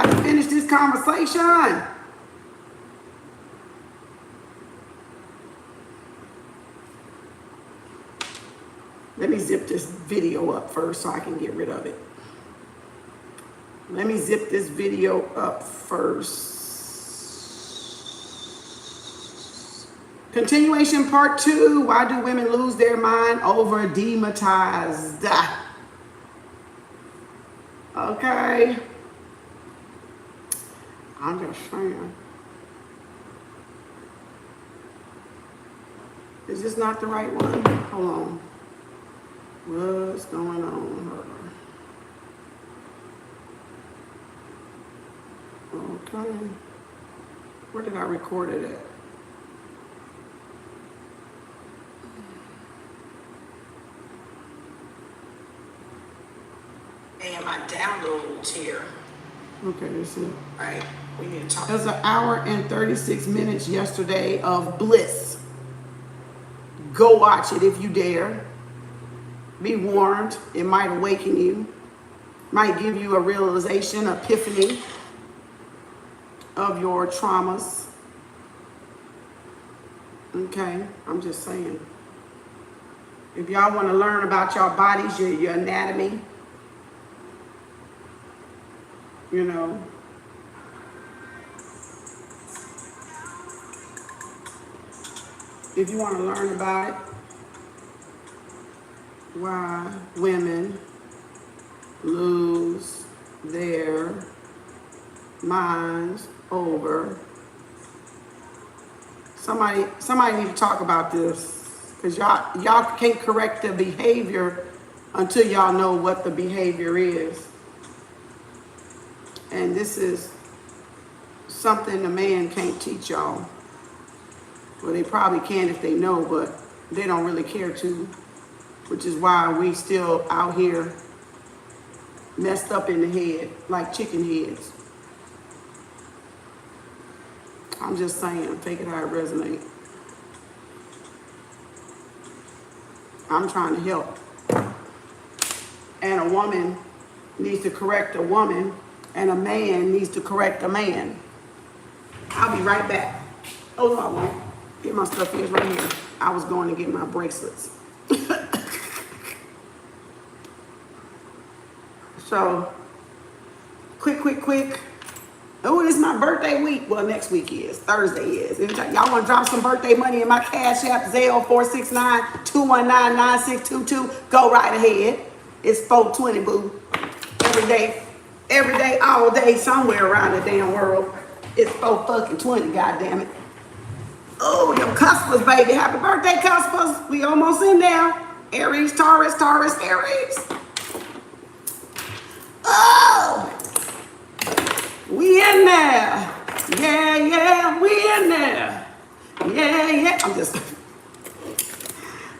to finish this conversation. Let me zip this video up first so I can get rid of it. Let me zip this video up first. Continuation part 2. Why do women lose their mind over demonetized? Okay. I'm just saying. Is this not the right one? Hold on. What's going on? Okay. Where did I record it at? And my downloads here. Okay, this is it. All right, we need to talk. There's an hour and 36 minutes yesterday of bliss. Go watch it if you dare. Be warned, it might awaken you, might give you a realization, epiphany of your traumas. Okay, I'm just saying. If y'all want to learn about your bodies, your anatomy, you know, if you want to learn about it, why women lose their minds over. Somebody need to talk about this, because y'all can't correct the behavior until y'all know what the behavior is. And this is something a man can't teach y'all. Well, they probably can if they know, but they don't really care to. Which is why we still out here messed up in the head, like chicken heads. I'm just saying, take it how it resonates. I'm trying to help. And a woman needs to correct a woman, and a man needs to correct a man. I'll be right back. Oh, no, I won't. Get my stuff here right here. I was going to get my bracelets. So, quick. Oh, it's my birthday week. Well, next week is. Thursday is. Y'all want to drop some birthday money in my Cash App, Zelle 469-219-9622. Go right ahead. It's 420, boo. Every day, all day, somewhere around the damn world. It's 420, goddammit. Oh, them Cuspers, baby. Happy birthday, Cuspers. We almost in there. Aries, Taurus, Aries. Oh, we in there. Yeah, we in there. Yeah.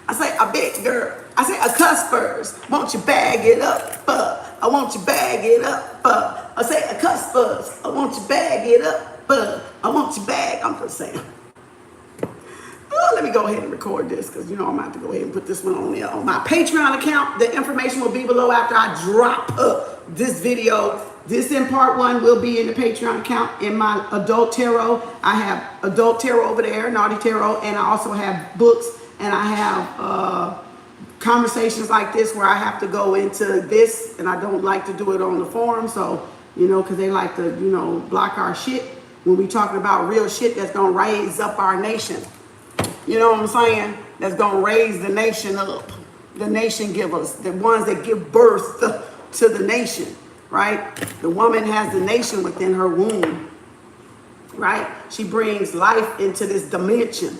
I say a big girl. I say a Cuspers. Won't you bag it up? I want you bag it up. I say a Cuspers. I want you bag it up. I want you bag. I'm just saying. Oh, let me go ahead and record this, because you know I'm going to have to go ahead and put this one on there on my Patreon account. The information will be below after I drop this video. This in part 1 will be in the Patreon account. In my adult tarot, I have adult tarot over there, naughty tarot, and I also have books, and I have conversations like this where I have to go into this, and I don't like to do it on the forum, so, you know, because they like to, you know, block our shit when we talking about real shit that's going to raise up our nation. You know what I'm saying? That's going to raise the nation up. The nation givers, the ones that give birth to the nation, right? The woman has the nation within her womb, right? She brings life into this dimension,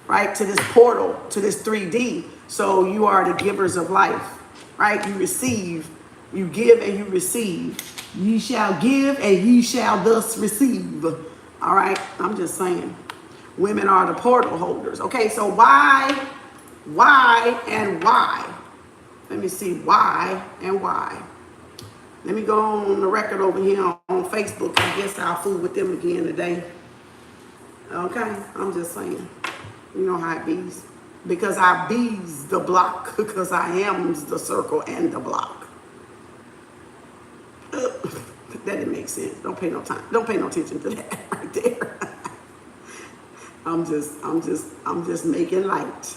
right? To this portal, to this 3D. So you are the givers of life, right? You receive, you give and you receive. Ye shall give and ye shall thus receive. All right? I'm just saying. Women are the portal holders. Okay, so why? Let me see, why and why. Let me go on the record over here on Facebook. I guess I'll fool with them again today. Okay, I'm just saying. You know how it bees. Because I bees the block, because I am the circle and the block. That didn't make sense. Don't pay no time. Don't pay no attention to that right there. I'm just making light,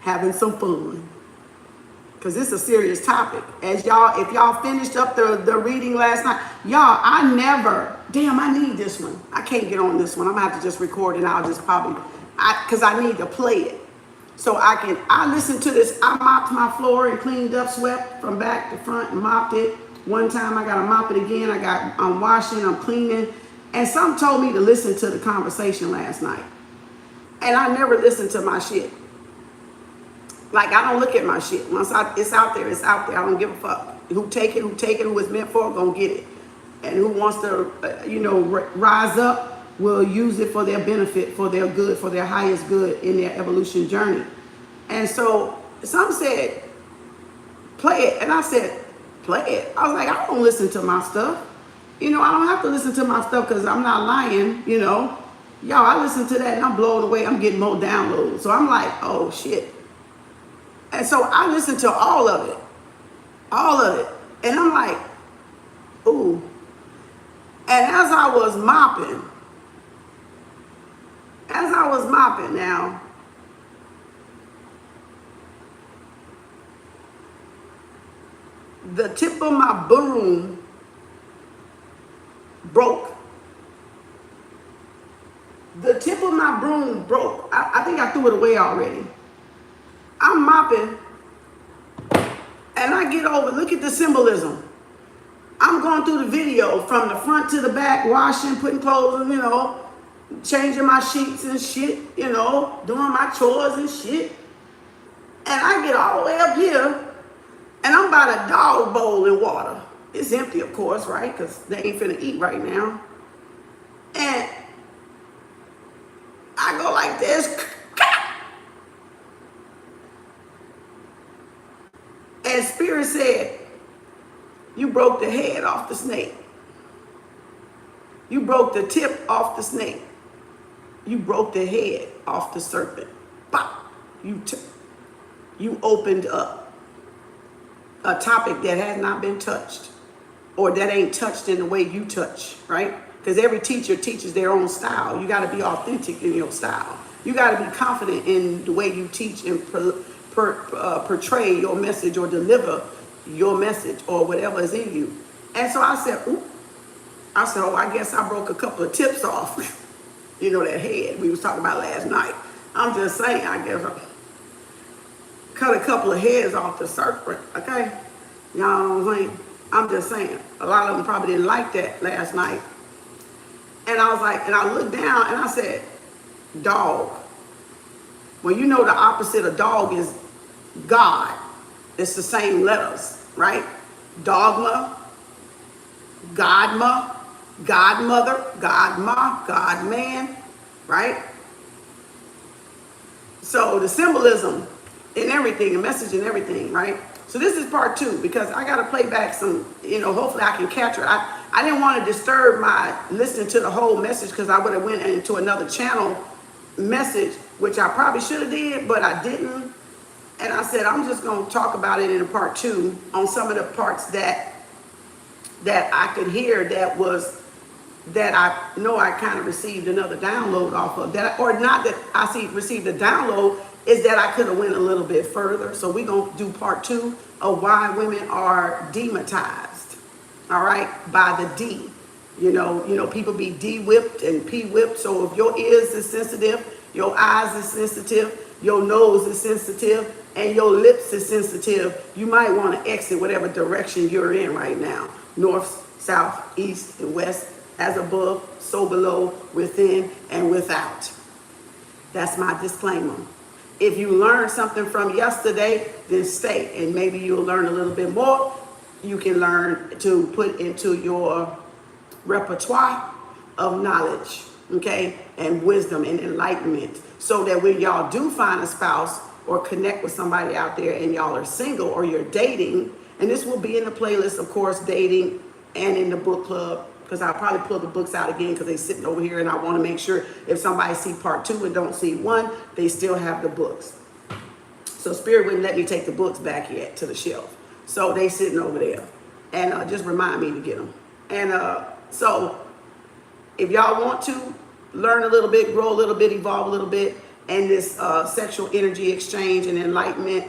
having some fun. Cause this is a serious topic. If y'all finished up the reading last night, y'all, I need this one. I can't get on this one. I'm gonna have to just record and I'll just cause I need to play it. So I listened to this. I mopped my floor and cleaned up, swept from back to front and mopped it. One time I gotta mop it again. I'm washing, I'm cleaning. And some told me to listen to the conversation last night. And I never listened to my shit. Like, I don't look at my shit. Once it's out there, it's out there. I don't give a fuck. Who take it, who it's meant for, gonna get it. And who wants to, rise up, will use it for their benefit, for their good, for their highest good in their evolution journey. And so some said, play it. And I said, play it. I was like, I don't listen to my stuff. I don't have to listen to my stuff because I'm not lying, Y'all, I listen to that and I'm blown away. I'm getting more downloads. So I'm like, oh shit. And so I listened to all of it. And I'm like, ooh. And as I was mopping now, the tip of my broom broke. The tip of my broom broke. I think I threw it away already. I'm mopping and I get over, look at the symbolism. I'm going through the video from the front to the back, washing, putting clothes, changing my sheets and shit, doing my chores and shit. And I get all the way up here and I'm about a dog bowl in water. It's empty, of course, right? Because they ain't finna eat right now. And I go like this. And Spirit said, you broke the head off the snake. You broke the tip off the snake. You broke the head off the serpent. Pop. You opened up a topic that has not been touched, or that ain't touched in the way you touch, right? Because every teacher teaches their own style. You got to be authentic in your style. You got to be confident in the way you teach and portray your message or deliver your message or whatever is in you. And so I said, ooh. I said, oh, I guess I broke a couple of tips off. That head we was talking about last night. I'm just saying, I guess I cut a couple of heads off the serpent, okay? Y'all know what I'm saying? I'm just saying. A lot of them probably didn't like that last night. And I was like, and I looked down and I said, dog. Well, the opposite of dog is God. It's the same letters, right? Dogma, Godma, Godmother, Godma, Godman, right? So the symbolism in everything, the message in everything, right? So this is part 2 because I got to play back some, hopefully I can capture it. I didn't want to disturb my listening to the whole message because I would have went into another channel message, which I probably should have did, but I didn't. And I said, I'm just going to talk about it in a part 2 on some of the parts that I could hear that I know I kind of received another download off of that, or not that I received a download, is that I could have went a little bit further. So we're going to do part 2 of why women are demonetized, all right, by the D. People be D-whipped and P-whipped. So if your ears is sensitive, your eyes is sensitive, your nose is sensitive, and your lips is sensitive, you might want to exit whatever direction you're in right now. North, south, east, and west, as above, so below, within, and without. That's my disclaimer. If you learned something from yesterday, then stay, and maybe you'll learn a little bit more. You can learn to put into your repertoire of knowledge, okay, and wisdom and enlightenment, so that when y'all do find a spouse or connect with somebody out there and y'all are single or you're dating, and this will be in the playlist, of course, dating, and in the book club, because I'll probably pull the books out again because they're sitting over here, and I want to make sure if somebody see part 2 and don't see 1, they still have the books. So Spirit wouldn't let me take the books back yet to the shelf, so they sitting over there, and just remind me to get them. And so if y'all want to learn a little bit, grow a little bit, evolve a little bit, and this sexual energy exchange and enlightenment,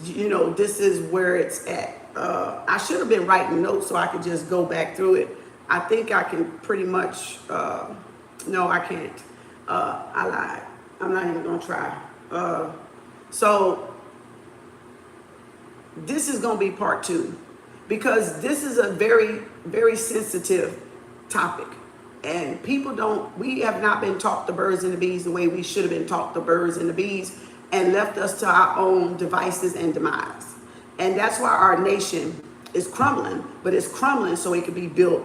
you know, this is where it's at. I should have been writing notes so I could just go back through it. I think I can pretty much, no, I can't. I lied. I'm not even gonna try. So this is gonna be part 2, because this is a very, very sensitive topic. And we have not been taught the birds and the bees the way we should have been taught the birds and the bees, and left us to our own devices and demise. And that's why our nation is crumbling, but it's crumbling so it can be built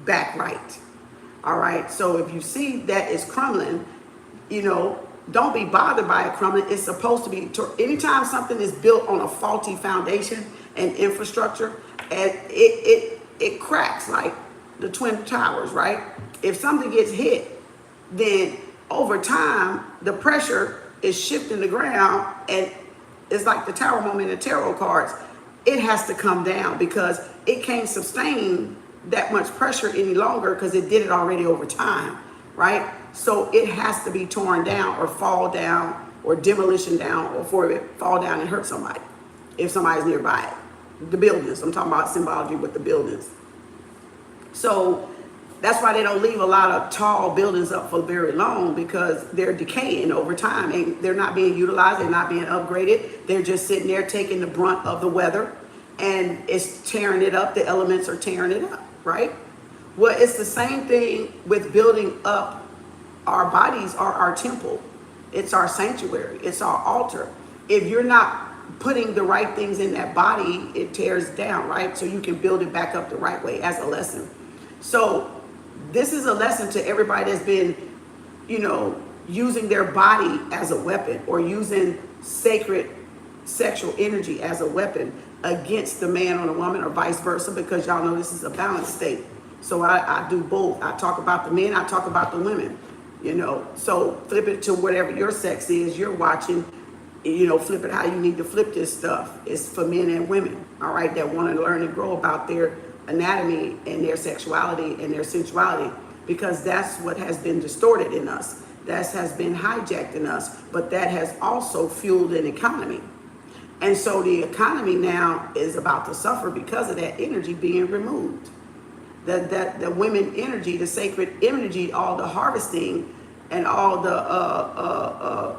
back right. All right. So if you see that it's crumbling, you know, don't be bothered by it crumbling. It's supposed to be, anytime something is built on a faulty foundation and infrastructure, and it cracks like the Twin Towers, right? If something gets hit, then over time, the pressure is shifting the ground, and it's like the tower moment in the tarot cards. It has to come down because it can't sustain that much pressure any longer because it did it already over time, right? So it has to be torn down or fall down or demolition down, or for it fall down and hurt somebody if somebody's nearby it. The buildings, I'm talking about symbology with the buildings. So that's why they don't leave a lot of tall buildings up for very long, because they're decaying over time and they're not being utilized, they're not being upgraded. They're just sitting there taking the brunt of the weather, and it's tearing it up. The elements are tearing it up, right? Well, it's the same thing with building up. Our bodies are our temple. It's our sanctuary. It's our altar. If you're not putting the right things in that body, it tears down, right? So you can build it back up the right way as a lesson. So this is a lesson to everybody that's been, you know, using their body as a weapon, or using sacred sexual energy as a weapon against the man or the woman, or vice versa, because y'all know this is a balanced state. So I do both. I talk about the men, I talk about the women, you know. So flip it to whatever your sex is you're watching, you know, flip it how you need to flip this stuff. It's for men and women, all right, that want to learn and grow about their anatomy and their sexuality and their sensuality, because that's what has been distorted in us. That has been hijacked in us, but that has also fueled an economy. And so the economy now is about to suffer because of that energy being removed. The women energy, the sacred energy, all the harvesting and all the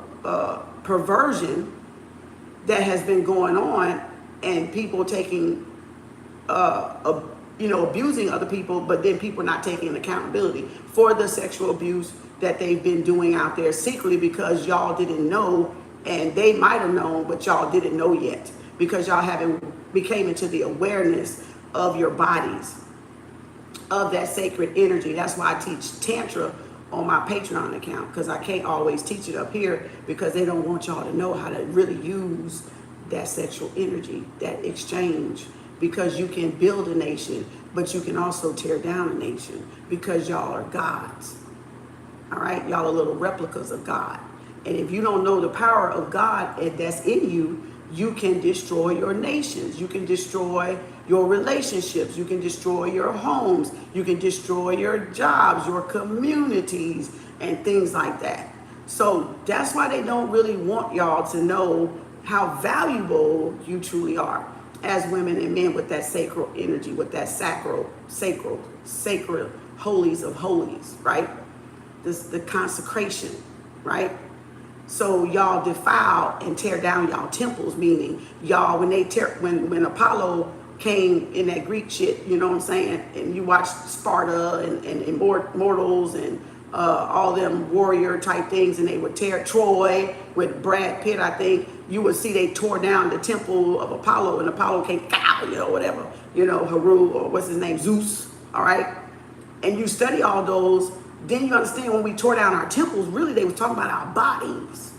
perversion that has been going on, and people taking abusing other people, but then people not taking accountability for the sexual abuse that they've been doing out there secretly, because y'all didn't know, and they might have known, but y'all didn't know yet, because y'all haven't became into the awareness of your bodies, of that sacred energy. That's why I teach Tantra on my Patreon account, because I can't always teach it up here, because they don't want y'all to know how to really use that sexual energy, that exchange, because you can build a nation, but you can also tear down a nation, because y'all are gods. All right, y'all are little replicas of God. And if you don't know the power of God that's in you, you can destroy your nations. You can destroy your relationships. You can destroy your homes. You can destroy your jobs, your communities, and things like that. So that's why they don't really want y'all to know how valuable you truly are as women and men, with that sacred energy, with that sacred holies of holies, right? The consecration, right? So y'all defile and tear down y'all temples, meaning y'all, when Apollo came in that Greek shit, you know what I'm saying? And you watch Sparta and Immortals and all them warrior type things, and they would tear Troy with Brad Pitt, I think. You would see they tore down the temple of Apollo, and Apollo came, whatever, Heru, or what's his name, Zeus, all right? And you study all those, then you understand when we tore down our temples, really they were talking about our bodies.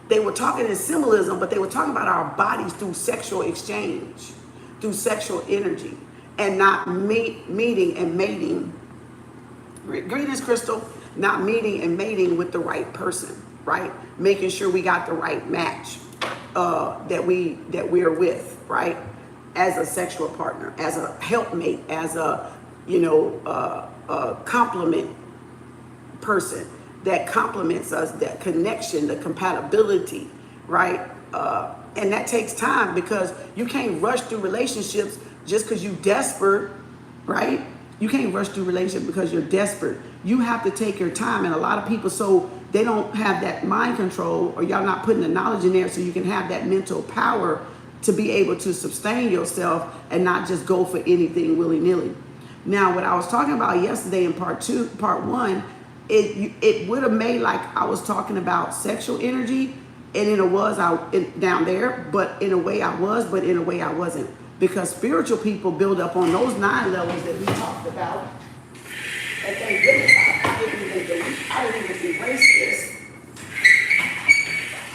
They were talking in symbolism, but they were talking about our bodies through sexual exchange, through sexual energy, and not meeting and mating. Greetings, Crystal. Not meeting and mating with the right person, right? Making sure we got the right match that we're with, right? As a sexual partner, as a helpmate, as a complement person that complements us, that connection, the compatibility, right? And that takes time because you can't rush through relationships just because you're desperate, right? You can't rush through relationships because you're desperate. You have to take your time, and a lot of people, so they don't have that mind control, or y'all not putting the knowledge in there so you can have that mental power to be able to sustain yourself and not just go for anything willy-nilly. Now, what I was talking about yesterday in part one, it would have made like I was talking about sexual energy, and in a was down there, but in a way I was, but in a way I wasn't, because spiritual people build up on those 9 levels that we talked about. And thank goodness I didn't even erase this.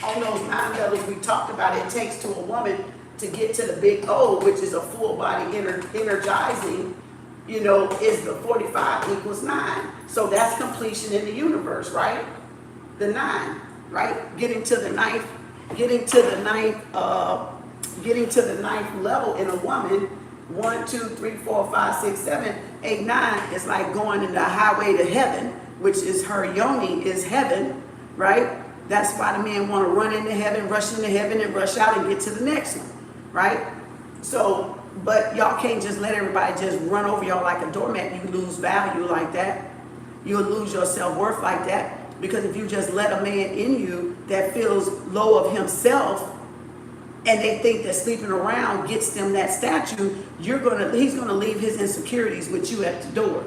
On those 9 levels we talked about, it takes to a woman to get to the big O, which is a full body energizing, is the 45 equals 9. So that's completion in the universe, right? The 9, right? Getting to the ninth level in a woman. 1, 2, 3, 4, 5, 6, 7, 8, 9 is like going in the highway to heaven, which is her yoni is heaven, right? That's why the men want to run into heaven, rush into heaven, and rush out and get to the next one, right? So, but y'all can't just let everybody just run over y'all like a doormat. You lose value like that. You'll lose your self-worth like that, because if you just let a man in you that feels low of himself, and they think that sleeping around gets them that statue, he's gonna leave his insecurities with you at the door,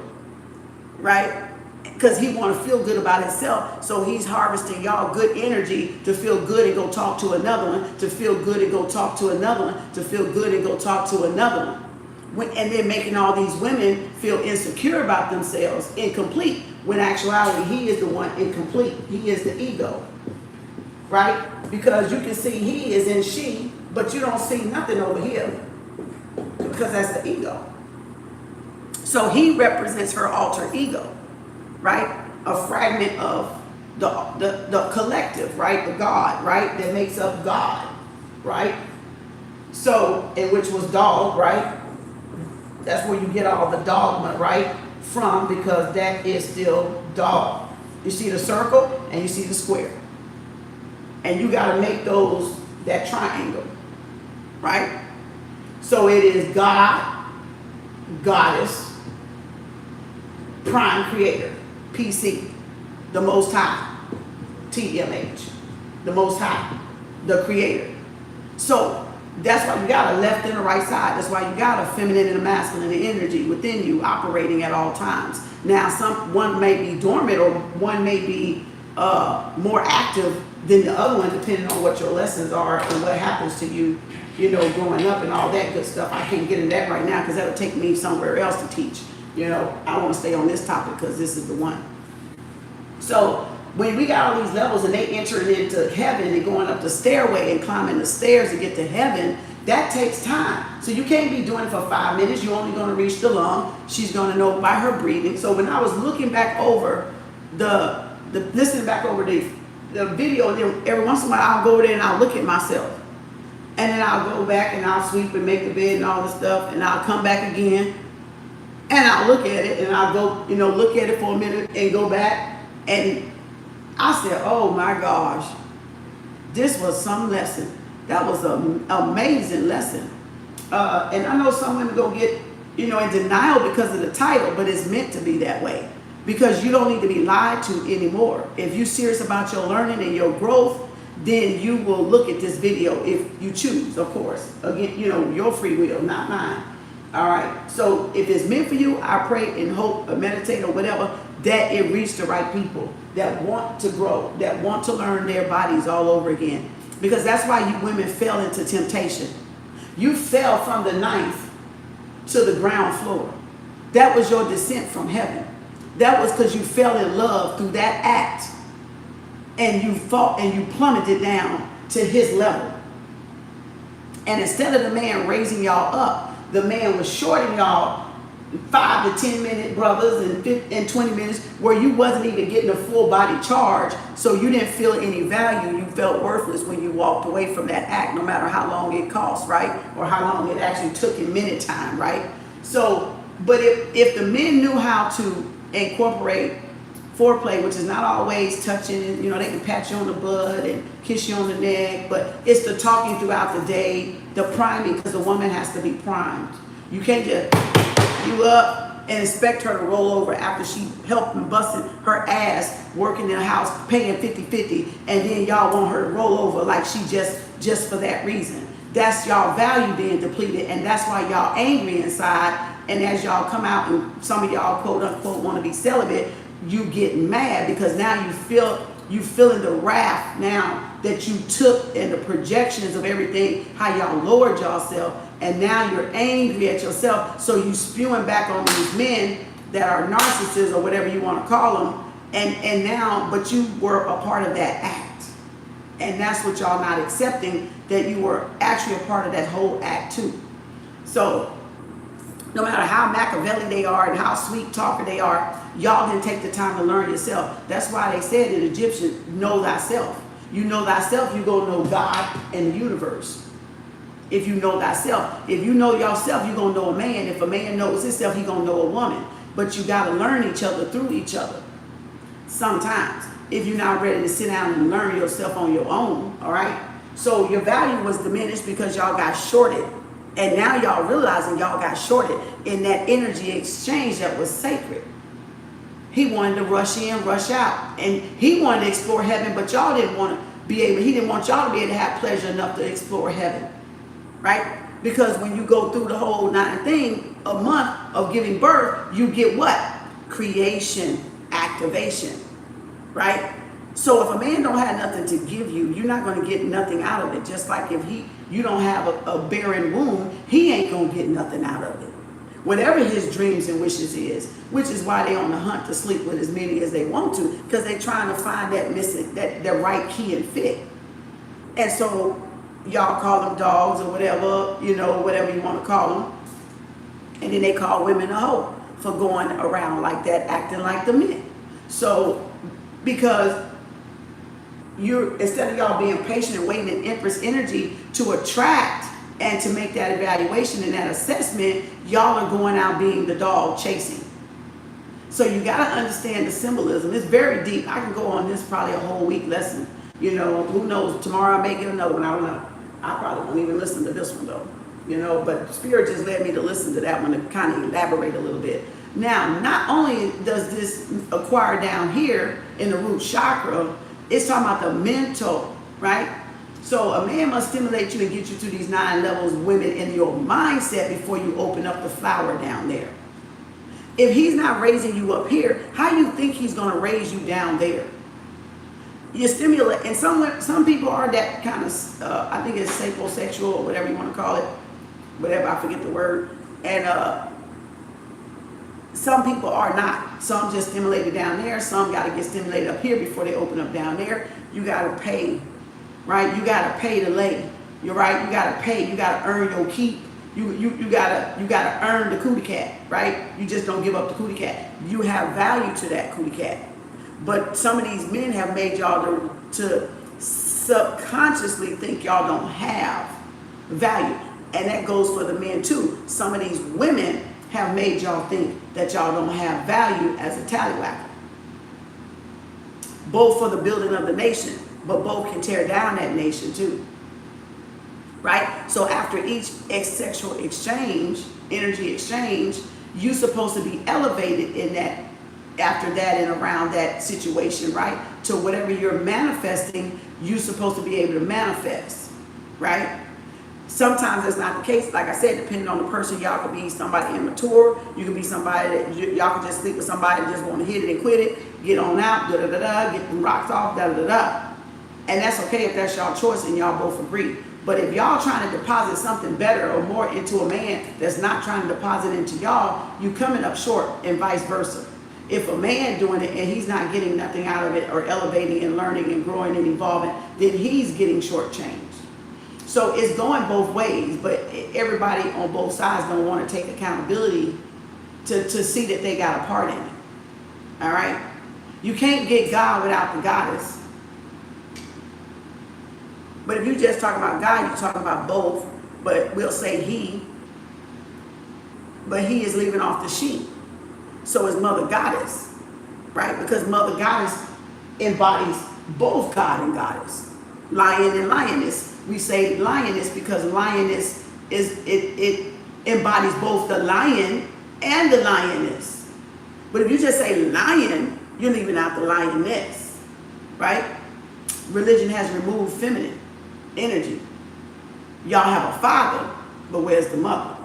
right? Because he want to feel good about himself, so he's harvesting y'all good energy to feel good and go talk to another one, to feel good and go talk to another one, to feel good and go talk to another one. And then making all these women feel insecure about themselves, incomplete, when actuality he is the one incomplete. He is the ego, right? Because you can see he is in she, but you don't see nothing over here, because that's the ego. So he represents her alter ego, right? A fragment of the collective, right? The God, right? That makes up God, right? So, and which was dog, right? That's where you get all the dogma, right? From, because that is still dog. You see the circle and you see the square. And you got to make that triangle, right? So it is God, Goddess, Prime Creator, PC, the Most High, TMH, the Most High, the Creator. So that's why you got a left and a right side. That's why you got a feminine and a masculine energy within you operating at all times. Now, one may be dormant, or one may be more active than the other one, depending on what your lessons are and what happens to you, growing up and all that good stuff. I can't get into that right now because that'll take me somewhere else to teach. I want to stay on this topic because this is the one. So when we got all these levels and they entering into heaven and going up the stairway and climbing the stairs to get to heaven, that takes time. So you can't be doing it for 5 minutes. You're only going to reach the lung. She's going to know by her breathing. So when I was looking back over listening back over the video, then every once in a while I'll go over there and I'll look at myself. And then I'll go back and I'll sweep and make the bed and all this stuff, and I'll come back again and I'll look at it, and I'll go, look at it for a minute and go back. And I said, oh my gosh, this was some lesson. That was an amazing lesson. And I know some women go get, in denial because of the title, but it's meant to be that way. Because you don't need to be lied to anymore. If you're serious about your learning and your growth, then you will look at this video if you choose, of course. Again, your free will, not mine. All right. So if it's meant for you, I pray and hope or meditate or whatever, that it reached the right people that want to grow, that want to learn their bodies all over again. Because that's why you women fell into temptation. You fell from the ninth to the ground floor. That was your descent from heaven. That was because you fell in love through that act. And you fought and you plummeted down to his level. And instead of the man raising y'all up, the man was shorting y'all 5 to 10 minute brothers and 20 minutes where you wasn't even getting a full body charge. So you didn't feel any value. You felt worthless when you walked away from that act, no matter how long it cost, right? Or how long it actually took in minute time, right? So But if the men knew how to incorporate foreplay, which is not always touching, you know, they can pat you on the butt and kiss you on the neck, but it's the talking throughout the day, the priming, because the woman has to be primed. You can't just you up and expect her to roll over after she helped and busted her ass working in a house, paying 50-50, and then y'all want her to roll over like she just for that reason. That's y'all value being depleted, and that's why y'all angry inside. And as y'all come out and some of y'all quote unquote want to be celibate, you get mad because now you feeling the wrath now that you took and the projections of everything, how y'all lowered yourself, and now you're angry at yourself. So you spewing back on these men that are narcissists or whatever you want to call them, and now, but you were a part of that act, and that's what y'all not accepting, that you were actually a part of that whole act too. So no matter how Machiavelli they are and how sweet talker they are, y'all didn't take the time to learn yourself. That's why they said in Egyptian, know thyself. You know thyself, you gonna know God and the universe. If you know thyself. If you know yourself, you gonna know a man. If a man knows himself, he gonna know a woman. But you gotta learn each other through each other. Sometimes, if you're not ready to sit down and learn yourself on your own, all right? So your value was diminished because y'all got shorted. And now y'all realizing y'all got shorted in that energy exchange that was sacred. He wanted to rush in, rush out. And he wanted to explore heaven, but y'all didn't want to be able, he didn't want y'all to be able to have pleasure enough to explore heaven. Right? Because when you go through the whole 9 thing, a month of giving birth, you get what? Creation, activation. Right? So if a man don't have nothing to give you, you're not going to get nothing out of it. Just like if you don't have a barren womb, he ain't going to get nothing out of it. Whatever his dreams and wishes is, which is why they on the hunt to sleep with as many as they want to, because they trying to find that missing, that right key and fit. And so y'all call them dogs or whatever, you know, whatever you want to call them. And then they call women a hoe for going around like that, acting like the men. So because instead of y'all being patient and waiting in Empress energy to attract and to make that evaluation and that assessment, y'all are going out being the dog chasing. So you got to understand the symbolism. It's very deep. I can go on this probably a whole week lesson. You know, who knows? Tomorrow I may get another one. I don't know. I probably won't even listen to this one though. You know, but Spirit just led me to listen to that one to kind of elaborate a little bit. Now, not only does this acquire down here in the root chakra, it's talking about the mental, right? So a man must stimulate you and get you to these 9 levels, women, in your mindset before you open up the flower down there. If he's not raising you up here, how do you think he's going to raise you down there? You stimulate, and some people are that kind of, I think it's sapiosexual or whatever you want to call it, whatever, I forget the word. And some people are not. Some just stimulated down there. Some got to get stimulated up here before they open up down there. You got to pay, right? You got to pay to lay. You're right. You got to pay. You got to earn your keep. You gotta earn the cootie cat, right? You just don't give up the cootie cat. You have value to that cootie cat. But some of these men have made y'all to subconsciously think y'all don't have value. And that goes for the men too. Some of these women have made y'all think that y'all don't have value as a tallywhacker. Both for the building of the nation, but both can tear down that nation too. Right? So after each sexual exchange, energy exchange, you're supposed to be elevated in that, after that and around that situation, right? To whatever you're manifesting, you're supposed to be able to manifest, right? Sometimes that's not the case. Like I said, depending on the person, y'all could be somebody immature. You could be somebody that y'all could just sleep with somebody and just want to hit it and quit it, get on out, get them rocks off, And that's okay if that's y'all choice and y'all both agree. But if y'all trying to deposit something better or more into a man that's not trying to deposit into y'all, you coming up short, and vice versa. If a man doing it and he's not getting nothing out of it or elevating and learning and growing and evolving, then he's getting shortchanged. So it's going both ways, but everybody on both sides don't want to take accountability to see that they got a part in it. All right? You can't get God without the goddess. But if you just talking about God, you're talking about both, but we'll say he. but he is leaving off the she. So is Mother Goddess, right? Because Mother Goddess embodies both God and Goddess, lion and lioness. We say lioness because lioness it embodies both the lion and the lioness. But if you just say lion, you're leaving out the lioness, right? Religion has removed feminine energy. Y'all have a father, but where's the mother?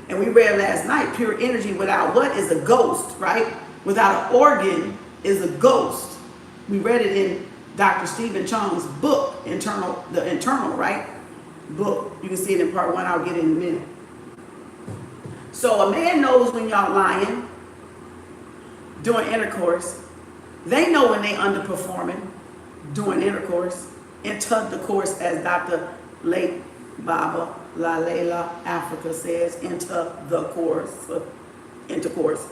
And we read last night, pure energy without what is a ghost, right? Without an organ is a ghost. We read it in Dr. Stephen Chung's book, The Internal, right? Book. You can see it in part 1. I'll get it in a minute. So a man knows when y'all lying doing intercourse. They know when they underperforming doing intercourse. Enter the course, as Dr. Late Baba Lalela Africa says, enter the course, intercourse.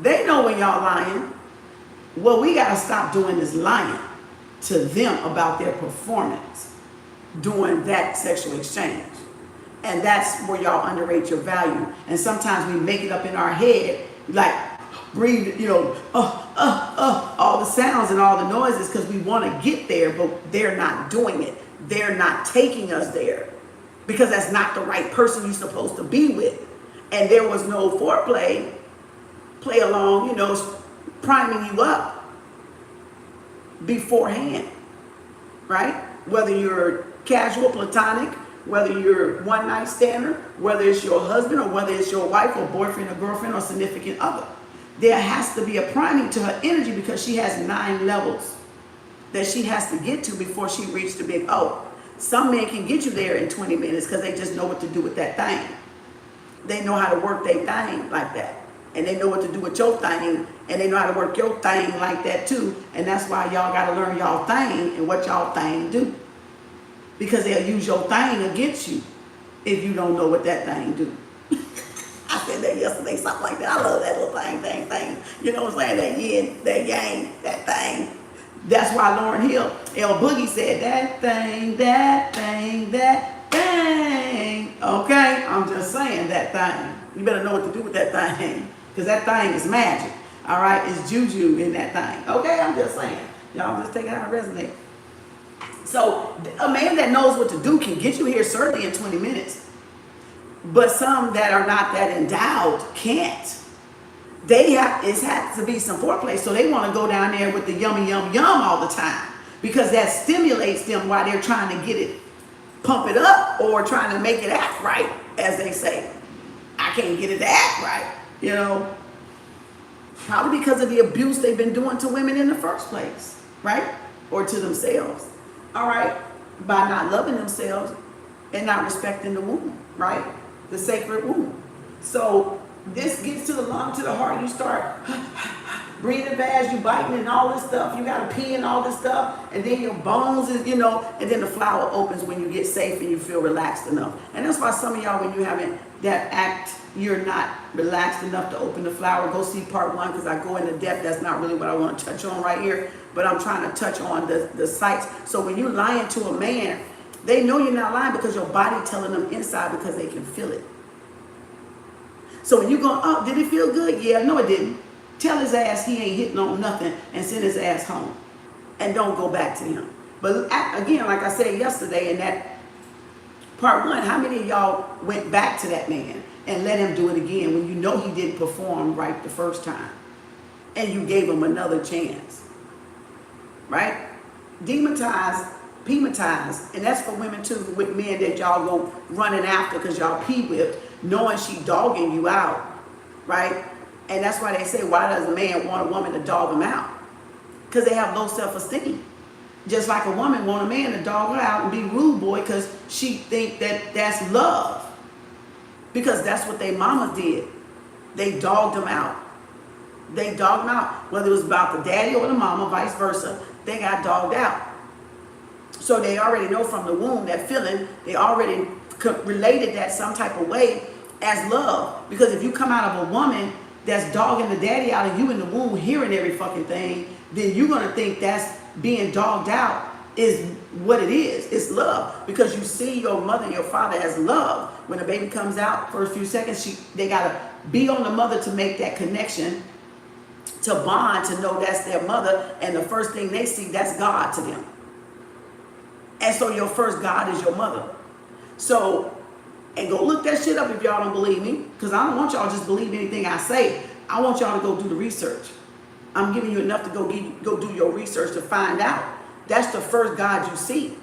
They know when y'all lying. What we got to stop doing is lying to them about their performance during that sexual exchange. And that's where y'all underrate your value. And sometimes we make it up in our head, like breathe, all the sounds and all the noises because we want to get there, but they're not doing it. They're not taking us there because that's not the right person you're supposed to be with. And there was no foreplay, play along, priming you up beforehand, right? Whether you're casual, platonic, whether you're one night stander, whether it's your husband or whether it's your wife or boyfriend or girlfriend or significant other. There has to be a priming to her energy because she has 9 levels that she has to get to before she reaches the big O. Some men can get you there in 20 minutes because they just know what to do with that thing. They know how to work their thing like that. And they know what to do with your thing, and they know how to work your thing like that too. And that's why y'all got to learn y'all thing and what y'all thing do. Because they'll use your thing against you if you don't know what that thing do. I said that yesterday, something like that. I love that little thing. You know what I'm saying? That yin, that yang, that thing. That's why Lauryn Hill, L Boogie said, that thing. Okay? I'm just saying that thing. You better know what to do with that thing. Because that thing is magic. All right? It's juju in that thing. Okay? I'm just saying. Y'all just take it how it resonates. So a man that knows what to do can get you here certainly in 20 minutes. But some that are not that endowed can't. It has to be some foreplay. So they want to go down there with the yummy all the time. Because that stimulates them while they're trying to get it, pump it up, or trying to make it act right, as they say. I can't get it to act right, Probably because of the abuse they've been doing to women in the first place, right? Or to themselves, all right? By not loving themselves and not respecting the womb, right? The sacred womb. So this gets to the lung, to the heart. You start breathing fast, you biting and all this stuff. You got to pee and all this stuff. And then your bones is, and then the flower opens when you get safe and you feel relaxed enough. And that's why some of y'all, when you having that act, you're not relaxed enough to open the flower. Go see part 1 because I go into depth. That's not really what I want to touch on right here. But I'm trying to touch on the sites. So when you're lying to a man, they know you're not lying because your body telling them inside because they can feel it. So when you go, oh, did it feel good? Yeah, no, it didn't. Tell his ass he ain't hitting on nothing and send his ass home. And don't go back to him. But again, like I said yesterday in that part 1, how many of y'all went back to that man and let him do it again when you know he didn't perform right the first time? And you gave him another chance. Right? Demonized, Pematized, and that's for women too, with men that y'all go running after because y'all pee whipped, knowing she dogging you out, right? And that's why they say, why does a man want a woman to dog him out? Because they have low self-esteem. Just like a woman want a man to dog her out and be rude boy because she think that that's love. Because that's what they mamas did. They dogged them out. They dogged them out. Whether it was about the daddy or the mama, vice versa, they got dogged out. So they already know from the womb that feeling, they already related that some type of way as love. Because if you come out of a woman that's dogging the daddy out and you in the womb hearing every fucking thing, then you're going to think that's being dogged out is what it is. It's love, because you see your mother and your father as love. When a baby comes out, first few seconds, they gotta be on the mother to make that connection, to bond, to know that's their mother, and the first thing they see, that's God to them. And so your first God is your mother. So, and go look that shit up if y'all don't believe me, because I don't want y'all to just believe anything I say. I want y'all to go do the research. I'm giving you enough to go do your research to find out. That's the first God you see.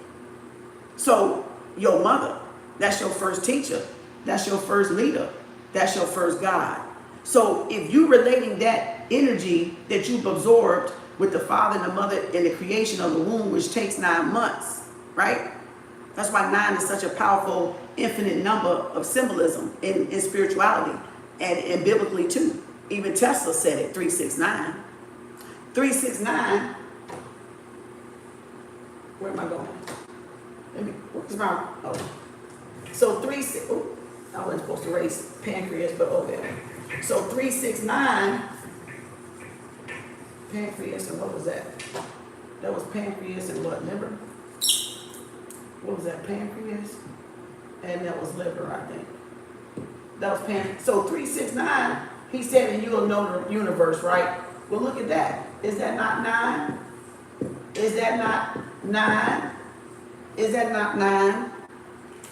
So your mother, that's your first teacher. That's your first leader. That's your first God. So if you're relating that energy that you've absorbed with the father and the mother in the creation of the womb, which takes 9 months, right? That's why 9 is such a powerful, infinite number of symbolism in spirituality and biblically too. Even Tesla said it, 369. 369, where am I going? What's wrong? Oh. So I wasn't supposed to raise pancreas, but okay. So 369, pancreas, and what was that? That was pancreas and what, liver? What was that, pancreas? And that was liver, I think. That was pancreas. So 369, he said, and you'll know the universe, right? Well, look at that. Is that not 9? Is that not 9? Is that not 9?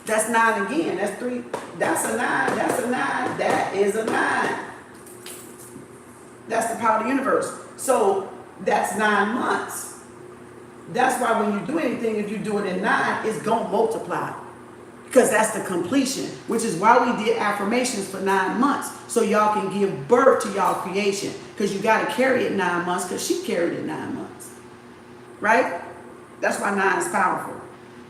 That's 9 again. That's 3. That's a 9. That's a 9. That is a 9. That's the power of the universe. So that's 9 months. That's why when you do anything, if you do it in 9, it's going to multiply. Because that's the completion, which is why we did affirmations for 9 months. So y'all can give birth to y'all creation. Because you got to carry it 9 months, because she carried it 9 months. Right? That's why 9 is powerful.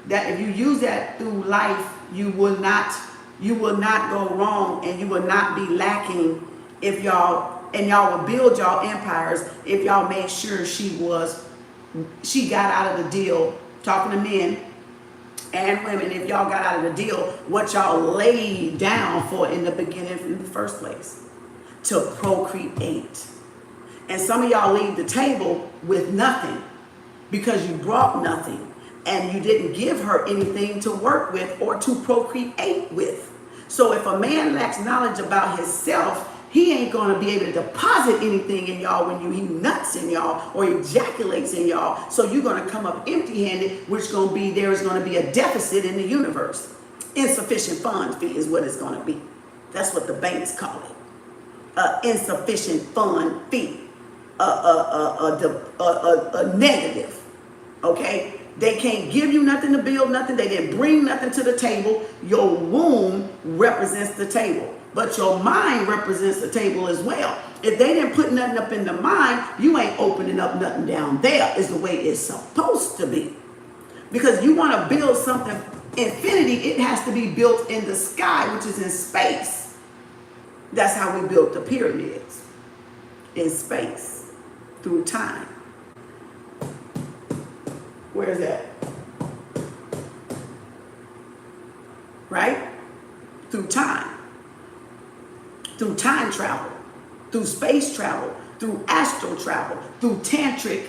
That if you use that through life, you will not go wrong, and you will not be lacking if y'all will build y'all empires if y'all made sure she got out of the deal, talking to men and women, if y'all got out of the deal, what y'all laid down for in the beginning, in the first place, to procreate. And some of y'all leave the table with nothing because you brought nothing and you didn't give her anything to work with or to procreate with. So if a man lacks knowledge about himself, he ain't going to be able to deposit anything in y'all when he nuts in y'all or ejaculates in y'all. So you're going to come up empty-handed, which there is going to be a deficit in the universe. Insufficient funds fee is what it's going to be. That's what the banks call it. Insufficient fund fee. A negative. Okay? They can't give you nothing to build nothing. They didn't bring nothing to the table. Your womb represents the table. But your mind represents the table as well. If they didn't put nothing up in the mind, you ain't opening up nothing down there, is the way it's supposed to be. Because you want to build something infinity, it has to be built in the sky, which is in space. That's how we built the pyramids. In space. Through time. Where is that? Right? Through time. Through time travel, through space travel, through astral travel, through tantric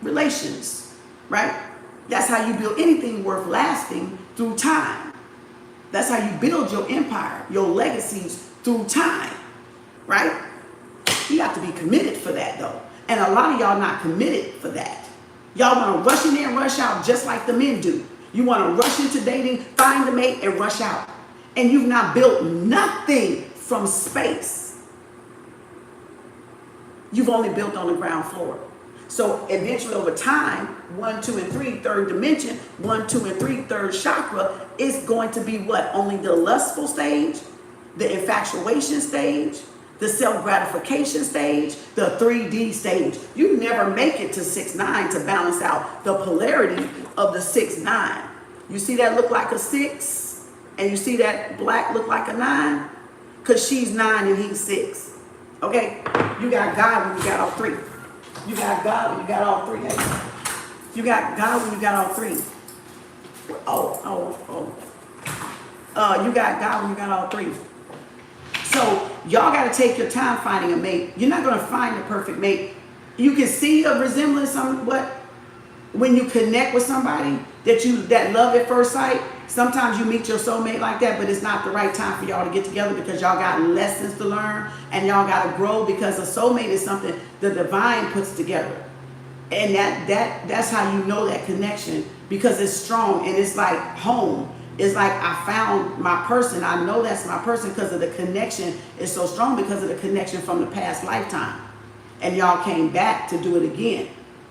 relations, right? That's how you build anything worth lasting, through time. That's how you build your empire, your legacies, through time, right? You have to be committed for that, though. And a lot of y'all not committed for that. Y'all want to rush in there and rush out just like the men do. You want to rush into dating, find a mate, and rush out. And you've not built nothing from space. You've only built on the ground floor. So eventually over time, 1, 2, and 3, third dimension, 1, 2, and 3, third chakra, is going to be what? Only the lustful stage, the infatuation stage, the self-gratification stage, the 3D stage. You never make it to 6-9 to balance out the polarity of the 6-9. You see that look like a 6? And you see that black look like a 9? Because she's 9 and he's 6. Okay? You got God when you got all 3. You got God when you got all 3. Hey? You got God when you got all 3. You got God when you got all 3. So y'all got to take your time finding a mate. You're not going to find the perfect mate. You can see a resemblance somewhat when you connect with somebody that love at first sight, sometimes you meet your soulmate like that, but it's not the right time for y'all to get together because y'all got lessons to learn and y'all got to grow, because a soulmate is something the divine puts together. And that's how you know that connection, because it's strong and it's like home. It's like I found my person. I know that's my person because of the connection is so strong, because of the connection from the past lifetime. And y'all came back to do it again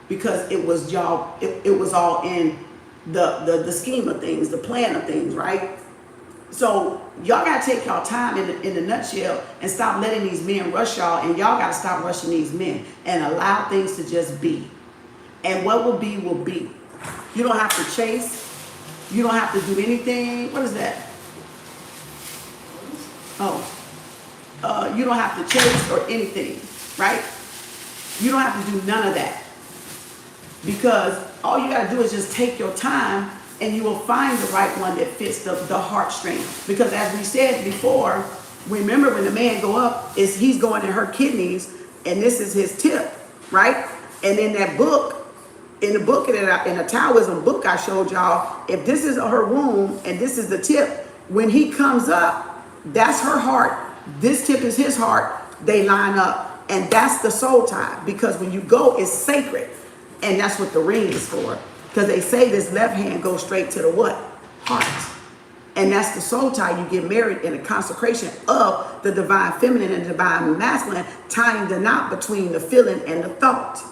because it was y'all. It was all in the scheme of things, the plan of things, right? So y'all gotta take y'all time in the nutshell and stop letting these men rush y'all, and y'all gotta stop rushing these men and allow things to just be. And what will be will be. You don't have to chase. You don't have to do anything. What is that? Oh, you don't have to chase or anything, right? You don't have to do none of that, because all you got to do is just take your time and you will find the right one that fits the heartstring. Because as we said before, remember when the man go up, he's going in her kidneys, and this is his tip, right? And in that book, in the Taoism book I showed y'all, if this is her womb and this is the tip, when he comes up, that's her heart. This tip is his heart. They line up. And that's the soul tie, because when you go, it's sacred. And that's what the ring is for. Because they say this left hand goes straight to the what? Heart. And that's the soul tie. You get married in a consecration of the divine feminine and divine masculine, tying the knot between the feeling and the thought.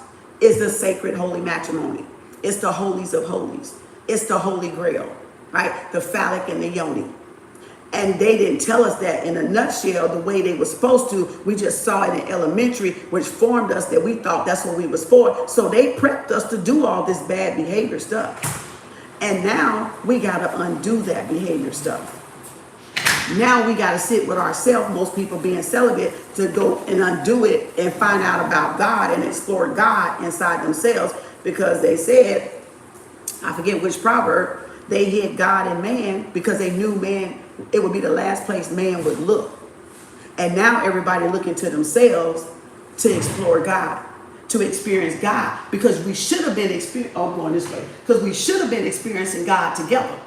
Is the sacred holy matrimony. It's the holies of holies. It's the holy grail, right? The phallic and the yoni. And they didn't tell us that in a nutshell the way they were supposed to. We just saw it in elementary, which formed us that we thought that's what we was for. So they prepped us to do all this bad behavior stuff. And now we got to undo that behavior stuff. Now we got to sit with ourselves, most people being celibate, to go and undo it and find out about God and explore God inside themselves. Because they said, I forget which proverb, they hid God in man because they knew man, it would be the last place man would look. And now everybody looking to themselves to explore God, to experience God, because we should have been because we should have been experiencing God together.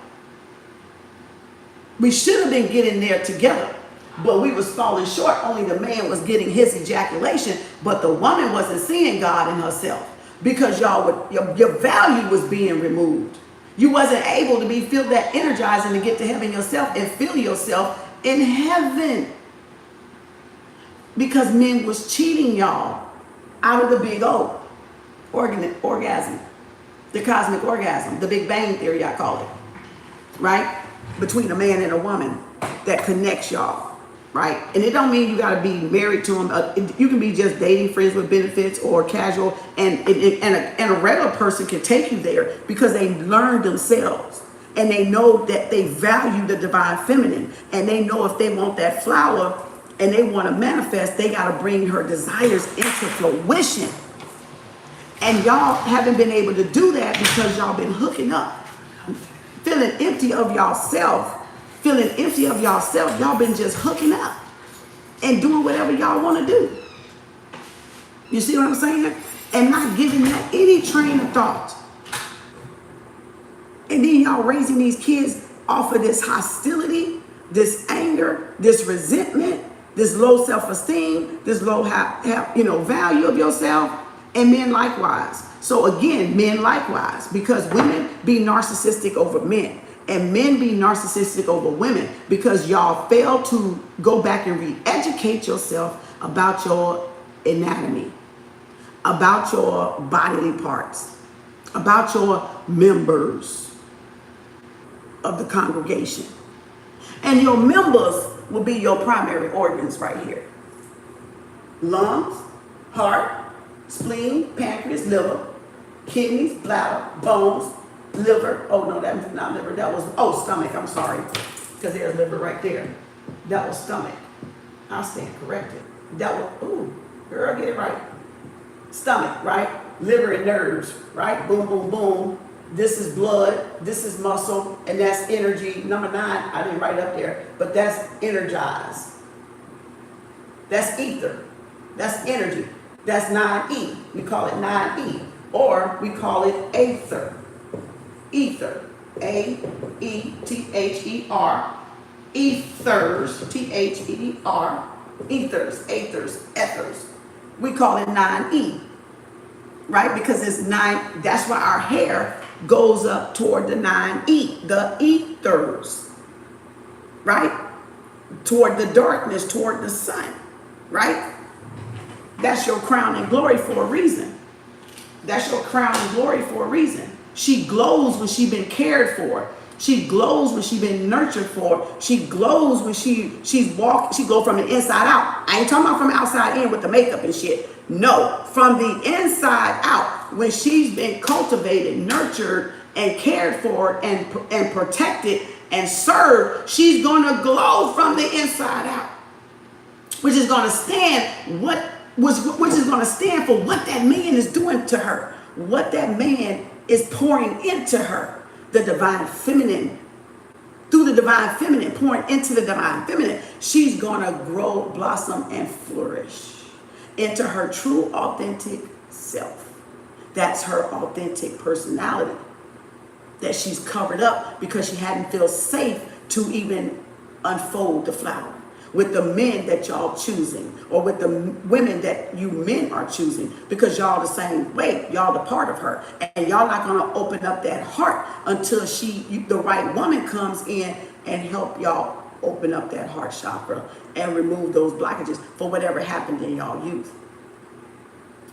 We should have been getting there together, but we was falling short. Only the man was getting his ejaculation, but the woman wasn't seeing God in herself, because your value was being removed. You wasn't able to feel that energizing to get to heaven yourself and feel yourself in heaven, because men was cheating y'all out of the big O, orgasm, the cosmic orgasm, the Big Bang Theory, I call it, right? Between a man and a woman that connects y'all, right? And it don't mean you got to be married to them. You can be just dating, friends with benefits, or casual, and a regular person can take you there because they learned themselves and they know that they value the divine feminine, and they know if they want that flower and they want to manifest, they got to bring her desires into fruition. And y'all haven't been able to do that because y'all been hooking up. Feeling empty of yourself, y'all been just hooking up and doing whatever y'all want to do. You see what I'm saying? And not giving that any train of thought. And then y'all raising these kids off of this hostility, this anger, this resentment, this low self-esteem, this low value of yourself, and men likewise. So again, men likewise, because women be narcissistic over men, and men be narcissistic over women, because y'all fail to go back and re-educate yourself about your anatomy, about your bodily parts, about your members of the congregation. And your members will be your primary organs right here. Lungs, heart, spleen, pancreas, liver, kidneys, bladder, bones, liver. Oh no, that's not liver. That was, stomach. I'm sorry. Because there's liver right there. That was stomach. I'll stand corrected. That was, girl, get it right. Stomach, right? Liver and nerves, right? Boom, boom, boom. This is blood. This is muscle. And that's energy. Number 9, I didn't write up there, but that's energized. That's ether. That's energy. That's 9E. We call it 9E. or we call it aether. Ether, A-E-T-H-E-R. Ethers, T-H-E-R. Ethers, ethers. We call it 9E, right? Because it's 9, that's why our hair goes up toward the 9E, the ethers, right? Toward the darkness, toward the sun, right? That's your crown and glory for a reason. That's your crown and glory for a reason. She glows when she's been cared for. She glows when she's been nurtured for. She glows when she's walked. She glows from the inside out. I ain't talking about from the outside in with the makeup and shit. No, from the inside out. When she's been cultivated, nurtured, and cared for, and protected, and served, she's gonna glow from the inside out. Which is gonna stand which is gonna stand for what that man is doing to her. What that man is pouring into her. The divine feminine, through the divine feminine, pouring into the divine feminine, she's gonna grow, blossom, and flourish into her true, authentic self. That's her authentic personality that she's covered up because she hadn't felt safe to even unfold the flower with the men that y'all choosing, or with the women that you men are choosing, because y'all the same way, y'all the part of her, and y'all not gonna open up that heart until the right woman comes in and help y'all open up that heart chakra and remove those blockages for whatever happened in y'all youth.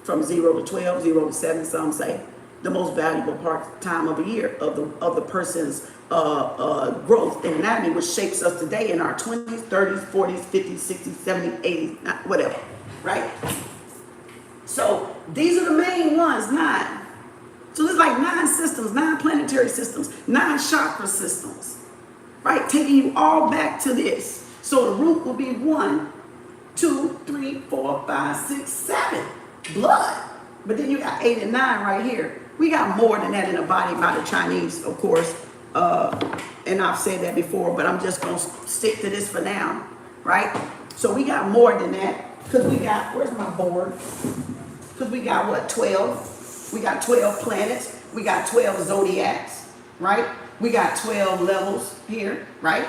From 0 to 12, 0 to 7, some say, the most valuable time of the year of the person's growth and anatomy, which shapes us today in our 20s, 30s, 40s, 50s, 60s, 70s, 80s, whatever, right? So these are the main ones, 9. So there's like 9 systems, 9 planetary systems, 9 chakra systems, right? Taking you all back to this. So the root will be 1, 2, 3, 4, 5, 6, 7, blood. But then you got 8 and 9 right here. We got more than that in the body by the Chinese, of course. And I've said that before, but I'm just going to stick to this for now, right? So we got more than that because we got, where's my board? Because we got what, 12? We got 12 planets. We got 12 zodiacs, right? We got 12 levels here, right?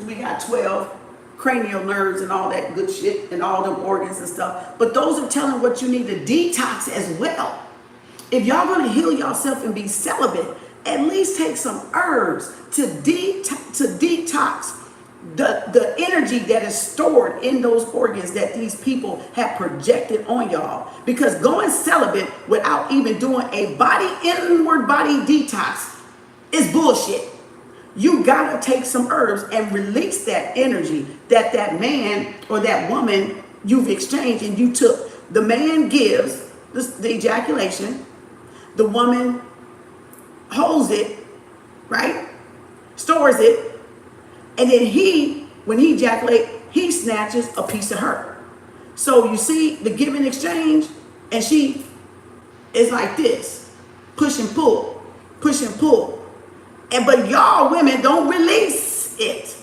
We got 12 cranial nerves and all that good shit and all them organs and stuff. But those are telling what you need to detox as well. If y'all gonna heal yourself and be celibate, at least take some herbs to detox the energy that is stored in those organs that these people have projected on y'all. Because going celibate without even doing a inward body detox is bullshit. You gotta take some herbs and release that energy that man or that woman you've exchanged and you took. The man gives the ejaculation, the woman holds it, right? Stores it, and then when he ejaculates, he snatches a piece of her. So you see the give and exchange, and she is like this, push and pull, push and pull. But y'all women don't release it.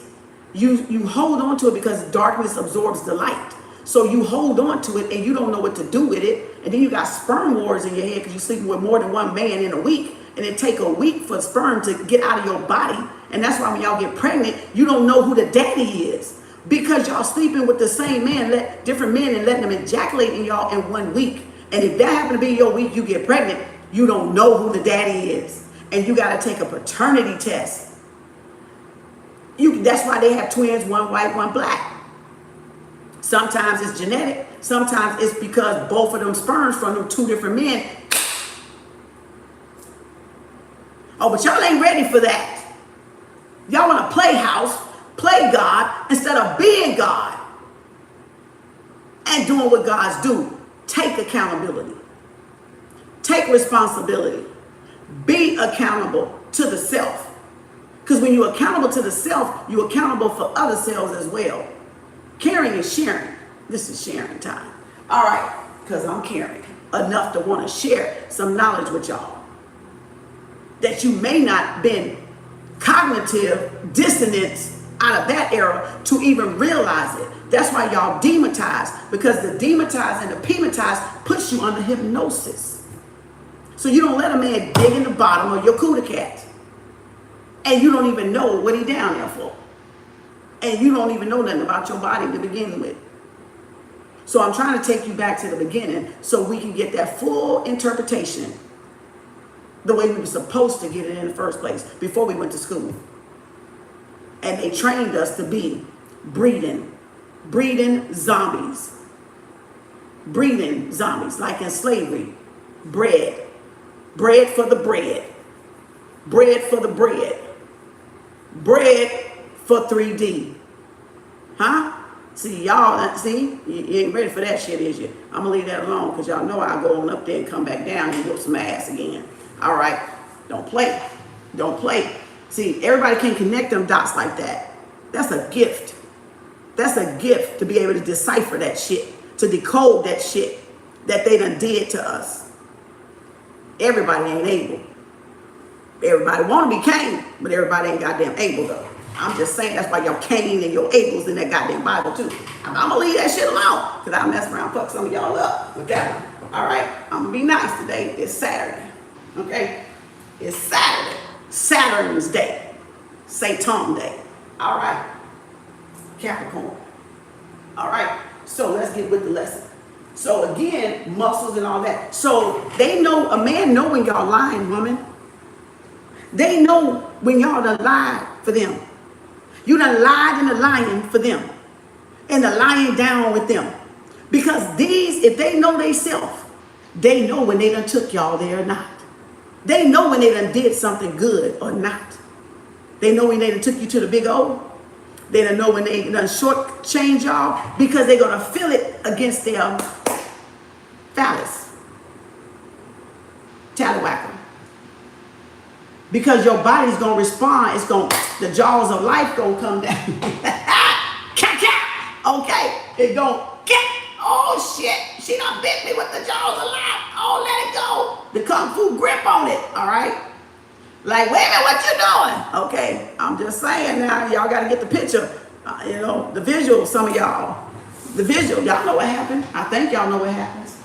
You hold on to it because darkness absorbs the light. So you hold on to it and you don't know what to do with it. And then you got sperm wars in your head because you're sleeping with more than one man in a week. And it take a week for sperm to get out of your body. And that's why when y'all get pregnant, you don't know who the daddy is. Because y'all sleeping with the same man, different men, and letting them ejaculate in y'all in 1 week. And if that happen to be your week, you get pregnant, you don't know who the daddy is. And you got to take a paternity test. That's why they have twins, one white, one black. Sometimes it's genetic. Sometimes it's because both of them sperms from them 2 different men. Oh, but y'all ain't ready for that. Y'all want to play house, play God, instead of being God and doing what God's do. Take accountability. Take responsibility. Be accountable to the self. Because when you're accountable to the self, you're accountable for other selves as well. Caring is sharing. This is sharing time. All right, because I'm caring enough to want to share some knowledge with y'all that you may not been cognitive dissonance out of that era to even realize it. That's why y'all demonetized, because the demonetized and the pematized puts you under hypnosis. So you don't let a man dig in the bottom of your cootie cat. And you don't even know what he down there for. And you don't even know nothing about your body to begin with. So I'm trying to take you back to the beginning so we can get that full interpretation the way we were supposed to get it in the first place before we went to school. And they trained us to be breeding zombies. Breeding zombies, like in slavery. Bread for the bread. Bread for the bread. Bread for 3D. Huh? See, y'all, you ain't ready for that shit, is you? I'm gonna leave that alone because y'all know I'll go on up there and come back down and whoop some ass again. All right? Don't play. Don't play. See, everybody can connect them dots like that. That's a gift. That's a gift to be able to decipher that shit, to decode that shit that they done did to us. Everybody ain't able. Everybody want to be Cain, but everybody ain't goddamn able though. I'm just saying that's why your Cain and your Abel's in that goddamn Bible too. I'm gonna leave that shit alone because I'll mess around and fuck some of y'all up with that one. All right, I'm gonna be nice today. It's Saturday, okay? It's Saturday, Saturn's day, Satan day. All right, Capricorn. All right, so let's get with the lesson. So again, muscles and all that. So they know, a man know when y'all lying, woman. They know when y'all done lied for them. You done lied and the lying for them. And the lying down with them. Because these, if they know they self, they know when they done took y'all there or not. They know when they done did something good or not. They know when they done took you to the big O. They done know when they done shortchange y'all because they're going to feel it against their phallus. Tallywhacker. Because your body's going to respond. It's going, the jaws of life going to come down. Okay. It going, oh shit. She done bit me with the jaws of life. Oh, let it go. The kung fu grip on it. All right. Like, wait a minute, what you doing? Okay. I'm just saying now, y'all got to get the picture. The visual, some of y'all. The visual, y'all know what happened. I think y'all know what happens.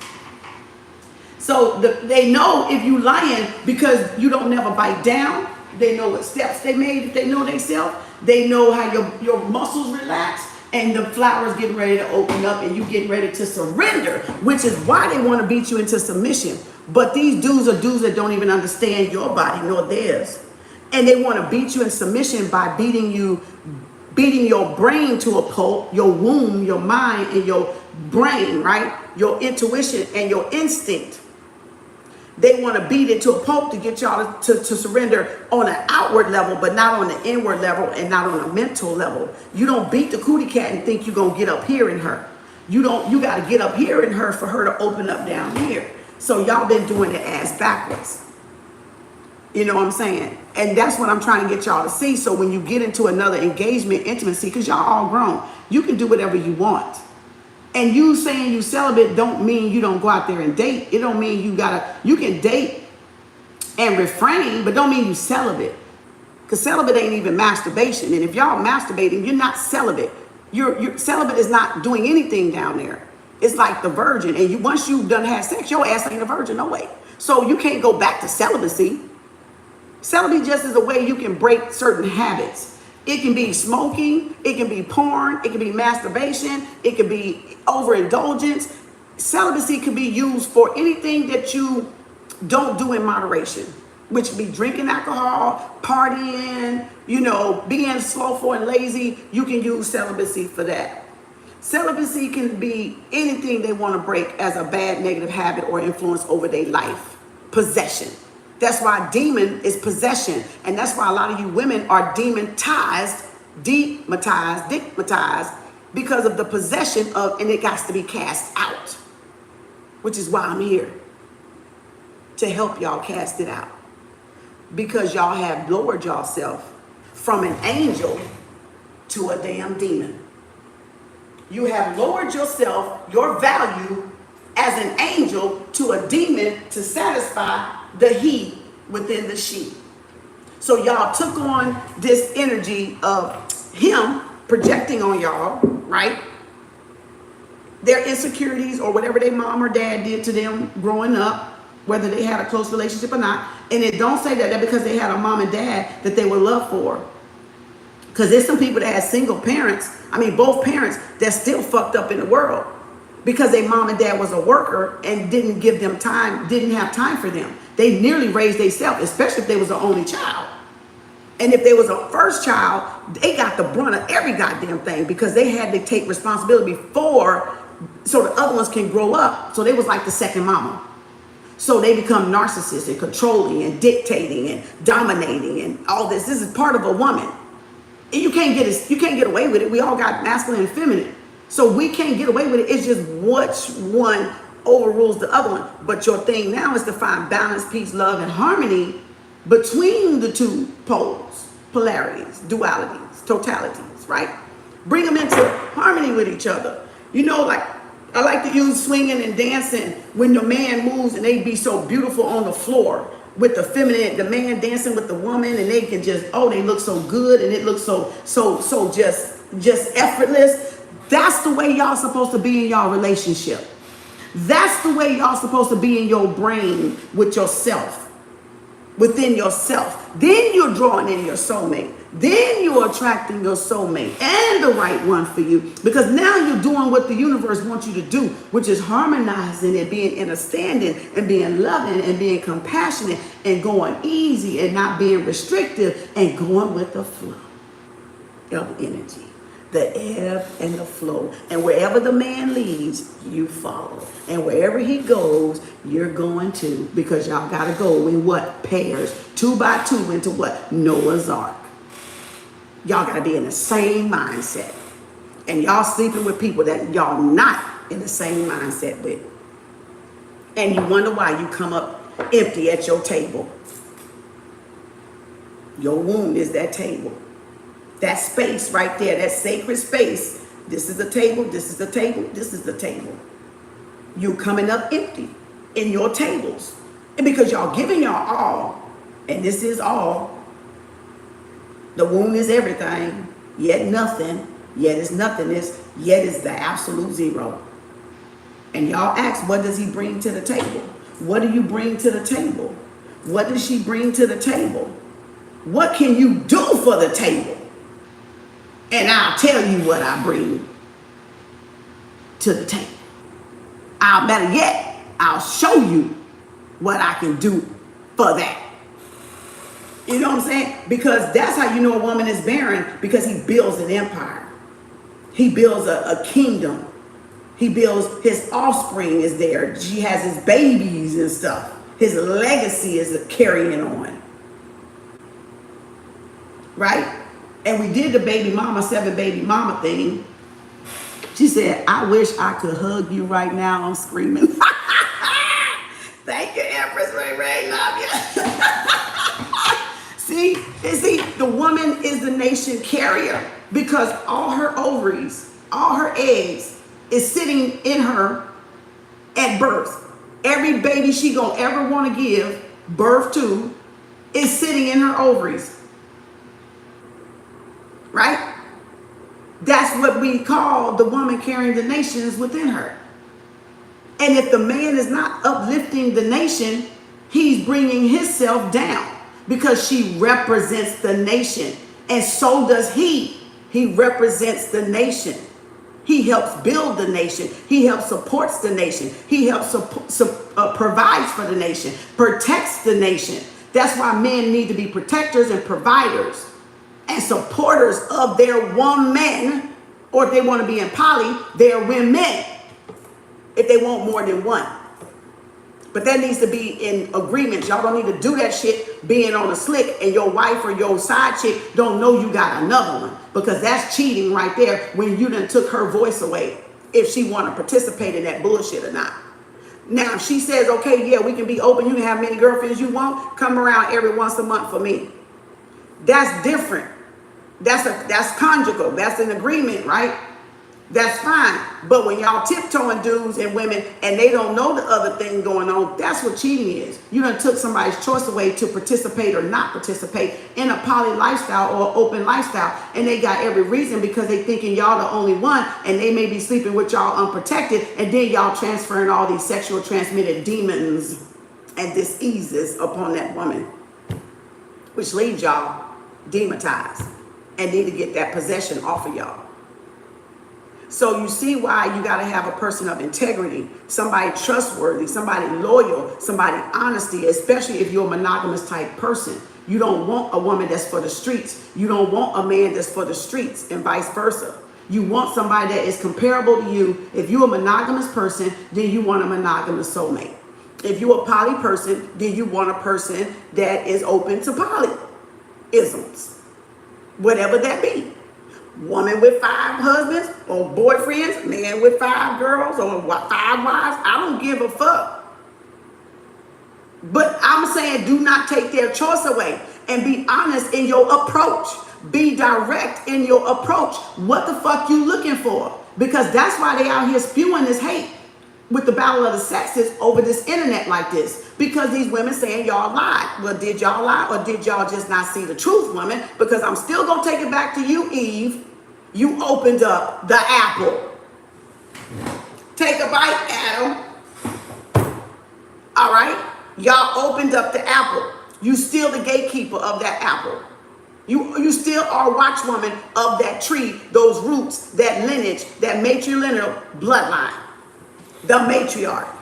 So they know if you lying because you don't never bite down. They know what steps they made if they know they self. They know how your muscles relax and the flowers getting ready to open up and you getting ready to surrender, which is why they want to beat you into submission. But these dudes are dudes that don't even understand your body nor theirs. And they want to beat you in submission by beating your brain to a pulp, your womb, your mind, and your brain, right? Your intuition and your instinct. They want to beat it to a pulp to get y'all to surrender on an outward level, but not on the inward level and not on a mental level. You don't beat the cootie cat and think you're going to get up here in her. You got to get up here in her for her to open up down here. So y'all been doing it ass backwards. You know what I'm saying? And that's what I'm trying to get y'all to see. So when you get into another engagement, intimacy, because y'all all grown, you can do whatever you want. And you saying you celibate don't mean you don't go out there and date. It don't mean you can date and refrain, but don't mean you celibate. Because celibate ain't even masturbation. And if y'all masturbating, you're not celibate. Your celibate is not doing anything down there. It's like the virgin. And once you done had sex, your ass ain't a virgin, no way. So you can't go back to celibacy. Celibacy just is a way you can break certain habits. It can be smoking, it can be porn, it can be masturbation, it can be overindulgence. Celibacy can be used for anything that you don't do in moderation, which would be drinking alcohol, partying, being slowful and lazy. You can use celibacy for that. Celibacy can be anything they want to break as a bad negative habit or influence over their life. Possession. That's why demon is possession. And that's why a lot of you women are demonetized, because of the possession of, and it got to be cast out. Which is why I'm here. To help y'all cast it out. Because y'all have lowered yourself from an angel to a damn demon. You have lowered yourself, your value, as an angel to a demon to satisfy the he within the she. So y'all took on this energy of him projecting on y'all, right? Their insecurities or whatever their mom or dad did to them growing up, whether they had a close relationship or not. And it don't say that because they had a mom and dad that they were loved for. Because there's some people that had single parents, both parents, that's still fucked up in the world because their mom and dad was a worker and didn't give them time, didn't have time for them. They nearly raised themselves, especially if they was the only child. And if they was a first child, they got the brunt of every goddamn thing because they had to take responsibility so the other ones can grow up. So they was like the second mama. So they become narcissistic and controlling and dictating and dominating and all this. This is part of a woman. And you can't get away with it. We all got masculine and feminine. So we can't get away with it. It's just which one overrules the other one. But your thing now is to find balance, peace, love, and harmony between the two poles, polarities, dualities, totalities, right? Bring them into harmony with each other. Like I like to use swinging and dancing when the man moves and they be so beautiful on the floor with the feminine, the man dancing with the woman, and they can just, they look so good and it looks so just effortless. That's the way y'all supposed to be in y'all relationship. That's the way y'all supposed to be in your brain with yourself, within yourself. Then you're drawing in your soulmate. Then you're attracting your soulmate and the right one for you, because now you're doing what the universe wants you to do, which is harmonizing and being understanding and being loving and being compassionate and going easy and not being restrictive and going with the flow of energy, the ebb and the flow. And wherever the man leads, you follow. And wherever he goes, you're going to, because y'all got to go in what? Pairs, 2 by 2 into what? Noah's Ark. Y'all got to be in the same mindset. And y'all sleeping with people that y'all not in the same mindset with. And you wonder why you come up empty at your table. Your womb is that table. That space right there, that sacred space. This is the table, this is the table, this is the table. You coming up empty in your tables. And because y'all giving y'all all, and this is all, the womb is everything, yet nothing, yet is nothingness, yet is the absolute zero. And y'all ask, what does he bring to the table? What do you bring to the table? What does she bring to the table? What can you do for the table? And I'll tell you what I bring to the table. Better yet, I'll show you what I can do for that. You know what I'm saying? Because that's how you know a woman is barren, because he builds an empire. He builds a kingdom. He builds, his offspring is there. She has his babies and stuff. His legacy is carrying on. Right? And we did the baby mama, 7 baby mama thing. She said, I wish I could hug you right now. I'm screaming. Thank you, Empress Ray Ray. Love you. See, the woman is the nation carrier, because all her ovaries, all her eggs is sitting in her at birth. Every baby she gonna ever want to give birth to is sitting in her ovaries. Right? That's what we call the woman carrying the nations within her. And if the man is not uplifting the nation, he's bringing himself down, because she represents the nation. And so does he. He represents the nation. He helps build the nation. He helps supports the nation. He helps provides for the nation, protects the nation. That's why men need to be protectors and providers and supporters of their woman, or if they want to be in poly, their women, if they want more than one. But that needs to be in agreement. Y'all don't need to do that shit being on a slick and your wife or your side chick don't know you got another one, because that's cheating right there when you done took her voice away, if she want to participate in that bullshit or not. Now, if she says, okay, yeah, we can be open, you can have many girlfriends you want, come around every once a month for me. That's different. That's conjugal. That's an agreement, right? That's fine. But when y'all tiptoeing dudes and women and they don't know the other thing going on, that's what cheating is. You done took somebody's choice away to participate or not participate in a poly lifestyle or open lifestyle. And they got every reason because they thinking y'all the only one and they may be sleeping with y'all unprotected. And then y'all transferring all these sexual transmitted demons and diseases upon that woman, which leaves y'all demonetized and need to get that possession off of y'all. So you see why you got to have a person of integrity, somebody trustworthy, somebody loyal, somebody honesty, especially if you're a monogamous type person. You don't want a woman that's for the streets. You don't want a man that's for the streets and vice versa. You want somebody that is comparable to you. If you're a monogamous person, then you want a monogamous soulmate. If you're a poly person, then you want a person that is open to polyisms, whatever that be. Woman with 5 husbands or boyfriends, man with 5 girls or 5 wives, I don't give a fuck. But I'm saying do not take their choice away and be honest in your approach. Be direct in your approach. What the fuck you looking for? Because that's why they out here spewing this hate with the battle of the sexes over this internet like this. Because these women saying y'all lied. Well, did y'all lie or did y'all just not see the truth, women? Because I'm still going to take it back to you, Eve. You opened up the apple. Take a bite, Adam. All right? Y'all opened up the apple. You still the gatekeeper of that apple. You still are watchwoman of that tree, those roots, that lineage, that matrilineal bloodline. The matriarch.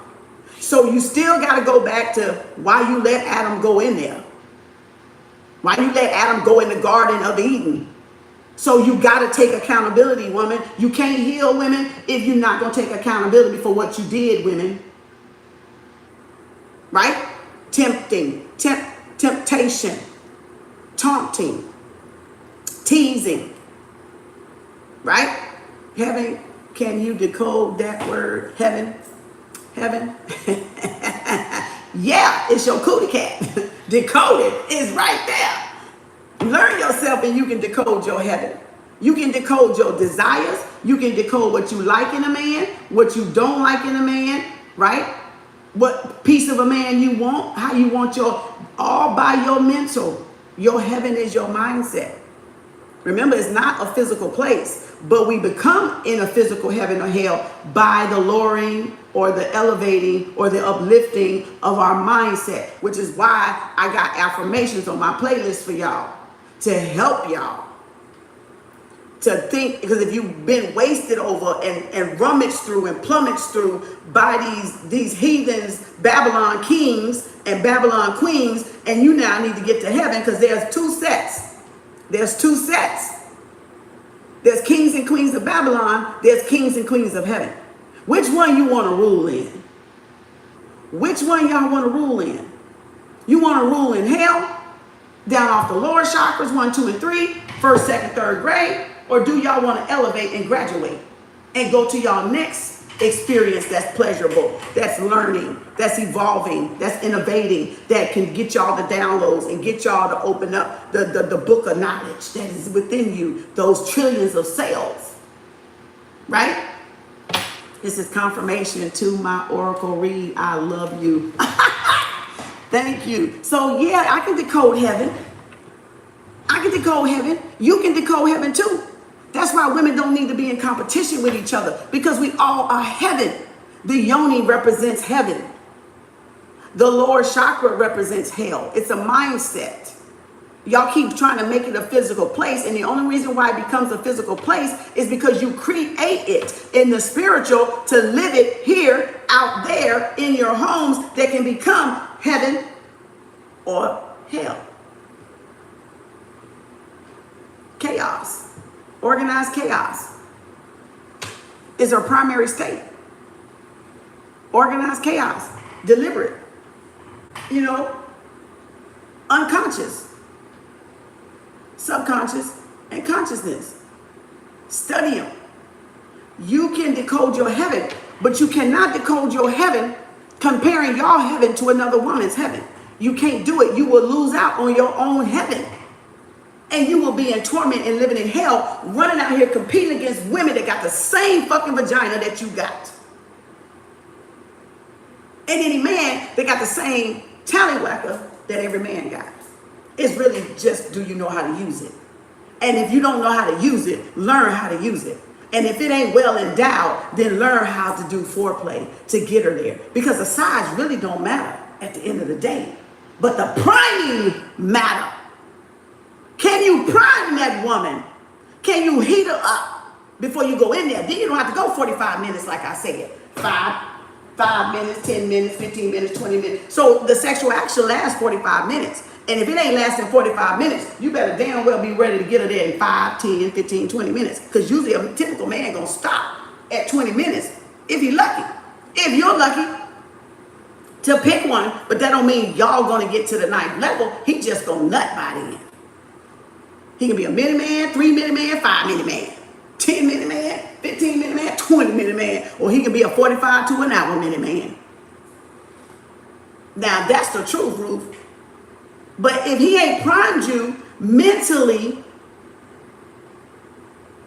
So you still got to go back to why you let Adam go in there. Why you let Adam go in the Garden of Eden. So you got to take accountability, woman. You can't heal women if you're not going to take accountability for what you did, women. Right? Temptation, taunting, teasing. Right? Heaven, can you decode that word? Heaven? Yeah, it's your cootie cat. Decode it. It's right there. Learn yourself and you can decode your heaven. You can decode your desires. You can decode what you like in a man, what you don't like in a man, right? What piece of a man you want, how you want all by your mental. Your heaven is your mindset. Remember, it's not a physical place, but we become in a physical heaven or hell by the lowering or the elevating or the uplifting of our mindset, which is why I got affirmations on my playlist for y'all to help y'all to think, because if you've been wasted over and rummaged through and plummeted through by these heathens, Babylon kings and Babylon queens, and you now need to get to heaven because there's 2 sets. There's 2 sets. There's kings and queens of Babylon. There's kings and queens of heaven. Which one you want to rule in? Which one y'all want to rule in? You want to rule in hell? Down off the lower chakras, 1, 2, and 3, 1st, 2nd, 3rd grade? Or do y'all want to elevate and graduate and go to y'all next experience that's pleasurable, that's learning, that's evolving, that's innovating, that can get y'all the downloads and get y'all to open up the book of knowledge that is within you, those trillions of cells, right? This is confirmation to my oracle read. I love you. Thank you. So yeah, I can decode heaven. I can decode heaven. You can decode heaven too. That's why women don't need to be in competition with each other, because we all are heaven. The yoni represents heaven. The lower chakra represents hell. It's a mindset. Y'all keep trying to make it a physical place, and the only reason why it becomes a physical place is because you create it in the spiritual to live it here, out there, in your homes that can become heaven or hell. Chaos. Organized chaos is our primary state. Organized chaos. Deliberate. Unconscious. Subconscious and consciousness. Study them. You can decode your heaven, but you cannot decode your heaven comparing your heaven to another woman's heaven. You can't do it. You will lose out on your own heaven. And you will be in torment and living in hell, running out here competing against women that got the same fucking vagina that you got. And any man that got the same tallywhacker that every man got. It's really just, do you know how to use it? And if you don't know how to use it, learn how to use it. And if it ain't well endowed, then learn how to do foreplay to get her there. Because the size really don't matter at the end of the day. But the priming matter. Can you prime that woman? Can you heat her up before you go in there? Then you don't have to go 45 minutes like I said. 5 minutes, 10 minutes, 15 minutes, 20 minutes. So the sexual action lasts 45 minutes. And if it ain't lasting 45 minutes, you better damn well be ready to get her there in 5, 10, 15, 20 minutes. Because usually a typical man gonna stop at 20 minutes if he's lucky. If you're lucky to pick one, but that don't mean y'all gonna get to the 9th level. He just gonna nut by then. He can be a minute man, 3-minute man, 5-minute man, 10-minute man, 15-minute man, 20-minute man, or he can be a 45 to an hour minute man. Now that's the truth, Ruth. But if he ain't primed you mentally,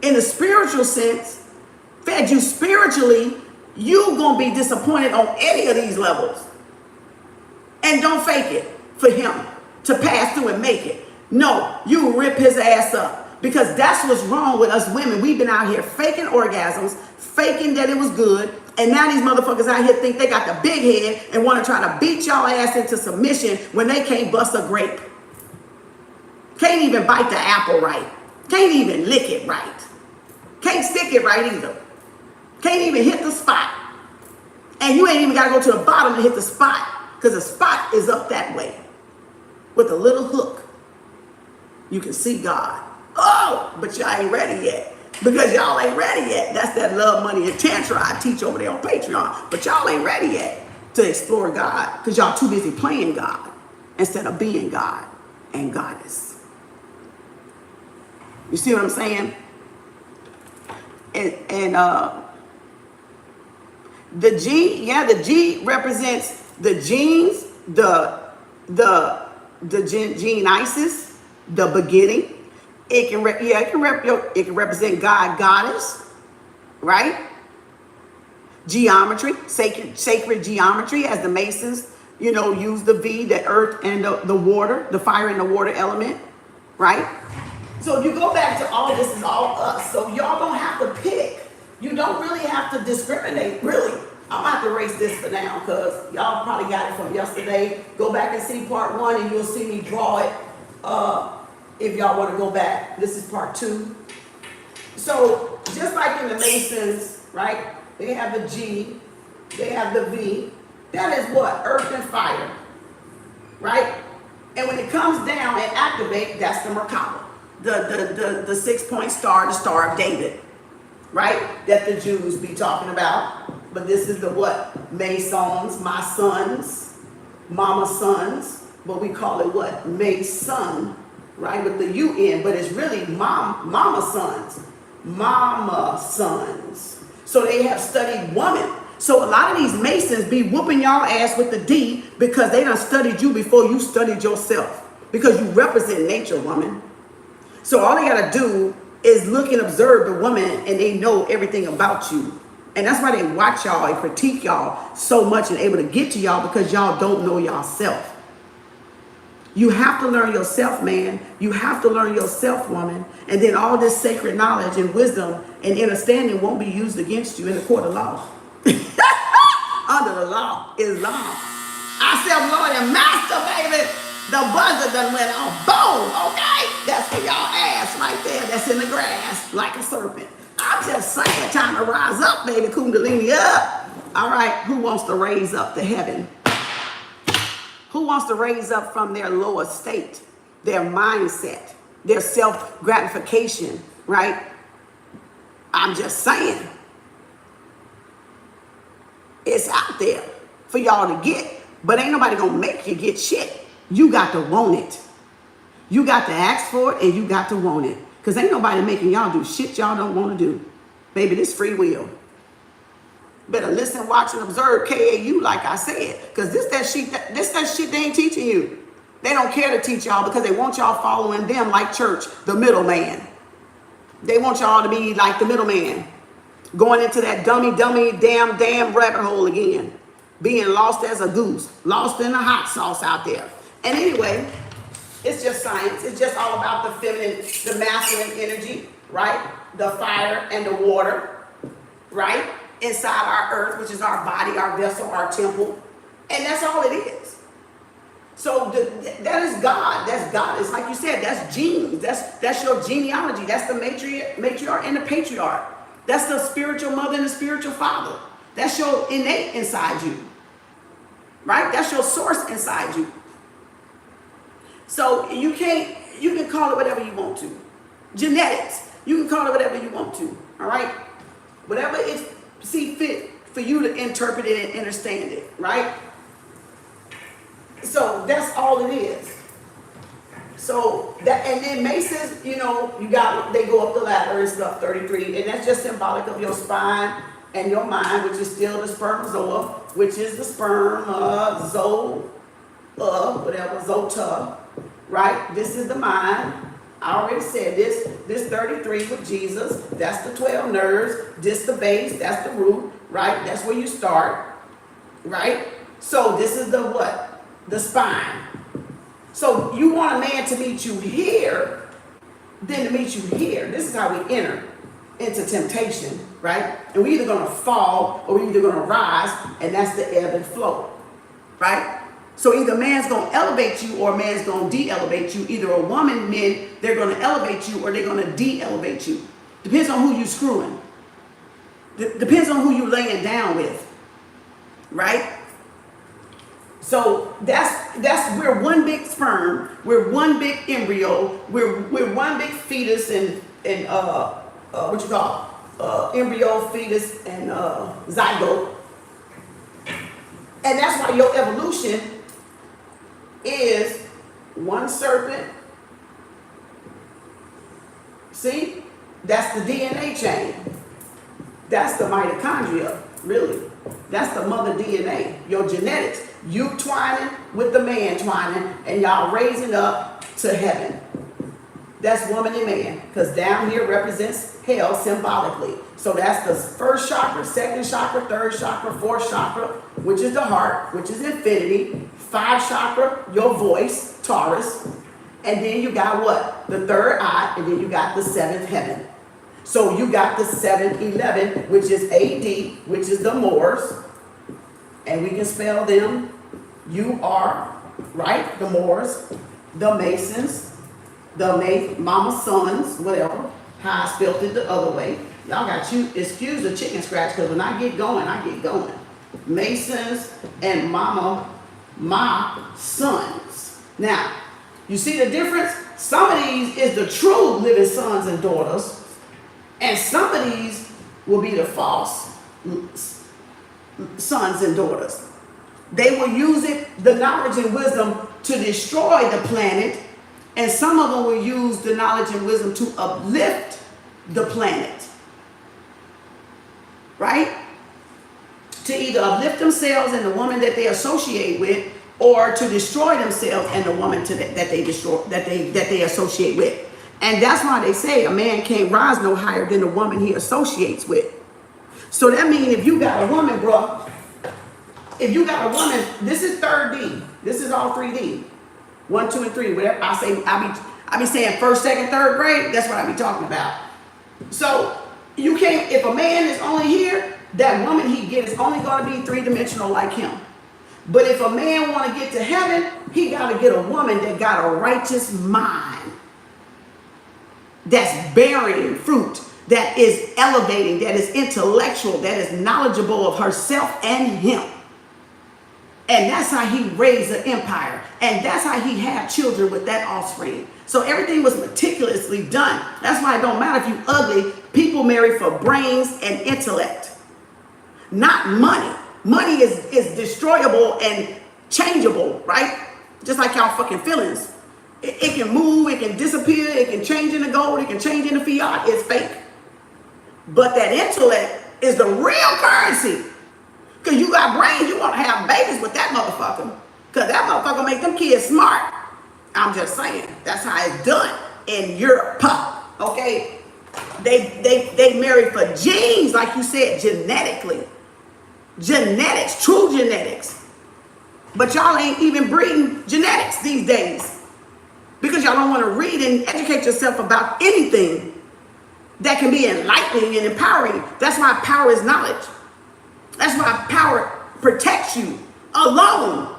in a spiritual sense, fed you spiritually, you gonna be disappointed on any of these levels. And don't fake it for him to pass through and make it. No, you rip his ass up. Because that's what's wrong with us women. We've been out here faking orgasms, faking that it was good. And now these motherfuckers out here think they got the big head and want to try to beat y'all ass into submission when they can't bust a grape. Can't even bite the apple right. Can't even lick it right. Can't stick it right either. Can't even hit the spot. And you ain't even got to go to the bottom to hit the spot, because the spot is up that way with a little hook. You can see God. Oh, but y'all ain't ready yet. Because y'all ain't ready yet. That's that love, money, and Tantra I teach over there on Patreon. But y'all ain't ready yet to explore God, because y'all too busy playing God instead of being God and Goddess. You see what I'm saying? And the G represents the genes, the Genesis, the beginning. It can represent God, Goddess, right? Geometry, sacred geometry, as the Masons, use the V, the earth and the water, the fire and the water element, right? So if you go back to all this is all us. So y'all don't have to pick. You don't really have to discriminate, really. I'm gonna have to erase this for now because y'all probably got it from yesterday. Go back and see part 1 and you'll see me draw it. If y'all want to go back, this is part 2. So just like in the Masons, right? They have the G, they have the V. That is what? Earth and fire, right? And when it comes down and activate, that's the Merkaba, the 6-point star, the Star of David, right? That the Jews be talking about. But this is the what? Masons, my sons, mama sons. But we call it what? Mason. Right, with the UN, but it's really mama sons. Mama sons. So they have studied woman. So a lot of these Masons be whooping y'all ass with the D because they done studied you before you studied yourself. Because you represent nature, woman. So all they gotta do is look and observe the woman and they know everything about you. And that's why they watch y'all and critique y'all so much and able to get to y'all, because y'all don't know yourself. You have to learn yourself, man. You have to learn yourself, woman. And then all this sacred knowledge and wisdom and understanding won't be used against you in the court of law. Under the law is law. I said, Lord and Master, baby. The buzzer done went off. Boom, okay? That's for y'all ass right there. That's in the grass like a serpent. I'm just saying, time to rise up, baby. Kundalini up. All right, who wants to raise up to heaven? Who wants to raise up from their lower state, their mindset, their self-gratification, right? I'm just saying. It's out there for y'all to get, but ain't nobody gonna make you get shit. You got to want it. You got to ask for it and you got to want it. Because ain't nobody making y'all do shit y'all don't want to do. Baby, this free will. Better listen, watch, and observe KAU, like I said. Because this that shit they ain't teaching you. They don't care to teach y'all because they want y'all following them like church, the middleman. They want y'all to be like the middleman, going into that damn rabbit hole again, being lost as a goose, lost in the hot sauce out there. And anyway, it's just science. It's just all about the feminine, the masculine energy, right? The fire and the water, right? Inside our earth, which is our body, our vessel, our temple. And that's all it is. So that is God. That's God. It's like you said, that's genes. That's your genealogy. That's the matriarch and the patriarch. That's the spiritual mother and the spiritual father. That's your innate inside you. Right? That's your source inside you. So you can call it whatever you want to. Genetics. You can call it whatever you want to. All right? Whatever is see fit for you to interpret it and understand it. Right? So that's all it is. So that, and then Masons, you know, they go up the ladder and stuff, 33, and that's just symbolic of your spine and your mind, which is still the spermatozoa, which is the sperm, zota, right? This is the mind. I already said this 33 with Jesus, that's the 12 nerves, this the base, that's the root, right? That's where you start, right? So this is the what? The spine. So you want a man to meet you here, then to meet you here. This is how we enter into temptation, right? And we're either going to fall or we're either going to rise, and that's the ebb and flow, right? So either man's going to elevate you or man's going to de-elevate you. Either a woman, men, they're going to elevate you or they're going to de-elevate you. Depends on who you screwing. Depends on who you laying down with, right? So we're one big sperm, we're one big embryo, we're one big fetus and what you call embryo, fetus, and zygote. And that's why your evolution is one serpent. See? That's the DNA chain. That's the mitochondria, really. That's the mother DNA, your genetics. You twining with the man twining, and y'all raising up to heaven. That's woman and man, because down here represents hell symbolically. So that's the first chakra, second chakra, third chakra, fourth chakra, which is the heart, which is infinity. 5 chakra, your voice, Taurus. And then you got what? The third eye, and then you got the 7th heaven. So you got the 7-11, which is AD, which is the Moors. And we can spell them. You are, right? The Moors, the Masons, the Mama Sons, whatever. How I spelled it the other way. Y'all got you, excuse the chicken scratch, because when I get going, I get going. Masons and my sons. Now, you see the difference? Some of these is the true living sons and daughters, and some of these will be the false sons and daughters. They will use it, the knowledge and wisdom, to destroy the planet, and some of them will use the knowledge and wisdom to uplift the planet. Right? To either uplift themselves and the woman that they associate with, or to destroy themselves and the woman that they associate with. And that's why they say a man can't rise no higher than the woman he associates with. So that means if you got a woman, bro, if you got a woman, this is 3rd D. This is all 3D. 1, 2, and 3. Whatever I be saying 1st, 2nd, 3rd grade. That's what I be talking about. So you can't. If a man is only here, that woman he get is only going to be 3-dimensional like him. But if a man want to get to heaven, he got to get a woman that got a righteous mind, that's bearing fruit, that is elevating, that is intellectual, that is knowledgeable of herself and him. And that's how he raised an empire. And that's how he had children with that offspring. So everything was meticulously done. That's why it don't matter if you ugly. People marry for brains and intellect, not money. Money is destroyable and changeable, right? Just like y'all fucking feelings. It can move, it can disappear, it can change into gold, it can change into fiat. It's fake. But that intellect is the real currency. Because you got brains, you want to have babies with that motherfucker. Because that motherfucker make them kids smart. I'm just saying, that's how it's done in Europe, okay? They marry for genes, like you said, genetically. Genetics, true genetics. But y'all ain't even breeding genetics these days because y'all don't want to read and educate yourself about anything that can be enlightening and empowering. That's why power is knowledge. That's why power protects you alone.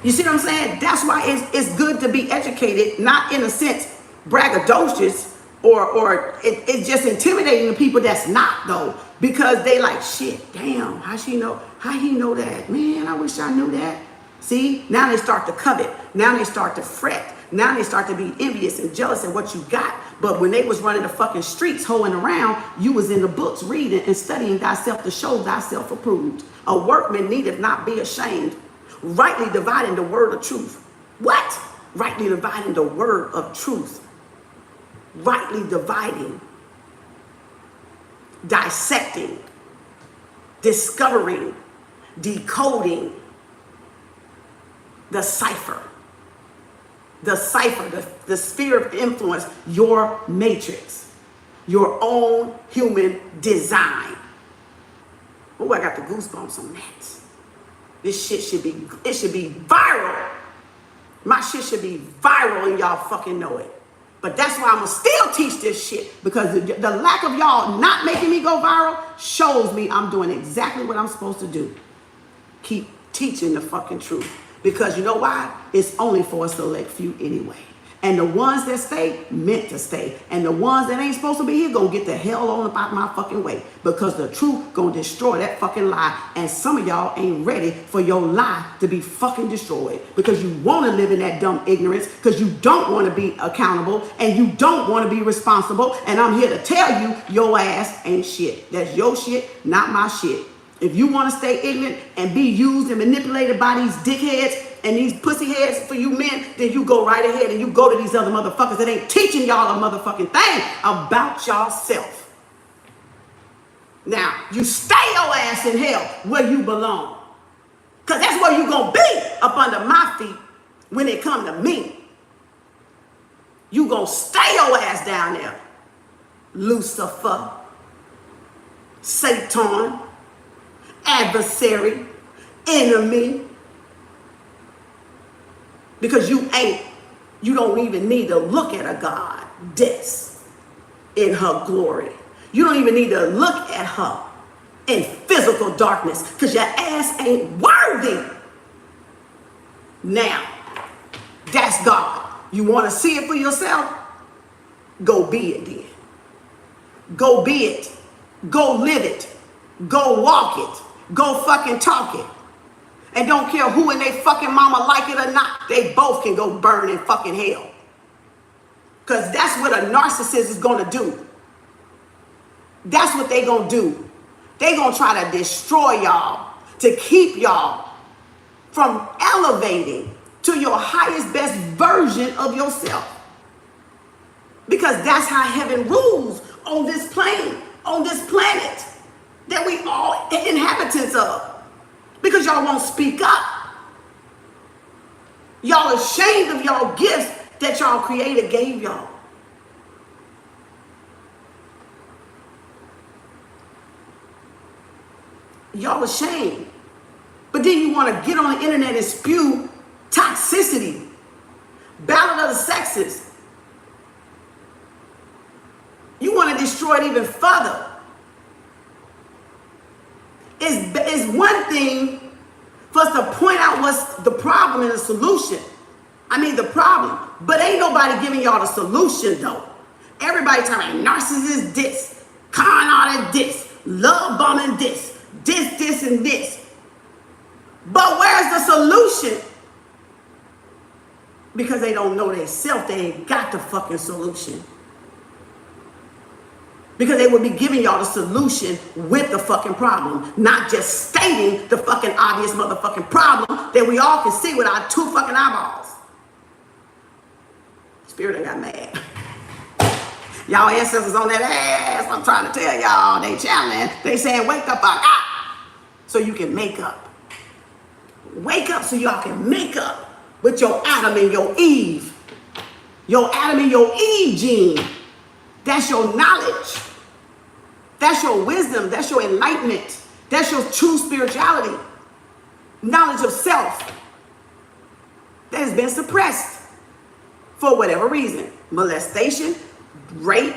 You see what I'm saying? That's why it's good to be educated, not in a sense braggadocious or it's just intimidating to people that's not, though, because they like, shit, damn, how he know that? Man, I wish I knew that. See, now they start to covet. Now they start to fret. Now they start to be envious and jealous of what you got. But when they was running the fucking streets, hoeing around, you was in the books reading and studying thyself to show thyself approved. A workman needeth not be ashamed, rightly dividing the word of truth. What? Rightly dividing the word of truth. Rightly dividing, dissecting, discovering, decoding the cipher, the sphere of influence, your matrix, your own human design. Oh, I got the goosebumps on that. This shit should be viral. My shit should be viral and y'all fucking know it. But that's why I'm going to still teach this shit, because the lack of y'all not making me go viral shows me I'm doing exactly what I'm supposed to do. Keep teaching the fucking truth. Because you know why? It's only for a select few anyway. And the ones that stay, meant to stay. And the ones that ain't supposed to be here, gonna get the hell on about my fucking way. Because the truth gonna destroy that fucking lie. And some of y'all ain't ready for your lie to be fucking destroyed. Because you wanna live in that dumb ignorance. Because you don't wanna be accountable. And you don't wanna be responsible. And I'm here to tell you, your ass ain't shit. That's your shit, not my shit. If you wanna stay ignorant and be used and manipulated by these dickheads and these pussy heads for you men, then you go right ahead and you go to these other motherfuckers that ain't teaching y'all a motherfucking thing about yourself. Now, you stay your ass in hell where you belong. Because that's where you gonna be, up under my feet when it come to me. You gonna stay your ass down there. Lucifer, Satan, adversary, enemy. Because you don't even need to look at a goddess in her glory. You don't even need to look at her in physical darkness, because your ass ain't worthy. Now, that's God. You want to see it for yourself? Go be it then. Go be it. Go live it. Go walk it. Go fucking talk it. And don't care who and they fucking mama like it or not, they both can go burn in fucking hell. Because that's what a narcissist is going to do. That's what they going to do. They going to try to destroy y'all to keep y'all from elevating to your highest, best version of yourself. Because that's how heaven rules on this plane, on this planet that we all inhabitants of. Because y'all won't speak up. Y'all ashamed of y'all gifts that y'all creator gave y'all. Y'all ashamed. But then you want to get on the internet and spew toxicity. Battle of the sexes. You want to destroy it even further. It's one thing for us to point out what's the problem and the solution. I mean the problem. But ain't nobody giving y'all the solution though. Everybody talking about narcissist this, con artist this, love bombing this, and this. But where's the solution? Because they don't know themselves. They ain't got the fucking solution. Because they would be giving y'all the solution with the fucking problem, not just stating the fucking obvious motherfucking problem that we all can see with our two fucking eyeballs. Spirit ain't got mad. Y'all ancestors on that ass, I'm trying to tell y'all, they channeling, they saying wake the fuck up so you can make up. Wake up so y'all can make up. with your Adam and your Eve. Your Adam and your Eve gene. That's your knowledge. That's your wisdom. That's your enlightenment. That's your true spirituality. Knowledge of self that has been suppressed for whatever reason. Molestation, rape,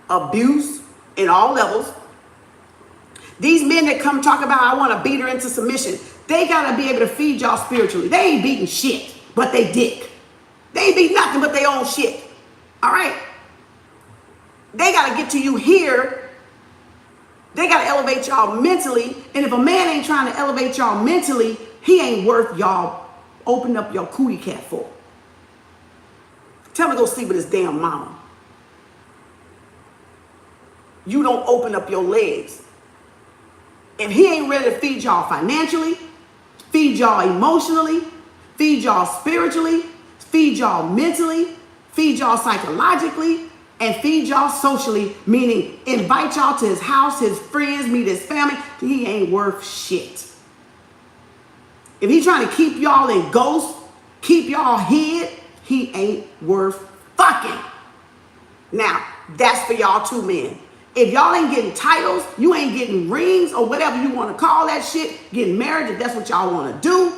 abuse in all levels. These men that come talk about, I want to beat her into submission, they got to be able to feed y'all spiritually. They ain't beating shit, but they dick. They ain't beating nothing but their own shit. All right? They got to get to you here. They got to elevate y'all mentally. And if a man ain't trying to elevate y'all mentally, he ain't worth y'all open up your cootie cat for. Tell him to go sleep with his damn mama. You don't open up your legs. If he ain't ready to feed y'all financially, feed y'all emotionally, feed y'all spiritually, feed y'all mentally, feed y'all psychologically, and feed y'all socially, meaning invite y'all to his house, his friends, meet his family, he ain't worth shit. If he's trying to keep y'all in ghosts, keep y'all hid, he ain't worth fucking. Now, that's for y'all two men. If y'all ain't getting titles, you ain't getting rings or whatever you want to call that shit, getting married, if that's what y'all want to do,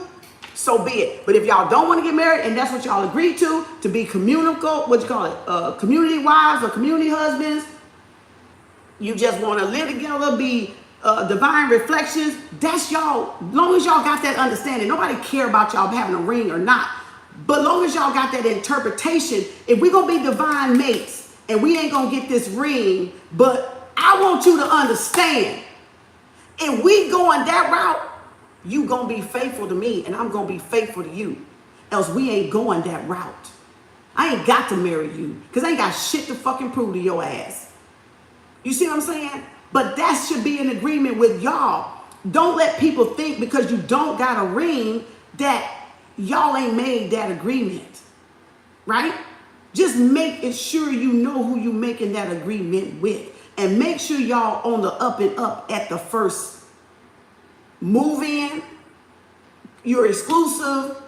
so be it. But if y'all don't want to get married and that's what y'all agree to be communal, community wives or community husbands, you just want to live together, be divine reflections, that's y'all. Long as y'all got that understanding, nobody care about y'all having a ring or not. But long as y'all got that interpretation, if we gonna be divine mates and we ain't gonna get this ring, but I want you to understand, if we going that route, you gonna be faithful to me and I'm gonna be faithful to you. Else we ain't going that route. I ain't got to marry you because I ain't got shit to fucking prove to your ass. You see what I'm saying? But that should be an agreement with y'all. Don't let people think because you don't got a ring that y'all ain't made that agreement, right? Just make it sure you know who you making that agreement with, and make sure y'all on the up and up at the first move in. You're exclusive.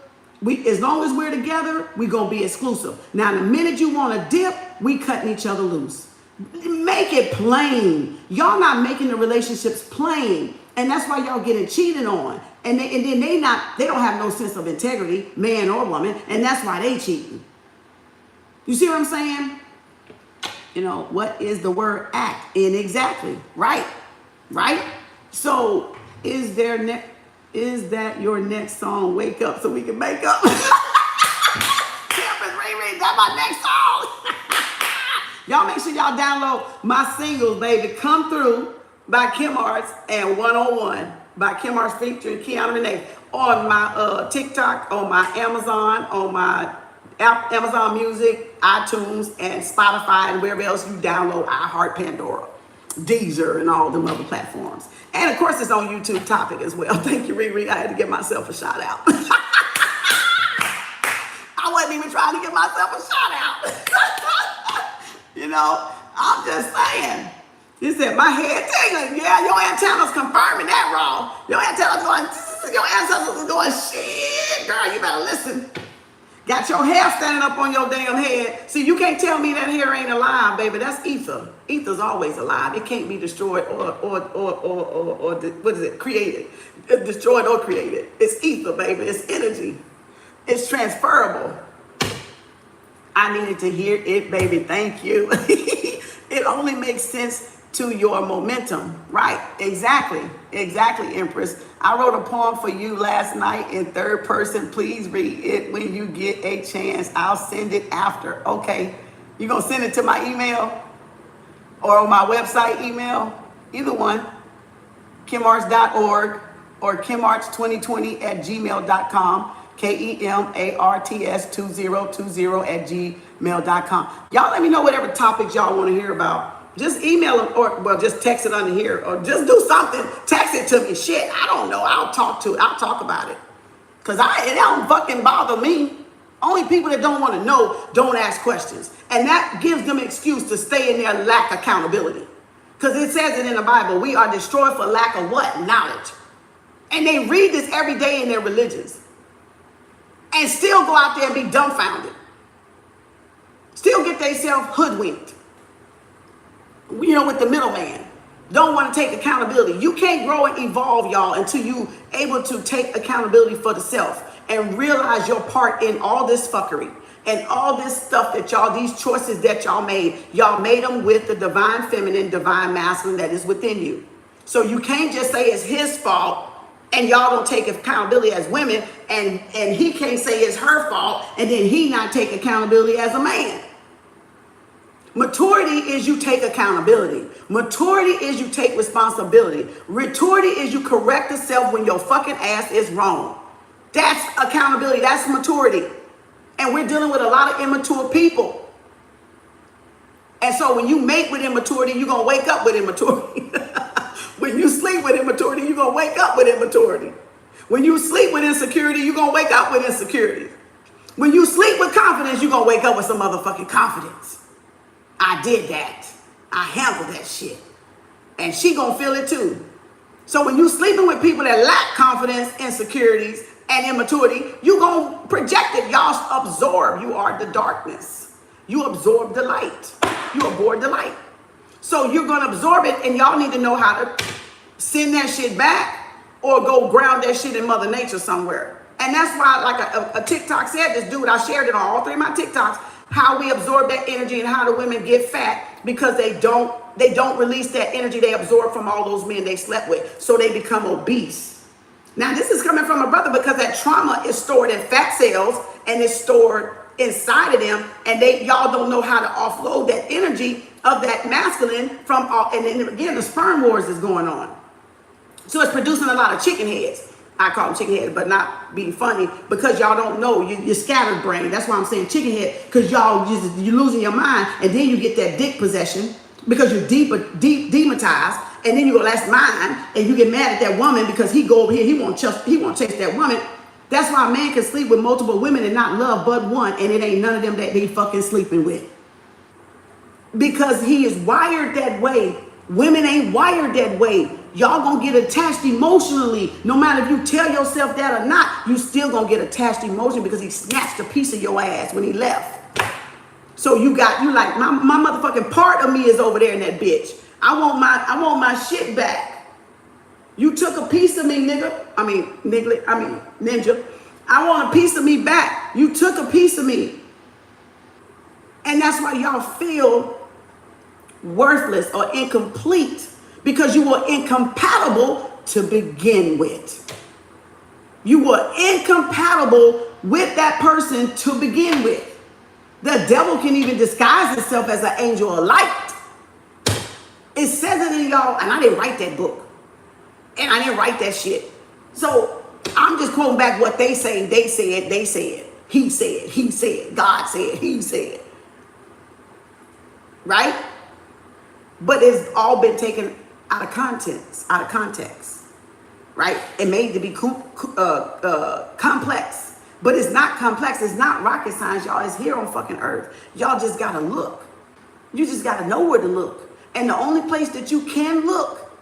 As long as we're together, we gonna be exclusive. Now, the minute you want to dip, we cutting each other loose. Make it plain. Y'all not making the relationships plain, and that's why y'all getting cheated on. And then they don't have no sense of integrity, man or woman, and that's why they cheating. You see what I'm saying? You know, what is the word act in exactly? Right? So is that your next song, Wake Up So We Can Make Up? That's my next song. Y'all make sure y'all download my singles, baby. Come Through by Kem Arts and 101 by Kem Arts featuring Keanu Renee on my TikTok, on my Amazon, on my Amazon Music, iTunes, and Spotify, and wherever else you download iHeart, Pandora, Deezer, and all them other platforms. And of course, it's on YouTube Topic as well. Thank you, Riri. I had to give myself a shout out. I wasn't even trying to give myself a shout out. You know, I'm just saying. He said, my head tingling. Yeah, your antennas confirming that wrong. Your antennas going, shit, girl, you better listen. Got your hair standing up on your damn head. See, you can't tell me that hair ain't alive, baby. That's ether. Ether's always alive. It can't be destroyed or what is it? Created. Destroyed or created. It's ether, baby. It's energy. It's transferable. I needed to hear it, baby. Thank you. It only makes sense to your momentum. Right. Exactly, Empress. I wrote a poem for you last night in third person. Please read it when you get a chance. I'll send it after. Okay. You gonna send it to my email or on my website email? Either one. kemarts.org or kemarts2020@gmail.com. kemarts2020@gmail.com. Y'all let me know whatever topics y'all want to hear about. Just email them or just text it under here or just do something. Text it to me. Shit, I don't know. I'll talk about it. Because it don't fucking bother me. Only people that don't want to know don't ask questions. And that gives them excuse to stay in their lack of accountability. Because it says it in the Bible. We are destroyed for lack of what? Knowledge. And they read this every day in their religions. and still go out there and be dumbfounded. Still get themselves hoodwinked. You know, with the middleman. Don't want to take accountability. You can't grow and evolve, y'all, until you able to take accountability for the self and realize your part in all this fuckery and all this stuff that y'all, these choices that y'all made them with the divine feminine, divine masculine that is within you. So you can't just say it's his fault and y'all don't take accountability as women, and he can't say it's her fault and then he not take accountability as a man. Maturity is you take accountability. Maturity is you take responsibility. Maturity is you correct yourself when your fucking ass is wrong. That's accountability. That's maturity. And we're dealing with a lot of immature people. And so when you mate with immaturity, you're going to wake up with immaturity. When you sleep with immaturity, you're going to wake up with immaturity. When you sleep with insecurity, you're going to wake up with insecurity. When you sleep with confidence, you're going to wake up with some motherfucking confidence. I did that. I handled that shit. And she gonna feel it too. So when you sleeping with people that lack confidence, insecurities, and immaturity, you gonna project it. Y'all absorb. You are the darkness. You absorb the light. You absorb the light. So you're gonna absorb it, and y'all need to know how to send that shit back or go ground that shit in Mother Nature somewhere. And that's why, like a TikTok said, this dude, I shared it on all 3 of my TikToks, how we absorb that energy and how the women get fat because they don't release that energy they absorb from all those men they slept with. So they become obese. Now this is coming from a brother because that trauma is stored in fat cells and it's stored inside of them, and y'all don't know how to offload that energy of that masculine from all, and then again the sperm wars is going on. So it's producing a lot of chicken heads. I call them chicken heads, but not being funny because y'all don't know. You're scattered brain. That's why I'm saying chicken head, because you're losing your mind, and then you get that dick possession because you're demonetized, and then you go, that's mine, and you get mad at that woman because he go over here, he won't chase that woman. That's why a man can sleep with multiple women and not love but one, and it ain't none of them that they fucking sleeping with. Because he is wired that way. Women ain't wired that way. Y'all gonna get attached emotionally. No matter if you tell yourself that or not, you still gonna get attached emotionally because he snatched a piece of your ass when he left. So you like, my motherfucking part of me is over there in that bitch. I want my shit back. You took a piece of me, ninja. I want a piece of me back. You took a piece of me. And that's why y'all feel worthless or incomplete, because you were incompatible to begin with. You were incompatible with that person to begin with. The devil can even disguise itself as an angel of light. It says it in y'all, and I didn't write that book. And I didn't write that shit. So I'm just quoting back what they say. They said, he said, God said, he said. Right? But it's all been taken out of context, right? It made to be complex, but it's not complex. It's not rocket science, y'all. It's here on fucking earth. Y'all just gotta look. You just gotta know where to look. And the only place that you can look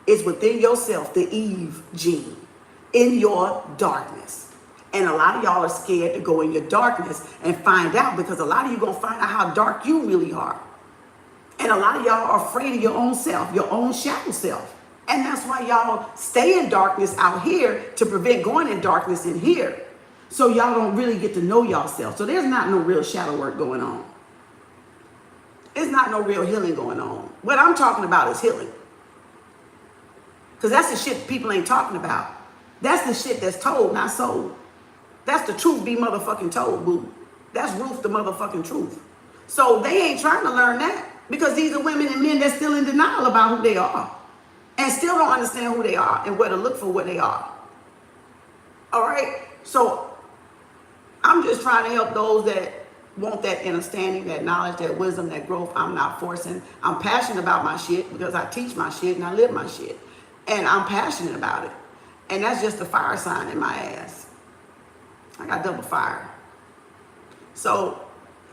is within yourself, the Eve gene, in your darkness. And a lot of y'all are scared to go in your darkness and find out, because a lot of you gonna find out how dark you really are. And a lot of y'all are afraid of your own self, your own shadow self. And that's why y'all stay in darkness out here to prevent going in darkness in here. So y'all don't really get to know yourself. So there's not no real shadow work going on. It's not no real healing going on. What I'm talking about is healing. Because that's the shit people ain't talking about. That's the shit that's told, not sold. That's the truth be motherfucking told, boo. That's Ruth the motherfucking truth. So they ain't trying to learn that. Because these are women and men that's still in denial about who they are. And still don't understand who they are and where to look for what they are. All right? So I'm just trying to help those that want that understanding, that knowledge, that wisdom, that growth. I'm not forcing. I'm passionate about my shit because I teach my shit and I live my shit. And I'm passionate about it. And that's just a fire sign in my ass. I got double fire. So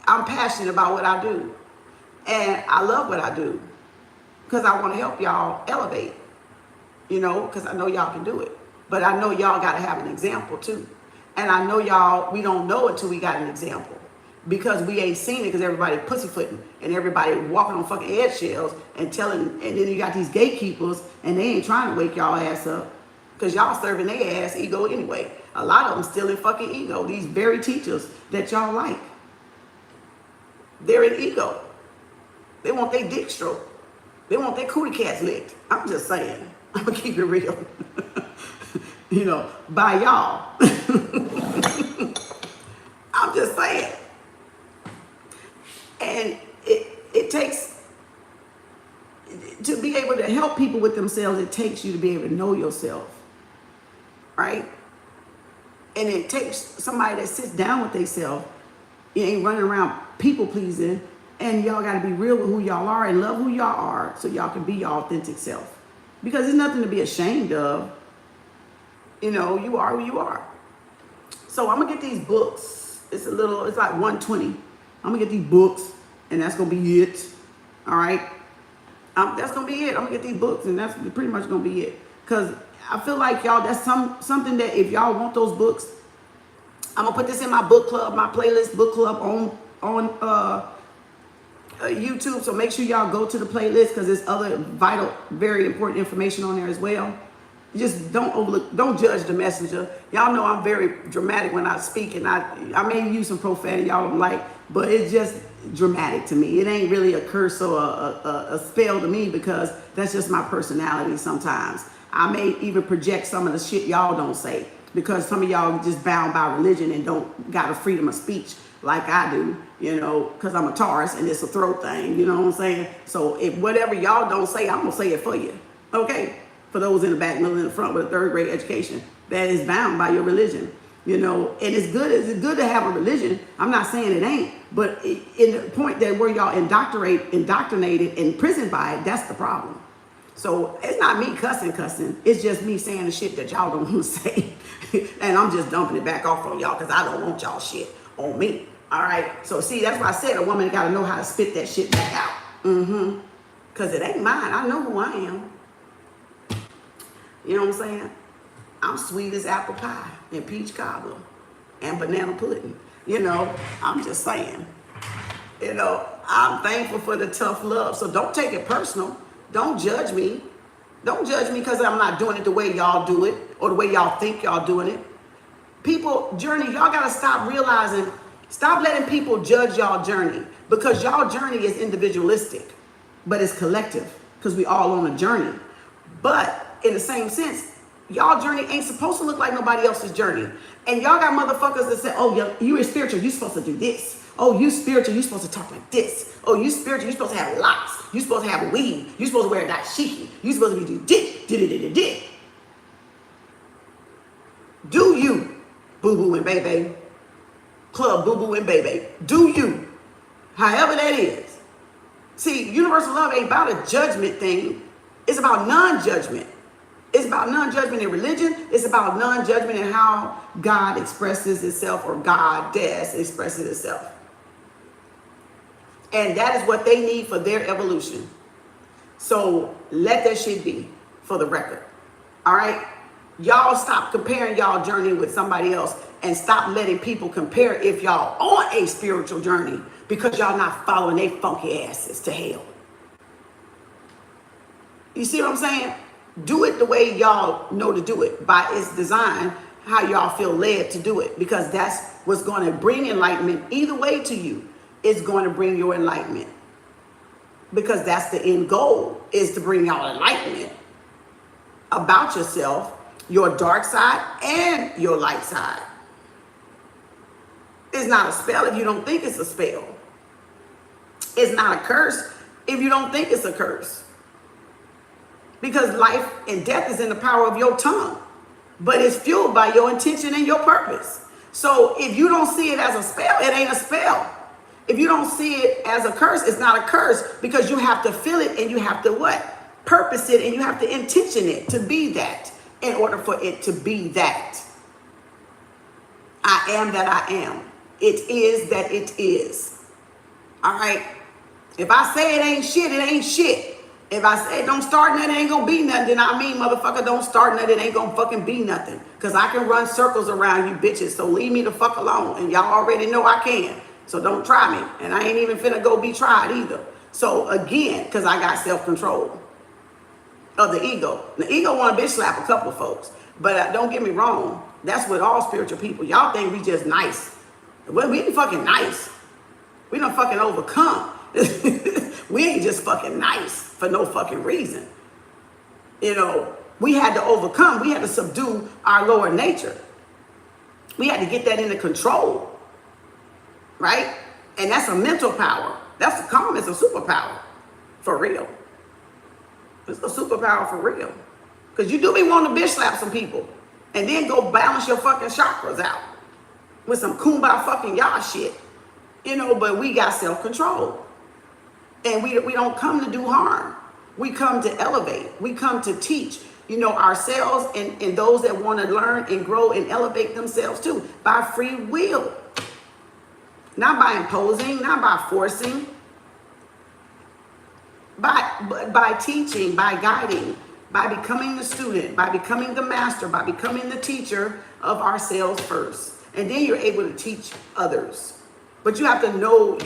I'm passionate about what I do. And I love what I do because I want to help y'all elevate, because I know y'all can do it. But I know y'all got to have an example too. And I know y'all, we don't know it till we got an example. Because we ain't seen it because everybody pussyfooting and everybody walking on fucking eggshells and telling, and then you got these gatekeepers and they ain't trying to wake y'all ass up because y'all serving their ass ego anyway. A lot of them still in fucking ego. These very teachers that y'all like, they're in ego. They want their dick stroked. They want their cootie cats licked. I'm just saying. I'm gonna keep it real. You know, by y'all. I'm just saying. And it takes, to be able to help people with themselves, it takes you to be able to know yourself, right? And it takes somebody that sits down with themselves, you ain't running around people pleasing, and y'all got to be real with who y'all are and love who y'all are so y'all can be your authentic self. Because there's nothing to be ashamed of. You know, you are who you are. So I'm gonna get these books. It's like 120. I'm gonna get these books, and that's gonna be it. All right, that's gonna be it. I'm gonna get these books, and that's pretty much gonna be it. Cause I feel like y'all, that's something that if y'all want those books, I'm gonna put this in my book club, my playlist book club on YouTube. So make sure y'all go to the playlist because there's other vital, very important information on there as well. Just don't judge the messenger. Y'all know I'm very dramatic when I speak, and I may use some profanity y'all don't like, but it's just dramatic to me. It ain't really a curse or a spell to me because that's just my personality sometimes. I may even project some of the shit y'all don't say because some of y'all just bound by religion and don't got a freedom of speech like I do, you know, because I'm a Taurus and it's a throat thing, you know what I'm saying? So if whatever y'all don't say, I'm going to say it for you, okay? For those in the back, middle, and the front with a third grade education that is bound by your religion, you know, and it's good to have a religion. I'm not saying it ain't, but in the point that where y'all indoctrinated, imprisoned by it, that's the problem. So it's not me cussing. It's just me saying the shit that y'all don't want to say, and I'm just dumping it back off on y'all because I don't want y'all shit on me. All right. So see, that's why I said a woman got to know how to spit that shit back out. Because it ain't mine. I know who I am. You know what I'm saying? I'm sweet as apple pie and peach cobbler and banana pudding. You know, I'm just saying. You know, I'm thankful for the tough love. So don't take it personal. Don't judge me. Don't judge me because I'm not doing it the way y'all do it or the way y'all think y'all doing it. People, journey, y'all got to stop letting people judge y'all journey because y'all journey is individualistic, but it's collective because we all on a journey. But in the same sense, y'all journey ain't supposed to look like nobody else's journey. And y'all got motherfuckers that say, oh, you are spiritual, you supposed to do this. Oh, you spiritual, you supposed to talk like this. Oh, you spiritual, you supposed to have locks. You supposed to have weave. You supposed to wear a dashiki. You supposed to be dick. Do you, boo-boo and baby. Club boo-boo and baby. Do you. However that is. See, universal love ain't about a judgment thing. It's about non-judgment. It's about non-judgment in religion. It's about non-judgment in how God expresses itself or Goddess expresses itself. And that is what they need for their evolution. So let that shit be for the record. All right? Y'all stop comparing y'all journey with somebody else and stop letting people compare if y'all on a spiritual journey because y'all not following their funky asses to hell. You see what I'm saying? Do it the way y'all know to do it by its design, how y'all feel led to do it, because that's what's going to bring enlightenment either way to you. It's going to bring your enlightenment because that's the end goal, is to bring y'all enlightenment about yourself, your dark side and your light side. It's not a spell if you don't think it's a spell. It's not a curse if you don't think it's a curse. Because life and death is in the power of your tongue, but it's fueled by your intention and your purpose. So if you don't see it as a spell, it ain't a spell. If you don't see it as a curse, it's not a curse because you have to feel it and you have to what? Purpose it and you have to intention it to be that in order for it to be that. I am that I am. It is that it is. All right. If I say it ain't shit, it ain't shit. If I say don't start nothing, it ain't gonna be nothing, then I mean, motherfucker, don't start nothing, it ain't gonna fucking be nothing. Because I can run circles around you bitches, so leave me the fuck alone. And y'all already know I can. So don't try me. And I ain't even finna go be tried either. So again, because I got self-control of the ego. The ego want to bitch slap a couple of folks. But don't get me wrong, that's with all spiritual people. Y'all think we just nice. Well, we ain't fucking nice. We don't fucking overcome. We ain't just fucking nice for no fucking reason. You know, we had to overcome. We had to subdue our lower nature. We had to get that into control. Right? And that's a mental power. That's calm is a superpower. For real. It's a superpower for real. Because you do be wanting to bitch slap some people. And then go balance your fucking chakras out. With some kumbaya fucking y'all shit. You know, but we got self-control. And we don't come to do harm. We come to elevate. We come to teach, you know, ourselves and those that want to learn and grow and elevate themselves too. By free will. Not by imposing, not by forcing. By teaching, by guiding, by becoming the student, by becoming the master, by becoming the teacher of ourselves first. And then you're able to teach others. But you have to know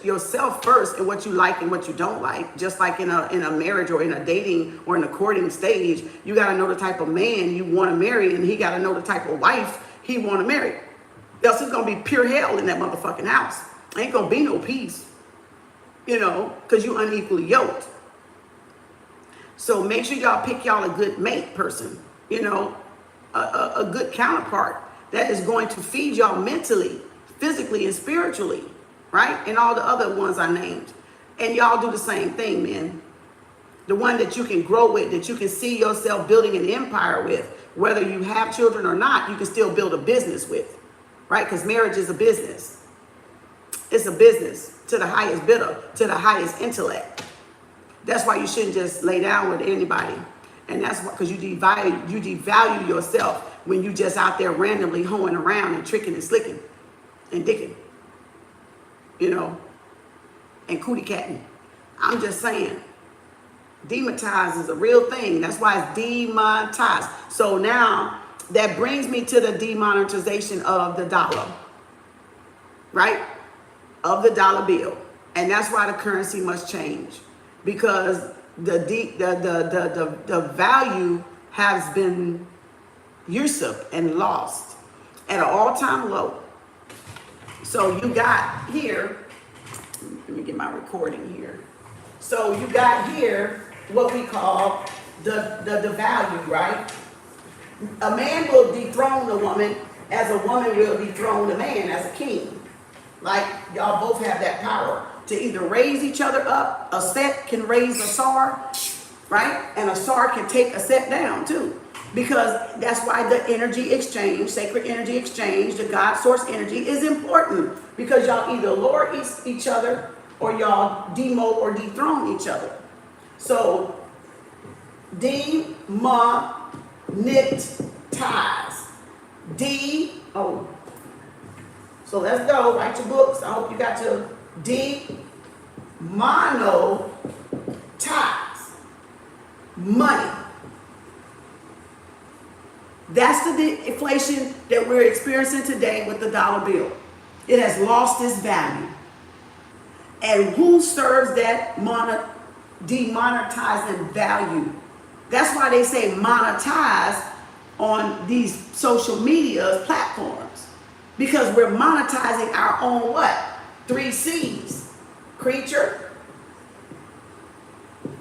yourself first and what you like and what you don't like. Just like in a marriage or in a dating or in a courting stage, you got to know the type of man you want to marry, and he got to know the type of wife he want to marry. Else it's going to be pure hell in that motherfucking house. Ain't going to be no peace, you know, because you unequally yoked. So make sure y'all pick y'all a good mate person, you know, a good counterpart that is going to feed y'all mentally, physically, and spiritually, right? And all the other ones I named. And y'all do the same thing, man. The one that you can grow with, that you can see yourself building an empire with, whether you have children or not, you can still build a business with, right? Because marriage is a business. It's a business to the highest bidder, to the highest intellect. That's why you shouldn't just lay down with anybody. And that's because you devalue yourself when you just out there randomly hoeing around and tricking and slicking and dicking, you know, and cootie catting. I'm just saying, demonetized is a real thing. That's why it's demonetized. So now that brings me to the demonetization of the dollar, right? Of the dollar bill. And that's why the currency must change, because the value has been usurped and lost at an all-time low. So you got here, let me get my recording here. So you got here what we call the value, right? A man will dethrone a woman as a woman will dethrone a man as a king. Like, y'all both have that power to either raise each other up. A set can raise a sar, right? And a sar can take a set down too. Because that's why the energy exchange, sacred energy exchange, the God source energy is important. Because y'all either lower each other or y'all demote or dethrone each other. So, demonetized. So let's go, write your books. I hope you got your demonetize. Money. That's the inflation that we're experiencing today with the dollar bill. It has lost its value. And who serves that demonetizing value? That's why they say monetize on these social media platforms. Because we're monetizing our own what? 3 C's. Creature,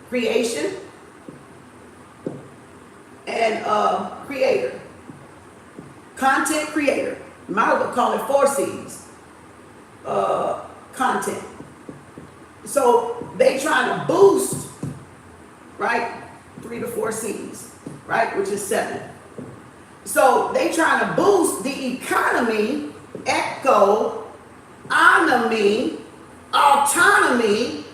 creation, and creator. Content creator. You might as well call it 4 C's. Content. So they trying to boost, right? 3 to 4 C's, right? Which is 7. So they trying to boost the economy, economy, autonomy,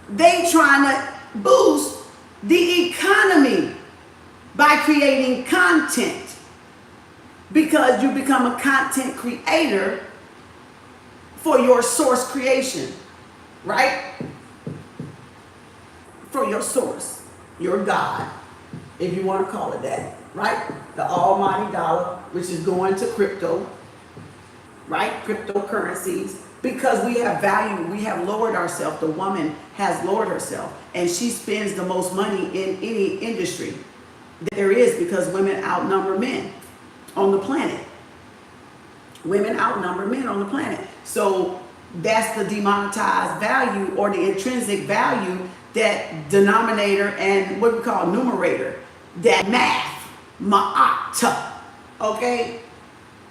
they trying to boost the economy by creating content. Because you become a content creator for your source creation, right? For your source, your God, if you want to call it that, right? The almighty dollar, which is going to crypto, right? Cryptocurrencies, because we have value, we have lowered ourselves. The woman has lowered herself, and she spends the most money in any industry that there is, because women outnumber men on the planet. Women outnumber men on the planet. So that's the demonetized value, or the intrinsic value, that denominator and what we call numerator, that math, ma'at, okay,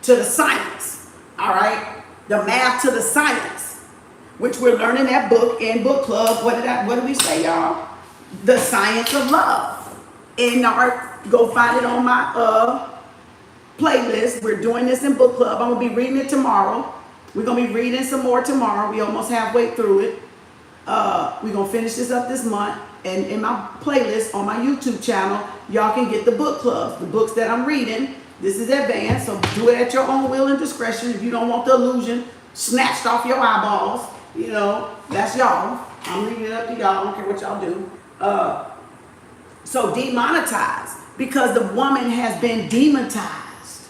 to the science, all right? The math to the science, which we're learning that book in book club. What did we say, y'all? The Science of Love. Go find it on my playlist. We're doing this in book club. I'm gonna be reading it tomorrow. We're gonna be reading some more tomorrow. We almost halfway through it. We're gonna finish this up this month, and in my playlist on my YouTube channel, y'all can get the book clubs, the books that I'm reading. This is advanced, so do it at your own will and discretion. If you don't want the illusion snatched off your eyeballs, you know, that's y'all. I'm leaving it up to y'all. I don't care what y'all do. So demonetized, because the woman has been demonetized,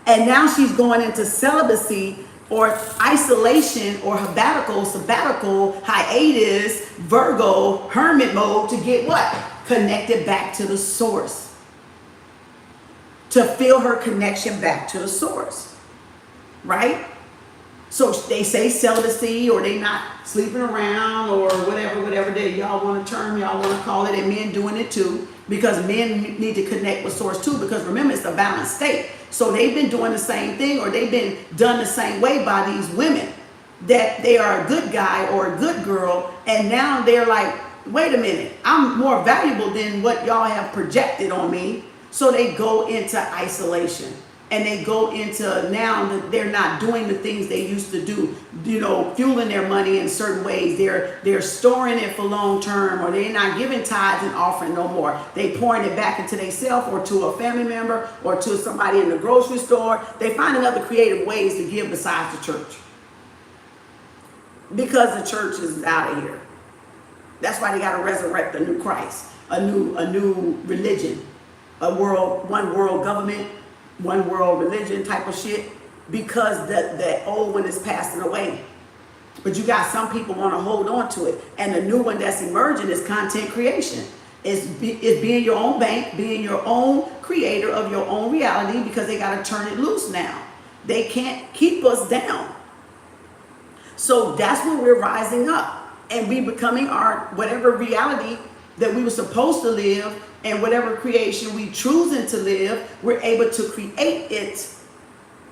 and now she's going into celibacy, or isolation, or sabbatical, hiatus, Virgo, hermit mode, to get what? Connected back to the source. To feel her connection back to the source, right? So they say celibacy, or they not sleeping around, or whatever that y'all want to term, y'all want to call it, and men doing it too, because men need to connect with source too, because remember, it's a balanced state. So they've been doing the same thing, or they've been done the same way by these women, that they are a good guy or a good girl, and now they're like, wait a minute, I'm more valuable than what y'all have projected on me. So they go into isolation, and they go into, now that they're not doing the things they used to do, you know, fueling their money in certain ways. They're storing it for long term, or they're not giving tithes and offering no more. They pouring it back into themselves, or to a family member, or to somebody in the grocery store. They find other creative ways to give besides the church, because the church is out of here. That's why they got to resurrect a new Christ, a new religion. One world government, one world religion type of shit, because the old one is passing away. But you got some people want to hold on to it, and the new one that's emerging is content creation. It's being your own bank, being your own creator of your own reality, because they got to turn it loose now. They can't keep us down. So that's when we're rising up, and we becoming our whatever reality that we were supposed to live, and whatever creation we choosing to live, we're able to create it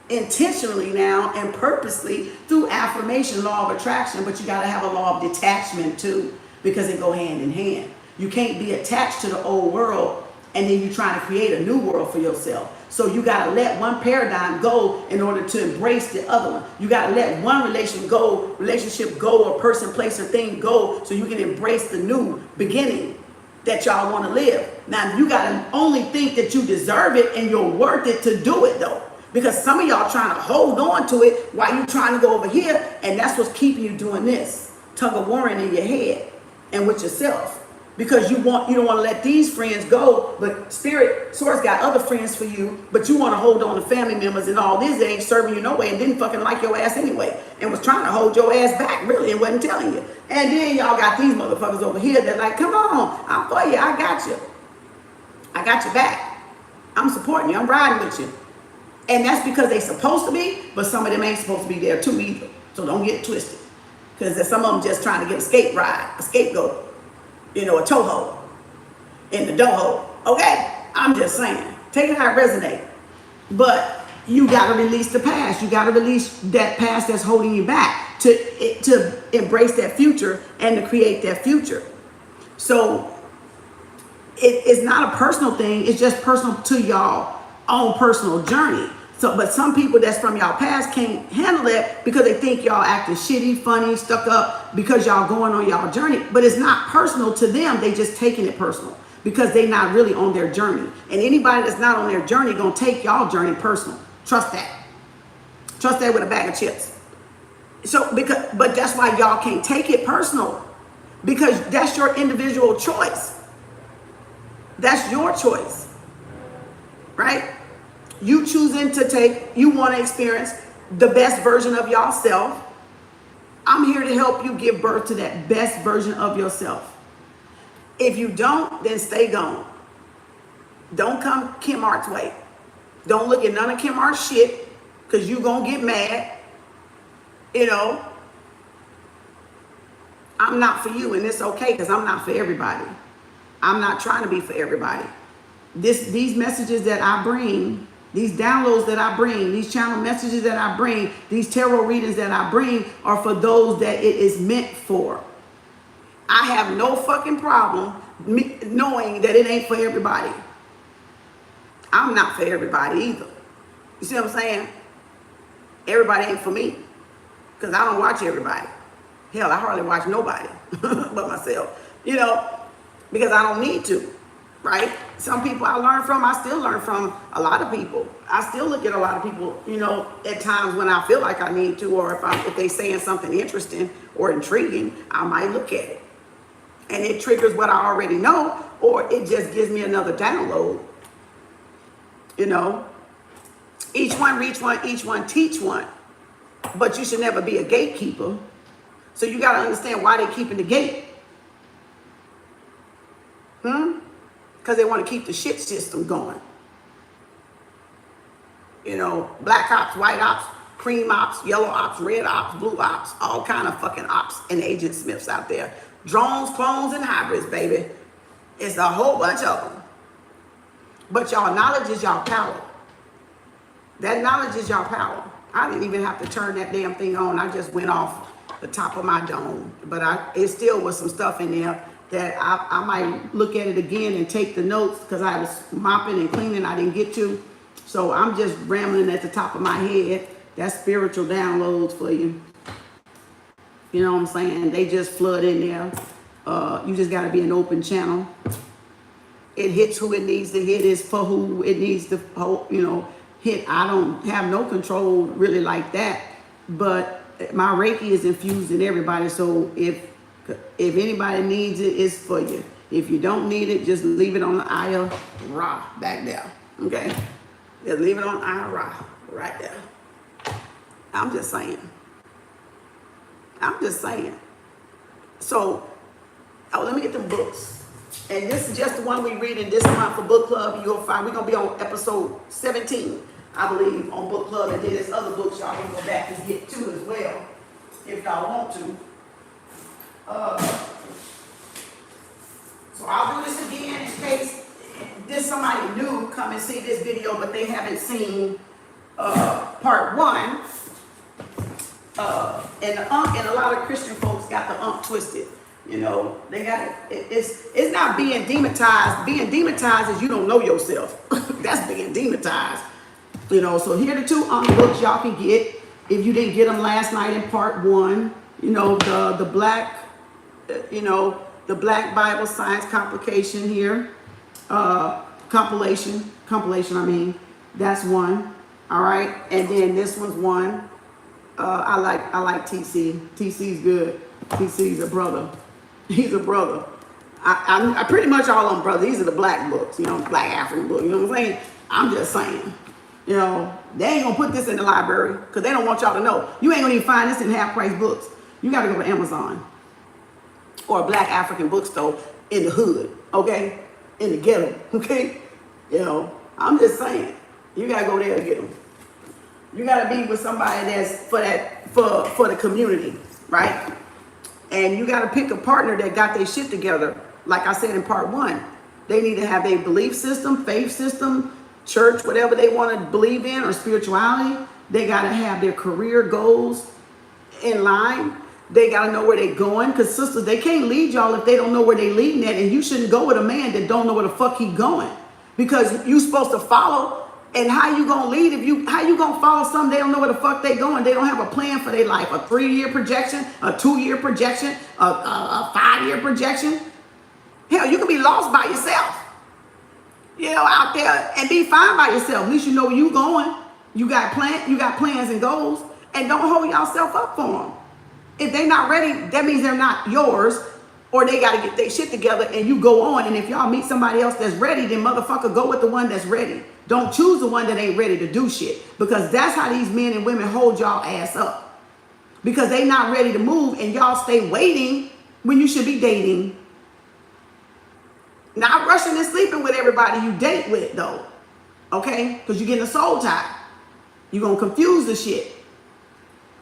intentionally now and purposely through affirmation, law of attraction. But you got to have a law of detachment too, because they go hand in hand. You can't be attached to the old world and then you're trying to create a new world for yourself. So you got to let one paradigm go in order to embrace the other one. You got to let one relationship go, or person, place, or thing go, so you can embrace the new beginning that y'all want to live. Now, you got to only think that you deserve it and you're worth it to do it, though. Because some of y'all trying to hold on to it while you're trying to go over here, and that's what's keeping you doing this. Tug of warring in your head and with yourself. Because you don't want to let these friends go, but Source got other friends for you, but you want to hold on to family members and all this. They ain't serving you no way and didn't fucking like your ass anyway, and was trying to hold your ass back, really, and wasn't telling you. And then y'all got these motherfuckers over here that like, come on, I'm for you, I got you. I got your back. I'm supporting you, I'm riding with you. And that's because they supposed to be, but some of them ain't supposed to be there too either. So don't get twisted. Because some of them just trying to get a scapegoat. You know, a toehold in the dough. Okay? I'm just saying. Take it how it resonates. But you got to release the past. You got to release that past that's holding you back to embrace that future and to create that future. So it's not a personal thing. It's just personal to y'all own personal journey. So, but some people that's from y'all past can't handle that because they think y'all acting shitty, funny, stuck up because y'all going on y'all journey. But it's not personal to them. They just taking it personal because they not really on their journey. And anybody that's not on their journey gonna take y'all journey personal. Trust that. Trust that with a bag of chips. But that's why y'all can't take it personal, because that's your individual choice. That's your choice, right? You choosing you want to experience the best version of yourself. I'm here to help you give birth to that best version of yourself. If you don't, then stay gone. Don't come Kem Arts way. Don't look at none of Kem Arts shit, because you going to get mad. You know, I'm not for you, and it's okay, because I'm not for everybody. I'm not trying to be for everybody. These messages that I bring, these downloads that I bring, these channel messages that I bring, these tarot readings that I bring are for those that it is meant for. I have no fucking problem knowing that it ain't for everybody. I'm not for everybody either. You see what I'm saying? Everybody ain't for me, because I don't watch everybody. Hell, I hardly watch nobody but myself, you know, because I don't need to, right? Some people I learn from, I still learn from a lot of people. I still look at a lot of people, you know, at times when I feel like I need to, or if they saying something interesting or intriguing, I might look at it. And it triggers what I already know, or it just gives me another download. You know, each one reach one, each one teach one. But you should never be a gatekeeper. So you got to understand why they're keeping the gate. Because they want to keep the shit system going. You know, black ops, white ops, cream ops, yellow ops, red ops, blue ops, all kind of fucking ops and agent smiths out there. Drones, clones, and hybrids, baby. It's a whole bunch of them. But y'all knowledge is y'all power. That knowledge is y'all power. I didn't even have to turn that damn thing on. I just went off the top of my dome. But it still was some stuff in there that I might look at it again and take the notes, because I was mopping and cleaning. I didn't get to. So I'm just rambling at the top of my head. That's spiritual downloads for you. You know what I'm saying? They just flood in there. You just got to be an open channel. It hits who it needs to hit. Is for who it needs to, you know, hit. I don't have no control really like that. But my Reiki is infused in everybody. So if anybody needs it, it's for you. If you don't need it, just leave it on the Aya Ra back there. Okay? Just leave it on the Aya Ra right there. I'm just saying. I'm just saying. So, let me get them books. And this is just the one we read in this month for book club. You'll find we're going to be on episode 17, I believe, on book club. And then there's other books y'all can go back and get to as well, if y'all want to. So I'll do this again in case there's somebody new come and see this video, but they haven't seen part 1. And a lot of Christian folks got the twisted. You know, they got it. It's not being demonetized. Being demonetized is you don't know yourself. That's being demonetized. You know, so here are the 2 books y'all can get if you didn't get them last night in part 1. You know, the black, the Black Bible Science Complication here, compilation. I mean, that's one. All right, and then this one's one. I like TC. TC's good. TC's a brother. He's a brother. I pretty much all of them brothers. These are the black books, you know, black African books. You know what I'm saying? I'm just saying. You know, they ain't gonna put this in the library because they don't want y'all to know. You ain't gonna even find this in half-price books. You gotta go to Amazon or a black African bookstore in the hood, okay? In the ghetto, okay? You know, I'm just saying. You gotta go there and get them. You gotta be with somebody that's for the community, right? And you gotta pick a partner that got their shit together. Like I said in part 1, they need to have their belief system, faith system, church, whatever they want to believe in, or spirituality. They gotta have their career goals in line. They gotta know where they're going. Because sisters, they can't lead y'all if they don't know where they're leading at. And you shouldn't go with a man that don't know where the fuck he going. Because you supposed to follow. And how you gonna lead how you gonna follow something they don't know where the fuck they going? They don't have a plan for their life. A 3-year projection, a 2-year projection, a 5-year projection. Hell, you can be lost by yourself. You know, out there and be fine by yourself. At least you know where you going. You got plans and goals. and don't hold yourself up for them. If they're not ready, that means they're not yours, or they got to get their shit together and you go on. And if y'all meet somebody else that's ready, then motherfucker, go with the one that's ready. Don't choose the one that ain't ready to do shit, because that's how these men and women hold y'all ass up, because they not ready to move and y'all stay waiting when you should be dating. Not rushing and sleeping with everybody you date with though, okay? Because you're getting a soul tie. You're going to confuse the shit,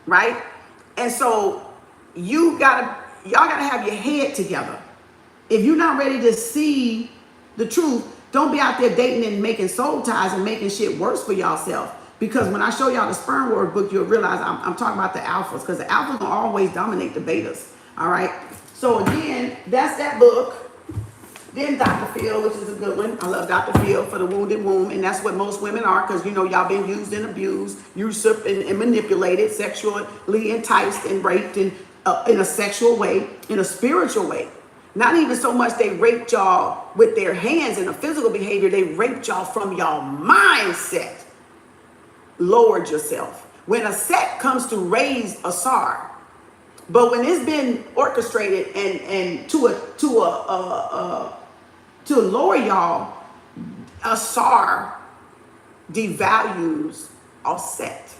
right? And so y'all gotta have your head together. If you're not ready to see the truth, don't be out there dating and making soul ties and making shit worse for yourself. Because when I show y'all the sperm word book, you'll realize I'm talking about the alphas, because the alphas gonna always dominate the betas. All right. So again, that's that book. Then Dr. Phil, which is a good one. I love Dr. Phil for the wounded womb, and that's what most women are, because y'all been used and abused, usurped and manipulated, sexually enticed and raped in a sexual way, in a spiritual way. Not even so much they raped y'all with their hands in a physical behavior, they raped y'all from y'all mindset. Lowered yourself. When a set comes to raise a SAR, but when it's been orchestrated and to lower y'all, a SAR devalues a set.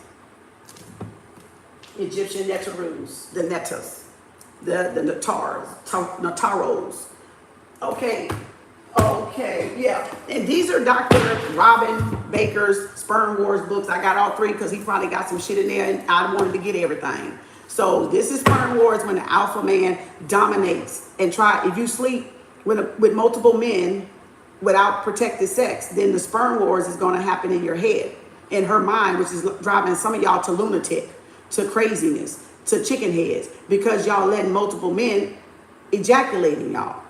Egyptian Netarus, the Netas, the Taurus. Okay, yeah. And these are Dr. Robin Baker's Sperm Wars books. I got all three because he probably got some shit in there and I wanted to get everything. So this is Sperm Wars, when the alpha man dominates and if you sleep with multiple men without protected sex, then the sperm wars is going to happen in your head, in her mind, which is driving some of y'all to lunatic, to craziness, to chicken heads, because y'all letting multiple men ejaculating y'all.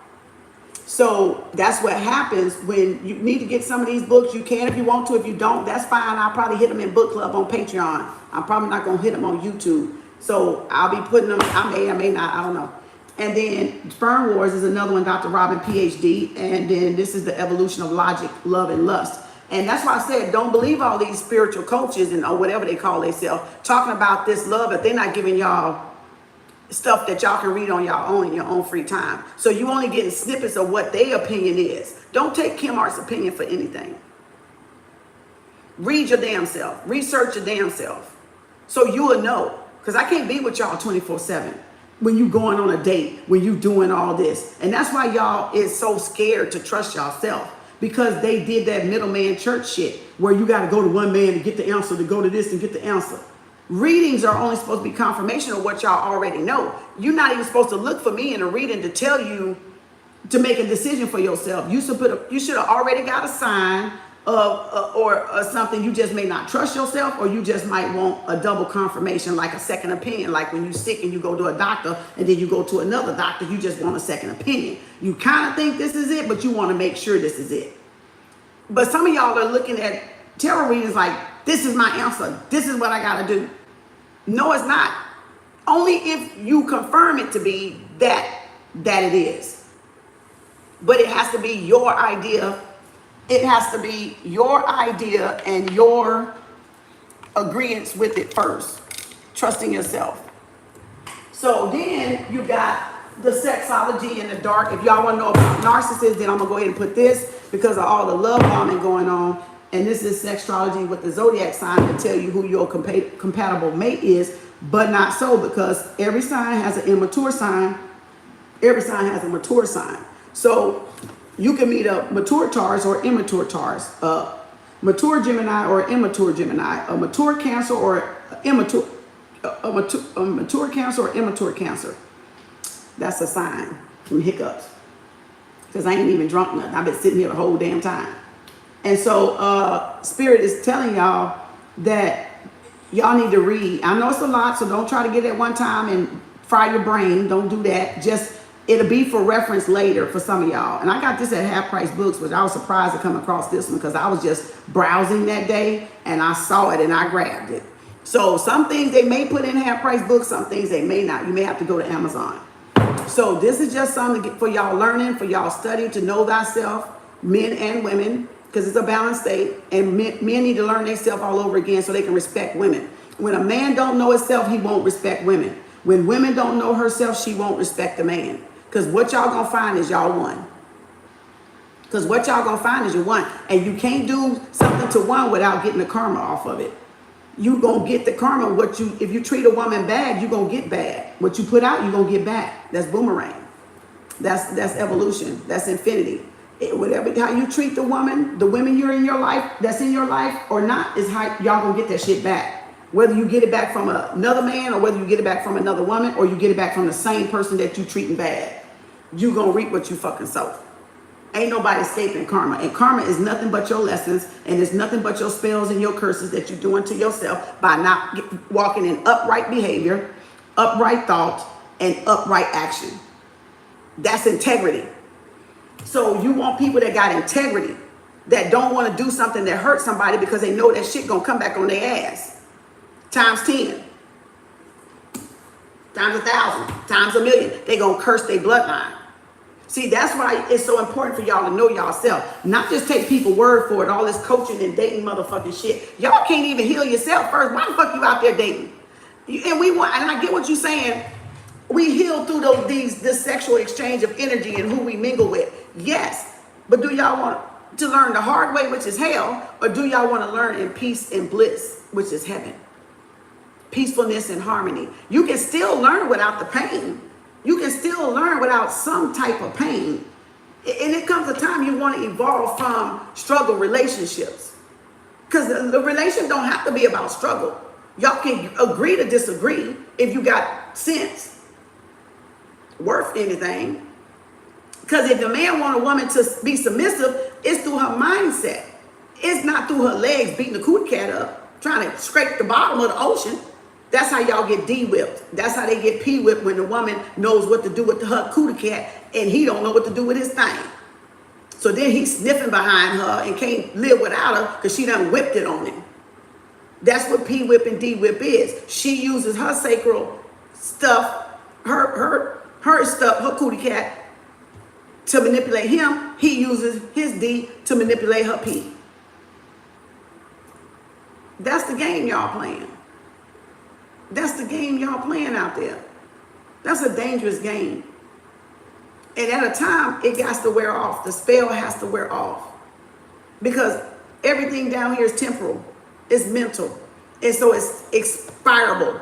So that's what happens when you need to get some of these books. You can if you want to. If you don't, that's fine. I'll probably hit them in book club on Patreon. I'm probably not going to hit them on YouTube. So I'll be putting them, I may not, I don't know. And then Sperm Wars is another one, Dr. Robin, PhD. And then this is the evolution of logic, love, and lust. And that's why I said, don't believe all these spiritual coaches and or whatever they call themselves talking about this love, if they're not giving y'all stuff that y'all can read on your own in your own free time. So you only getting snippets of what their opinion is. Don't take Kem Arts' opinion for anything. Read your damn self. Research your damn self. So you will know. Because I can't be with y'all 24/7 when you going on a date, when you doing all this. And that's why y'all is so scared to trust yourself, because they did that middleman church shit where you got to go to one man to get the answer, to go to this and get the answer. Readings are only supposed to be confirmation of what y'all already know. You're not even supposed to look for me in a reading to tell you to make a decision for yourself. You should have already got a sign of or something. You just may not trust yourself, or you just might want a double confirmation, like a second opinion. Like when you're sick and you go to a doctor and then you go to another doctor, you just want a second opinion. You kind of think this is it, but you want to make sure this is it. But some of y'all are looking at tarot readings like, this is my answer, this is what I got to do. No, it's not. Only if you confirm it to be that it is. But it has to be your idea. It has to be your idea and your agreement with it first. Trusting yourself. So then you got the sexology in the dark. If y'all want to know about narcissists, then I'm going to go ahead and put this, because of all the love bombing going on. And this is sextrology with the zodiac sign to tell you who your compatible mate is, but not so, because every sign has an immature sign. Every sign has a mature sign. So you can meet a mature Taurus or immature Taurus, a mature Gemini or immature Gemini, a mature Cancer or immature, a mature Cancer or immature Cancer. That's a sign from hiccups, because I ain't even drunk nothing. I've been sitting here the whole damn time. And so Spirit is telling y'all that y'all need to read. I know it's a lot, so don't try to get it at one time and fry your brain. Don't do that. Just, it'll be for reference later for some of y'all. And I got this at Half Price Books, which I was surprised to come across this one, because I was just browsing that day and I saw it and I grabbed it. So some things they may put in Half Price Books, some things they may not. You may have to go to Amazon. So this is just something for y'all learning, for y'all study, to know thyself, men and women, because it's a balanced state, and men need to learn themselves all over again so they can respect women. When a man don't know himself, he won't respect women. When women don't know herself, she won't respect the man. Because what y'all gonna find is y'all one. Because what y'all gonna find is you one. And you can't do something to one without getting the karma off of it. You gonna get the karma. If you treat a woman bad, you gonna get bad. What you put out, you gonna get back. That's boomerang. That's evolution. That's infinity. Whatever how you treat the women you're in your life, that's in your life or not, is how y'all gonna get that shit back. Whether you get it back from another man or whether you get it back from another woman or you get it back from the same person that you treating bad, you gonna reap what you fucking sow. Ain't nobody escaping karma. And karma is nothing but your lessons, and it's nothing but your spells and your curses that you're doing to yourself by not walking in upright behavior, upright thought, and upright action. That's integrity. So you want people that got integrity, that don't want to do something that hurts somebody because they know that shit gonna come back on their ass. Times 10. Times 1,000. Times 1,000,000. They gonna curse their bloodline. See, that's why it's so important for y'all to know yourself. Not just take people's word for it, all this coaching and dating motherfucking shit. Y'all can't even heal yourself first. Why the fuck you out there dating? And I get what you're saying. We heal through this sexual exchange of energy and who we mingle with. Yes. But do y'all want to learn the hard way, which is hell, or do y'all want to learn in peace and bliss, which is heaven? Peacefulness and harmony. You can still learn without the pain. You can still learn without some type of pain. And it comes a time you want to evolve from struggle relationships. Because the relationship don't have to be about struggle. Y'all can agree to disagree if you got sense, worth anything. Because if the man want a woman to be submissive, it's through her mindset. It's not through her legs beating the cootie cat up, trying to scrape the bottom of the ocean. That's how y'all get D-whipped. That's how they get P-whipped when the woman knows what to do with her cootie cat and he don't know what to do with his thing. So then he's sniffing behind her and can't live without her because she done whipped it on him. That's what P-whip and D-whip is. She uses her sacral stuff, her stuff, her cootie cat, to manipulate him. He uses his D to manipulate her P. That's the game y'all playing. That's the game y'all playing out there. That's a dangerous game. And at a time, it has to wear off. The spell has to wear off. Because everything down here is temporal. It's mental. And so it's expirable.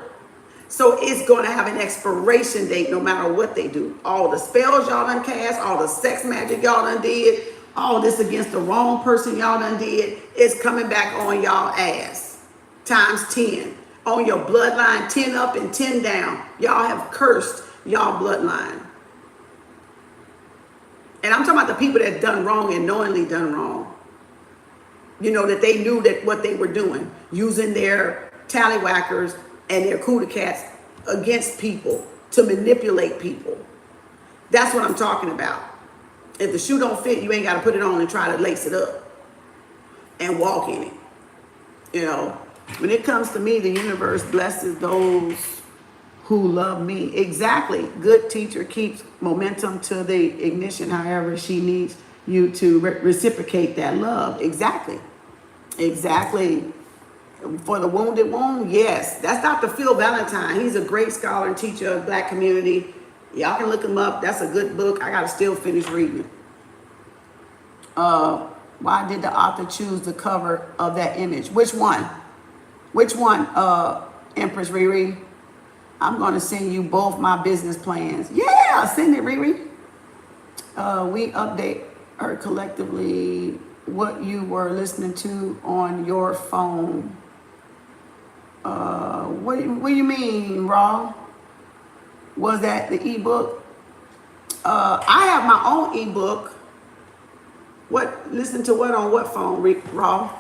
So it's going to have an expiration date no matter what they do. All the spells y'all done cast, all the sex magic y'all done did, all this against the wrong person y'all done did, it's coming back on y'all ass. Times 10. On your bloodline, 10 up and 10 down. Y'all have cursed y'all bloodline. And I'm talking about the people that done wrong and knowingly done wrong. You know, that they knew that what they were doing, using their tallywhackers and their cootie cats against people to manipulate people. That's what I'm talking about. If the shoe don't fit, you ain't got to put it on and try to lace it up and walk in it. You know, when it comes to me, the universe blesses those who love me. Exactly. Good teacher keeps momentum to the ignition. However, she needs you to reciprocate that love. Exactly. Exactly. For the wounded wound, yes. That's Dr. Phil Valentine. He's a great scholar and teacher of Black community. Y'all can look him up. That's a good book. I got to still finish reading it. Why did the author choose the cover of that image? Which one? Which one, Empress Riri? I'm going to send you both my business plans. Yeah, send it, Riri. We update her collectively what you were listening to on your phone. What do you mean, Raw? Was that the ebook? I have my own ebook. What? Listen to what on what phone, Raw?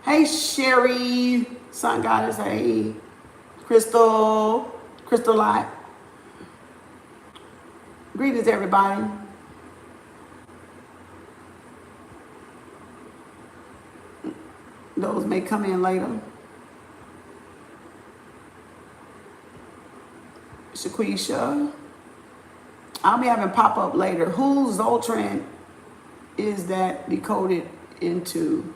Hey, Sherry, Sun Goddess. Hey, Crystal Light. Greetings, everybody. Those may come in later. Shaquisha. I'll be having pop-up later. Whose Zoltran is that decoded into?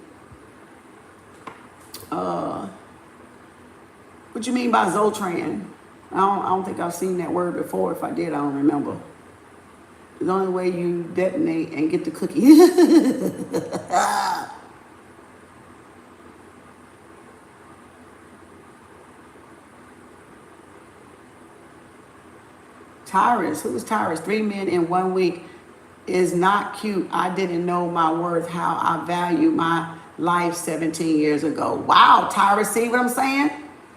What you mean by Zoltran? I don't think I've seen that word before. If I did, I don't remember. The only way you detonate and get the cookie. Taurus, who is Taurus? 3 men in 1 week is not cute. I didn't know my worth, how I value my life 17 years ago. Wow, Taurus, see what I'm saying?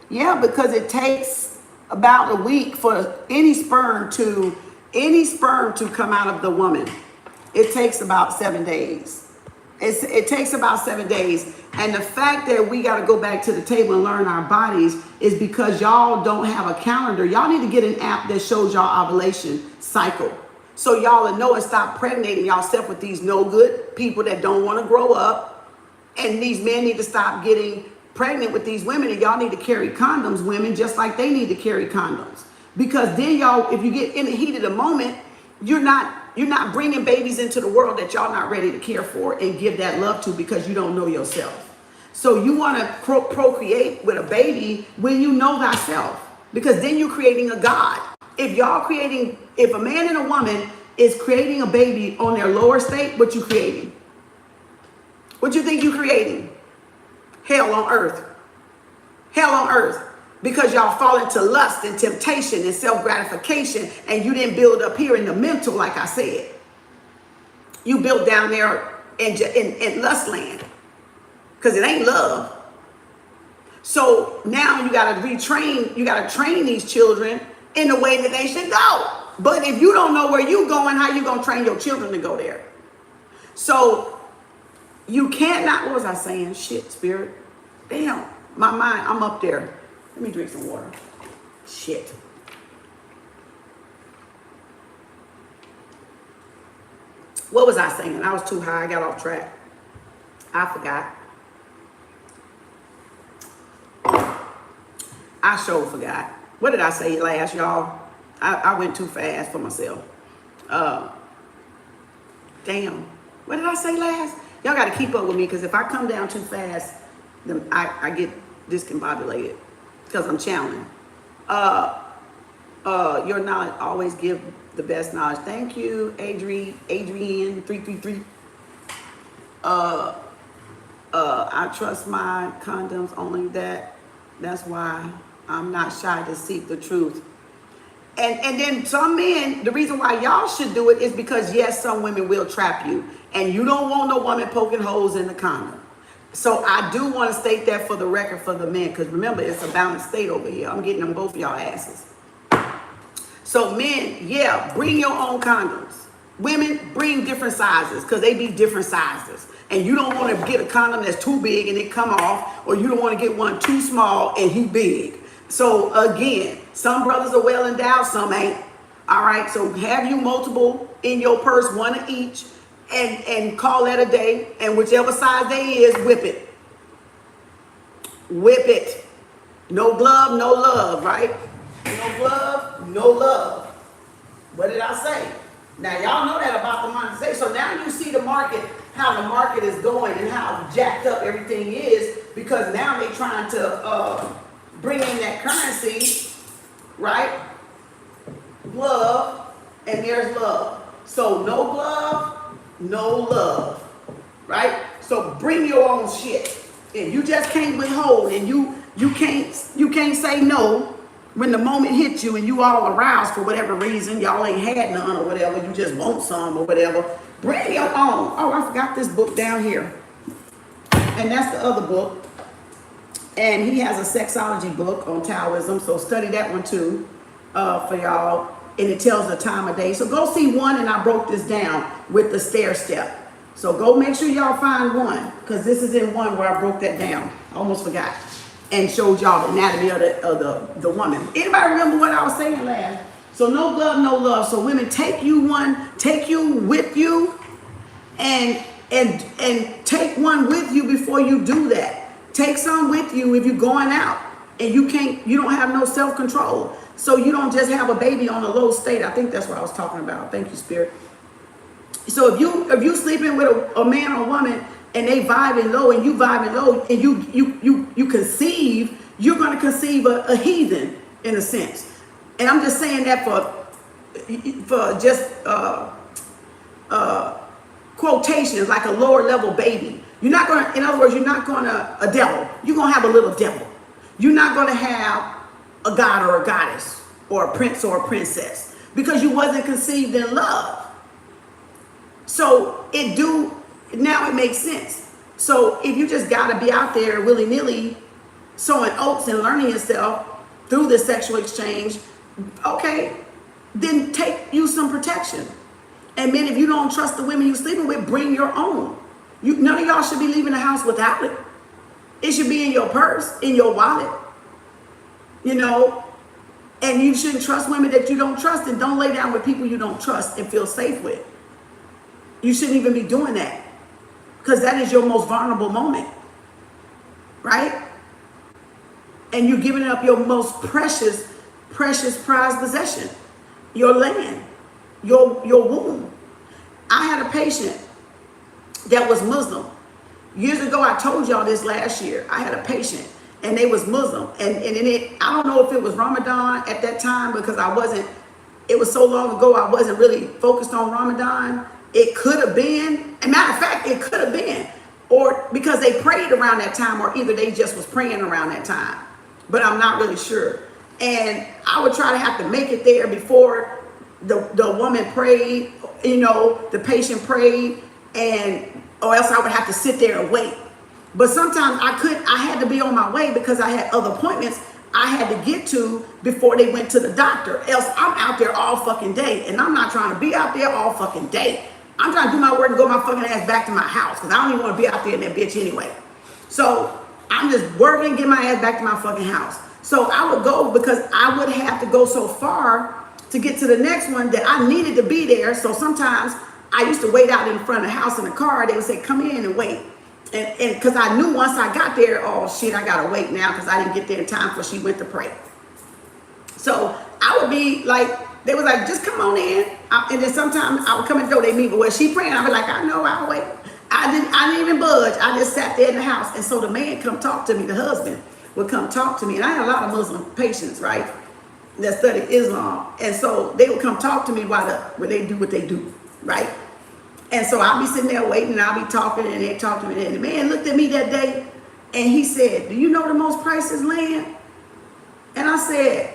Yeah, because it takes about a week for any sperm to come out of the woman. It takes about 7 days. It takes about 7 days. And the fact that we got to go back to the table and learn our bodies is because y'all don't have a calendar. Y'all need to get an app that shows y'all ovulation cycle. So y'all will know and stop pregnating yourself with these no good people that don't want to grow up. And these men need to stop getting pregnant with these women. And y'all need to carry condoms, women, just like they need to carry condoms. Because then y'all, if you get in the heat of the moment, you're not bringing babies into the world that y'all not ready to care for and give that love to because you don't know yourself. So you want to procreate with a baby when you know thyself, because then you're creating a God. If a man and a woman is creating a baby on their lower state, what you creating? What you think you creating? Hell on earth. Hell on earth. Because y'all fall into lust and temptation and self-gratification, and you didn't build up here in the mental, like I said. You built down there in lust land, because it ain't love. So now you got to train these children in the way that they should go. But if you don't know where you going, how you going to train your children to go there? So you can't not, what was I saying? Shit, spirit. Damn, my mind, I'm up there. Let me drink some water. Shit. What was I saying? I was too high. I got off track. I forgot. I sure forgot. What did I say last, y'all? I went too fast for myself. Damn. What did I say last? Y'all got to keep up with me, because if I come down too fast, then I get discombobulated. Because I'm channeling. Your knowledge, always give the best knowledge. Thank you, Adrian 333. I trust my condoms only. That's why I'm not shy to seek the truth. And then some men, the reason why y'all should do it is because, yes, some women will trap you, and you don't want no woman poking holes in the condom. So I do want to state that for the record for the men, because remember, it's a balanced state over here. I'm getting them both of y'all asses. So men, yeah, bring your own condoms. Women, bring different sizes, because they be different sizes. And you don't want to get a condom that's too big and it come off, or you don't want to get one too small and he big. So again, some brothers are well endowed, some ain't. All right, so have you multiple in your purse, one of each. And call that a day, and whichever size they is, whip it. Whip it. No glove, no love, right? No glove, no love. What did I say? Now y'all know that about the monetization. So now you see the market, how the market is going and how jacked up everything is, because now they're trying to bring in that currency, right? Glove, and there's love. So no glove, no love, right? So bring your own shit. And you just can't withhold, and you can't say no when the moment hits you and you all aroused for whatever reason. Y'all ain't had none or whatever. You just want some or whatever. Bring your own. Oh, I forgot this book down here. And that's the other book. And he has a sexology book on Taoism, so study that one too for y'all. And it tells the time of day. So go see one, and I broke this down with the stair step. So go make sure y'all find one, because this is in one where I broke that down. I almost forgot. And showed y'all the anatomy of the woman. Anybody remember what I was saying last? So no glove, no love. So women, take you with you, and take one with you before you do that. Take some with you if you're going out and you don't have no self-control. So you don't just have a baby on a low state. I think that's what I was talking about. Thank you, Spirit. So if you sleeping with a man or woman and they vibing low and you vibing low and you conceive, you're going to conceive a heathen in a sense. And I'm just saying that for just quotations, like a lower level baby. You're not going to, in other words, you're not going to, a devil. You're going to have a little devil. You're not going to have a god or a goddess or a prince or a princess because you wasn't conceived in love. So now it makes sense. So if you just got to be out there willy-nilly sowing oats and learning yourself through the sexual exchange, okay, then use some protection. And men, if you don't trust the women you're sleeping with, bring your own. None of y'all should be leaving the house without it. It should be in your purse, in your wallet, and you shouldn't trust women that you don't trust, and don't lay down with people you don't trust and feel safe with. You shouldn't even be doing that because that is your most vulnerable moment, right? And you're giving up your most precious prized possession, your land, your womb. I had a patient that was Muslim. Years ago, I told y'all this last year. I had a patient and they was Muslim. And I don't know if it was Ramadan at that time because it was so long ago, I wasn't really focused on Ramadan. It could have been, and matter of fact, it could have been, or because they prayed around that time, or either they just was praying around that time, but I'm not really sure. And I would try to have to make it there before the woman prayed, the patient prayed, or else I would have to sit there and wait. But sometimes I had to be on my way because I had other appointments I had to get to before they went to the doctor. Else I'm out there all fucking day, and I'm not trying to be out there all fucking day. I'm trying to do my work and go my fucking ass back to my house because I don't even want to be out there in that bitch anyway. So I'm just working and get my ass back to my fucking house. So I would go because I would have to go so far to get to the next one that I needed to be there. So sometimes I used to wait out in front of the house in the car. They would say, come in and wait. And because I knew once I got there, oh shit, I gotta wait now because I didn't get there in time before she went to pray. So I would be like, they was like, just come on in. And then sometimes I would come in the door, they meet, but when she praying, I'd be like, I know, I'll wait. I didn't even budge. I just sat there in the house. And so the man come talk to me, the husband would come talk to me. And I had a lot of Muslim patients, right, that studied Islam. And so they would come talk to me while they do what they do, right? And so I'll be sitting there waiting, and I'll be talking, and they talk to me. And the man looked at me that day, and he said, do you know the most priceless land? And I said,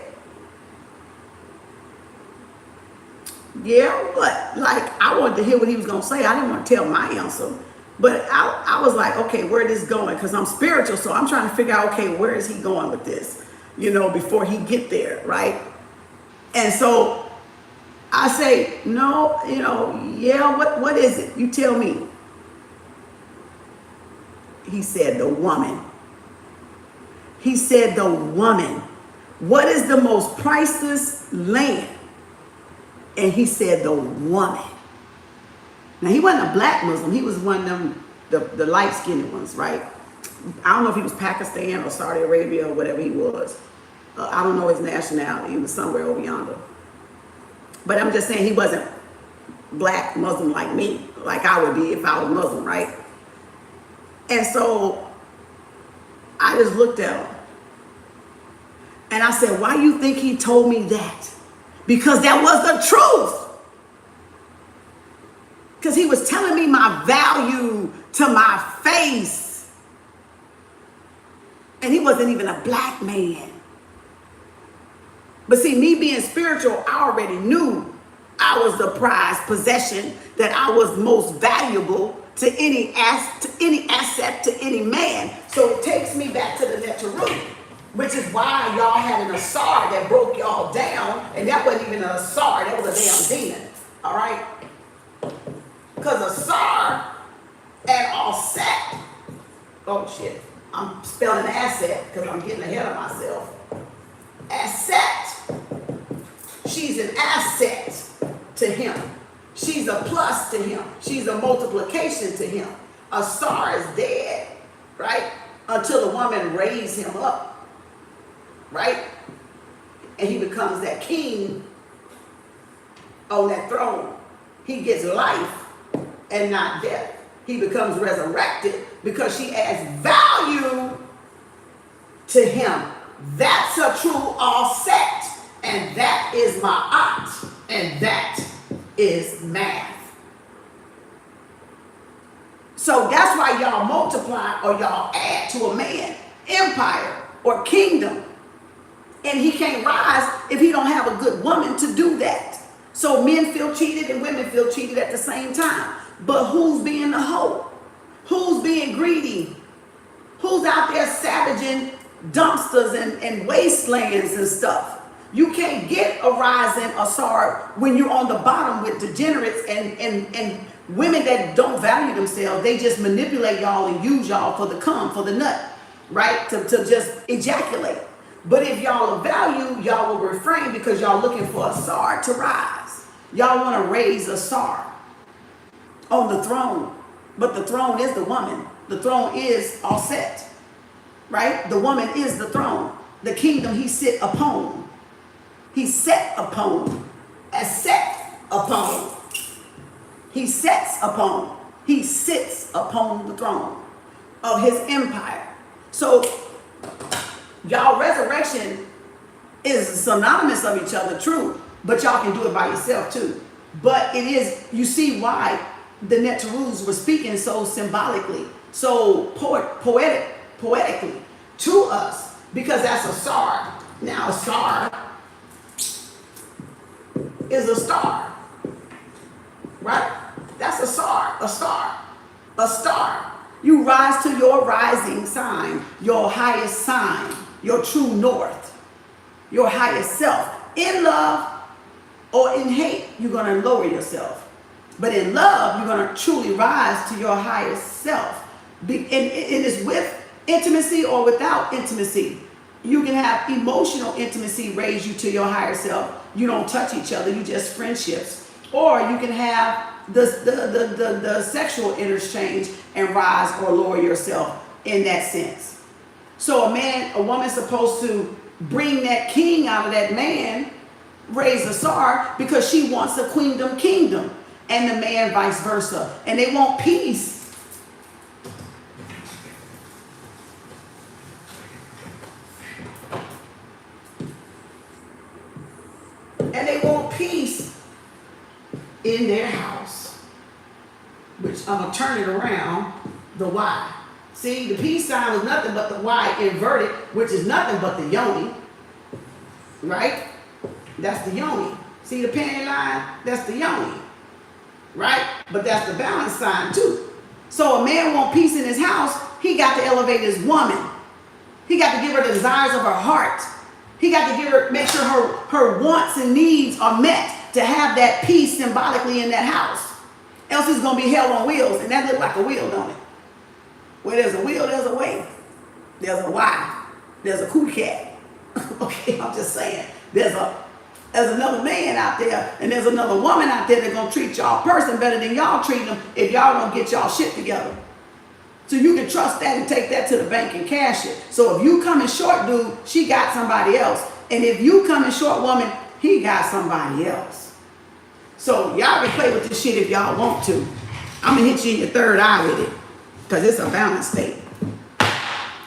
yeah, what? Like, I wanted to hear what he was going to say. I didn't want to tell my answer. But I was like, okay, where is this going? Because I'm spiritual, so I'm trying to figure out, okay, where is he going with this? Before he get there, right? And so I say, no, yeah, what is it? You tell me. He said, the woman. He said, the woman. What is the most priceless land? And he said, the woman. Now, he wasn't a black Muslim. He was one of them, the light-skinned ones, right? I don't know if he was Pakistan or Saudi Arabia or whatever he was. I don't know his nationality. He was somewhere over yonder. But I'm just saying he wasn't black Muslim like me, like I would be if I was Muslim, right? And so I just looked at him. And I said, why do you think he told me that? Because that was the truth. Because he was telling me my value to my face. And he wasn't even a black man. But see, me being spiritual, I already knew I was the prized possession, that I was most valuable to any asset, to any man. So it takes me back to the natural root, which is why y'all had an asar that broke y'all down, and that wasn't even an asar, that was a damn demon, all right? Because asar and offset, oh shit, I'm spelling asset because I'm getting ahead of myself. Asset, she's an asset to him. She's a plus to him. She's a multiplication to him. Asar is dead, right? Until the woman raised him up, right? And he becomes that king on that throne. He gets life and not death. He becomes resurrected because she adds value to him. That's a true offset. And that is my art. And that is math. So that's why y'all multiply or y'all add to a man empire or kingdom. And he can't rise if he don't have a good woman to do that. So men feel cheated and women feel cheated at the same time. But who's being the hoe? Who's being greedy? Who's out there savaging dumpsters and wastelands and stuff? You can't get a rising or SAR when you're on the bottom with degenerates and women that don't value themselves. They just manipulate y'all and use y'all for the cum, for the nut, right? To just ejaculate. But if y'all are value, y'all will refrain because y'all looking for a SAR to rise. Y'all want to raise a SAR on the throne. But the throne is the woman. The throne is all set, right? The woman is the throne. The kingdom he sit upon. He set upon. As set upon. He sets upon. He sits upon the throne of his empire. So y'all resurrection is synonymous of each other, true. But y'all can do it by yourself too. But it is, you see why the Netarus were speaking so symbolically, so poetically to us, because that's a star. Now a star is a star, right? That's a star, a star, a star. You rise to your rising sign, your highest sign, your true north, your highest self. In love or in hate, you're going to lower yourself. But in love, you're going to truly rise to your highest self. And it is with intimacy or without intimacy. You can have emotional intimacy raise you to your higher self. You don't touch each other, you just friendships. Or you can have the sexual interchange and rise or lower yourself in that sense. So a woman's supposed to bring that king out of that man, raise a star, because she wants a queendom kingdom. And the man vice versa. And they want peace. And they want peace in their house. Which I'm going to turn it around, the Y. See, the peace sign was nothing but the Y inverted, which is nothing but the yoni. Right? That's the yoni. See the panty line? That's the yoni. Right? But that's the balance sign too. So a man wants peace in his house, he got to elevate his woman. He got to give her the desires of her heart. He got to give her, make sure her wants and needs are met to have that peace symbolically in that house. Else it's going to be hell on wheels, and that look like a wheel, don't it? Where there's a wheel, there's a way. There's a Y. There's a cool cat. Okay, I'm just saying. There's another man out there, and there's another woman out there that's going to treat y'all person better than y'all treat them if y'all don't get y'all shit together. So you can trust that and take that to the bank and cash it. So if you coming short, dude, she got somebody else. And if you coming short, woman, he got somebody else. So y'all can play with this shit if y'all want to. I'm going to hit you in your third eye with it, because it's a balance state.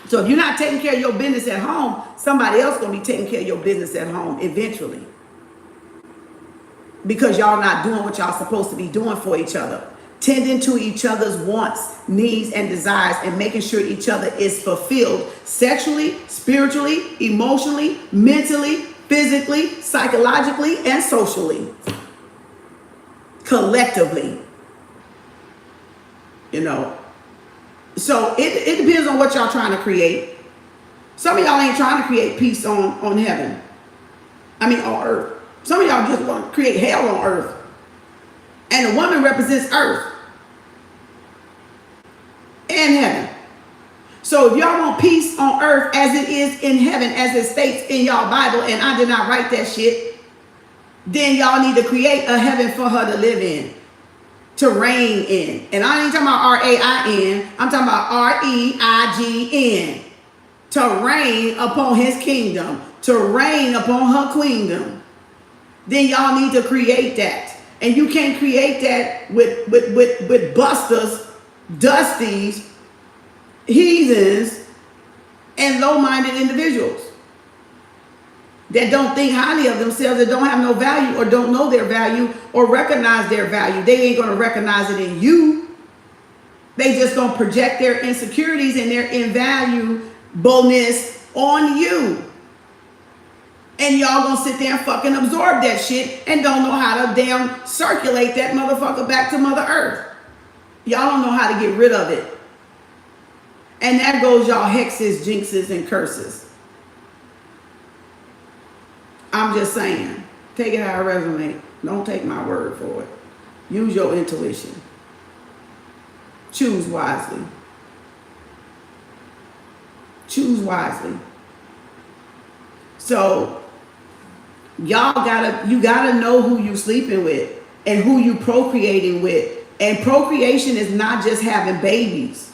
So if you're not taking care of your business at home, somebody else going to be taking care of your business at home eventually. Because y'all not doing what y'all supposed to be doing for each other. Tending to each other's wants, needs, and desires, and making sure each other is fulfilled sexually, spiritually, emotionally, mentally, physically, psychologically, and socially. Collectively. You know. So it depends on what y'all trying to create. Some of y'all ain't trying to create peace on heaven. On earth. Some of y'all just want to create hell on earth. And the woman represents earth and heaven. So if y'all want peace on earth as it is in heaven, as it states in y'all Bible, and I did not write that shit, then y'all need to create a heaven for her to live in, to reign in. And I ain't talking about R-A-I-N, I'm talking about R-E-I-G-N. To reign upon his kingdom, to reign upon her queendom. Then y'all need to create that. And you can't create that with busters, dusties, heathens, and low-minded individuals. that don't think highly of themselves, that don't have no value or don't know their value or recognize their value. They ain't gonna recognize it in you. They just gonna project their insecurities and their invaluableness on you. And y'all gonna sit there and fucking absorb that shit and don't know how to damn circulate that motherfucker back to Mother Earth. Y'all don't know how to get rid of it. And that goes y'all hexes, jinxes, and curses. I'm just saying, take it how it resonates. Don't take my word for it. Use your intuition. Choose wisely. Choose wisely. So you gotta know who you sleeping with and who you procreating with. And procreation is not just having babies.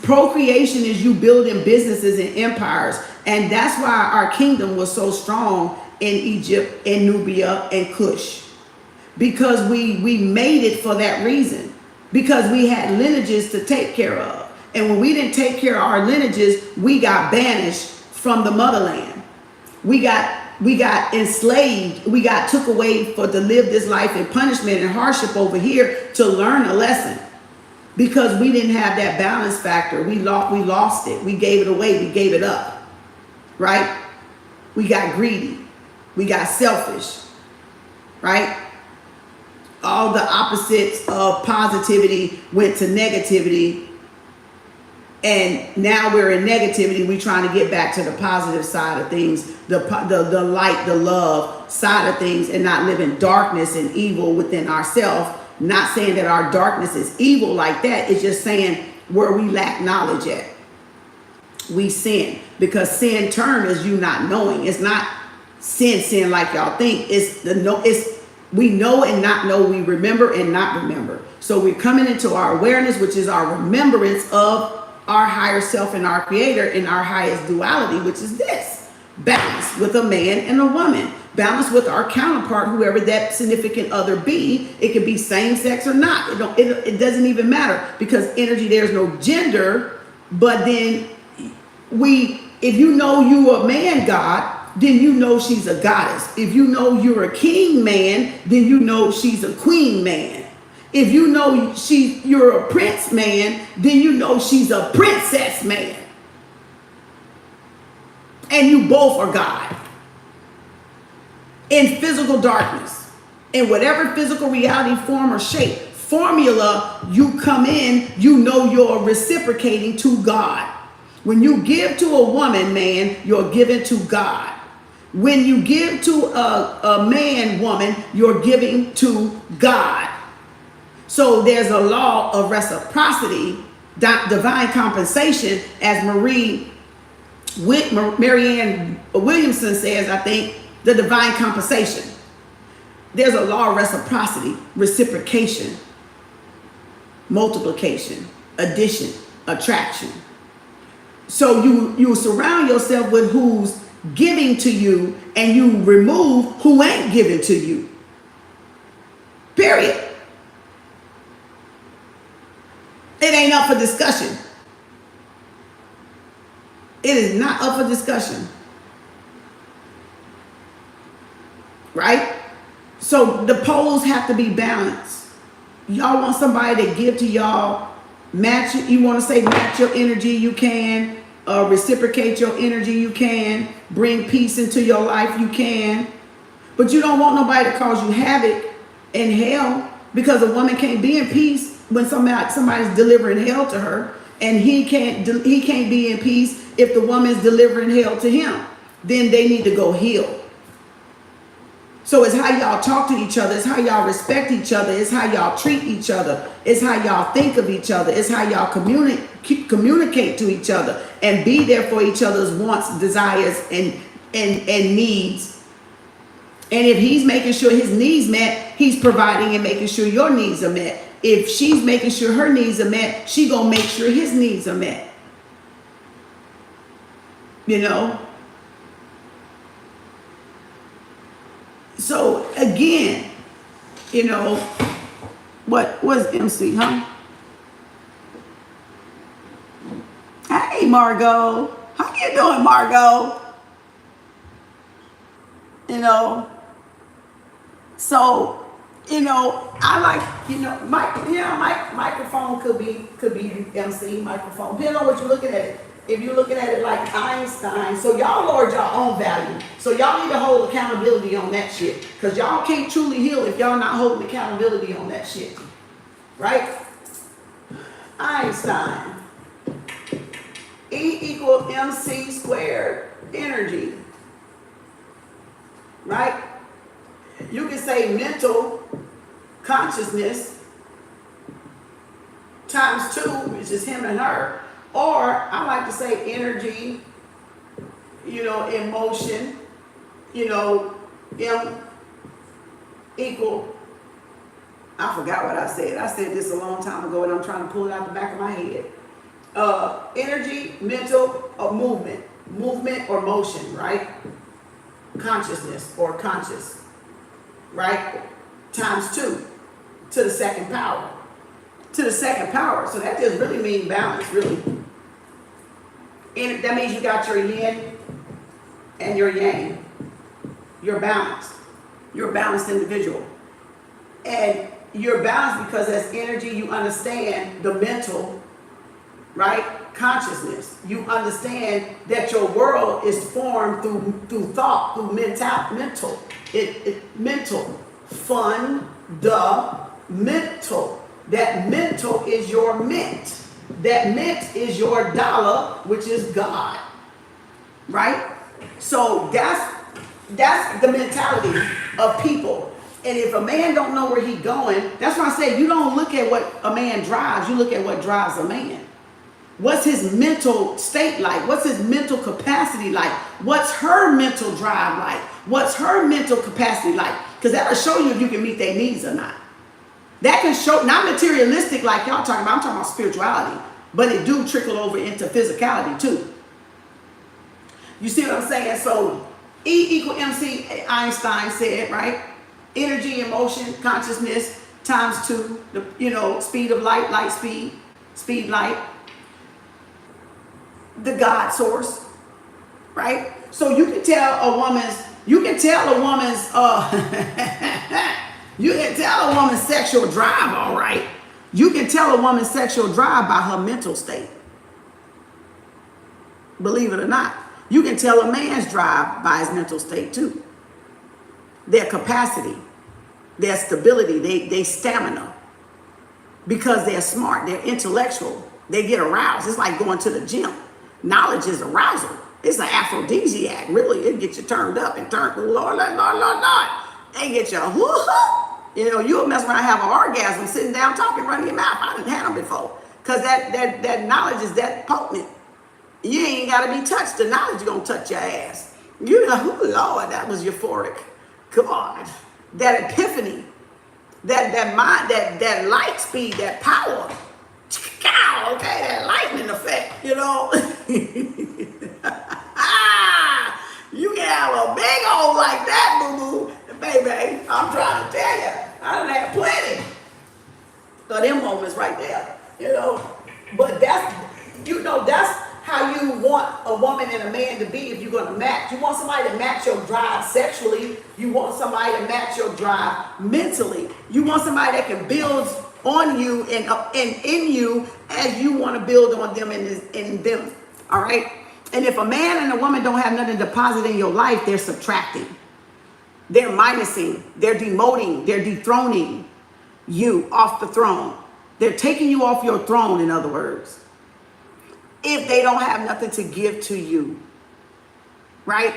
Procreation is you building businesses and empires. And that's why our kingdom was so strong in Egypt and Nubia and Kush. Because we made it for that reason. Because we had lineages to take care of. And when we didn't take care of our lineages, we got banished from the motherland. We got enslaved. We got took away to live this life in punishment and hardship over here to learn a lesson. Because we didn't have that balance factor. We lost it. We gave it away. We gave it up. Right? We got greedy. We got selfish. Right? All the opposites of positivity went to negativity. And now we're in negativity. We're trying to get back to the positive side of things, the light, the love side of things, and not live in darkness and evil within ourselves. Not saying that our darkness is evil like that. It's just saying where we lack knowledge at. We sin. Because sin term is you not knowing. It's not sin like y'all think. It's we know and not know. We remember and not remember. So we're coming into our awareness, which is our remembrance of our higher self and our creator in our highest duality, which is this: balance with a man and a woman, balance with our counterpart, whoever that significant other be. It could be same sex or not. It doesn't even matter, because energy, there's no gender. But then if you know you a man god, then you know she's a goddess. If you know you're a king man, then you know she's a queen man. If you know you're a prince man, then you know she's a princess man. And you both are God. In physical darkness. In whatever physical reality, form, or shape, formula you come in, you know you're reciprocating to God. When you give to a woman, man, you're giving to God. When you give to a man, woman, you're giving to God. So there's a law of reciprocity, divine compensation, as Marianne Williamson says, I think, the divine compensation. There's a law of reciprocity, reciprocation, multiplication, addition, attraction. So you surround yourself with who's giving to you, and you remove who ain't giving to you. Period. It ain't up for discussion. It is not up for discussion. Right? So the poles have to be balanced. Y'all want somebody to give to y'all, match it. You want to say match your energy, you can. Reciprocate your energy, you can. Bring peace into your life, you can. But you don't want nobody to cause you havoc and hell, because a woman can't be in peace when somebody's delivering hell to her, and he can't be in peace if the woman's delivering hell to him. Then they need to go heal. So it's how y'all talk to each other. It's how y'all respect each other. It's how y'all treat each other. It's how y'all think of each other. It's how y'all communicate to each other and be there for each other's wants, desires, and needs. And if he's making sure his needs met, he's providing and making sure your needs are met. If she's making sure her needs are met, she gonna make sure his needs are met. You know? So again, you know, what was MC, huh? Hey, Margot. How you doing, Margot? you know. So, I like, microphone could be MC, microphone, depending on what you're looking at it. If you're looking at it like Einstein, so y'all lowered your own value. So y'all need to hold accountability on that shit. Because y'all can't truly heal if y'all not holding accountability on that shit. Right? Einstein. E equal MC squared energy. Right? You can say mental consciousness times 2, which is him and her. Or I like to say energy, emotion, M equal, I forgot what I said. I said this a long time ago and I'm trying to pull it out the back of my head. Energy, mental, or movement or motion, right? Consciousness or conscious, right? Times 2 to the second power. To the second power. So that just really means balance, really. And that means you got your yin and your yang. You're balanced. You're a balanced individual. And you're balanced because as energy, you understand the mental, right? Consciousness. You understand that your world is formed through thought, through mental. Mental. Fun, mental. That mental is your mint. That mint is your dollar, which is God. Right? So that's the mentality of people. And if a man don't know where he's going, that's why I say you don't look at what a man drives, you look at what drives a man. What's his mental state like? What's his mental capacity like? What's her mental drive like? What's her mental capacity like? Because that'll show you if you can meet their needs or not. That can show, not materialistic like y'all talking about, I'm talking about spirituality, but it do trickle over into physicality too. You see what I'm saying? So E equal MC, Einstein said, right? Energy, emotion, consciousness times 2, speed of light, light speed, speed light, the God source, right? So you can tell a woman's you can tell a woman's sexual drive, all right. You can tell a woman's sexual drive by her mental state. Believe it or not. You can tell a man's drive by his mental state too. Their capacity, their stability, their stamina. Because they're smart, they're intellectual, they get aroused. It's like going to the gym. Knowledge is arousal. It's an aphrodisiac, really. It gets you turned up and turned, Lord. They get you, you'll mess around and have an orgasm sitting down talking, running your mouth. I didn't have them before. Because that knowledge is that potent. You ain't got to be touched. The knowledge is going to touch your ass. You're like, oh, Lord, that was euphoric. God. That epiphany. That mind, that light speed, that power. Okay, that lightning effect, You can have a big old like that, boo-boo. Baby, I'm trying to tell you, I done had plenty of them moments right there, But that's how you want a woman and a man to be if you're going to match. You want somebody to match your drive sexually. You want somebody to match your drive mentally. You want somebody that can build on you and in you as you want to build on them in them. All right? And if a man and a woman don't have nothing deposited in your life, they're subtracting. They're minusing. They're demoting. They're dethroning you off the throne. They're taking you off your throne, in other words. If they don't have nothing to give to you, right?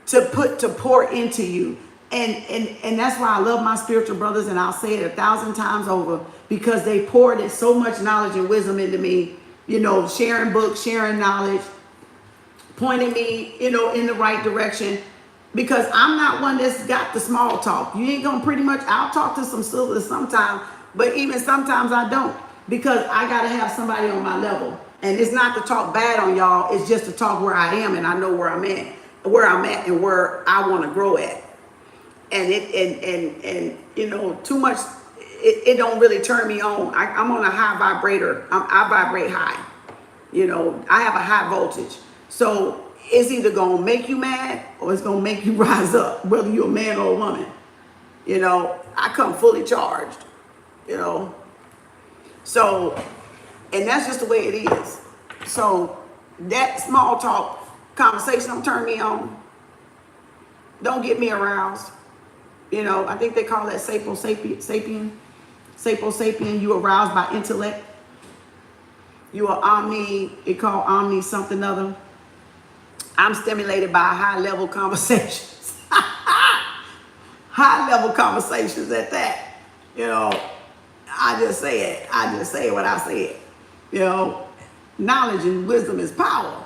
To pour into you. And that's why I love my spiritual brothers, and I'll say it 1,000 times over, because they poured in so much knowledge and wisdom into me, sharing books, sharing knowledge, pointing me, in the right direction, because I'm not one that's got the small talk. You ain't gonna I'll talk to some sisters sometimes, but even sometimes I don't, because I gotta have somebody on my level. And it's not to talk bad on y'all, it's just to talk where I am, and I know where I'm at and where I want to grow at. And too much, it don't really turn me on. I'm on a high vibrator. I vibrate high. I have a high voltage. So it's either going to make you mad or it's going to make you rise up, whether you're a man or a woman. You know, I come fully charged, you know. So, and that's just the way it is. So that small talk conversation don't turn me on. Don't get me aroused. You know, I think they call that sapien. Sapo sapien, you aroused by intellect. You are it called omni something other. I'm stimulated by high level conversations. High level conversations at that. You know, I just say it. I just say what I said. You know, knowledge and wisdom is power.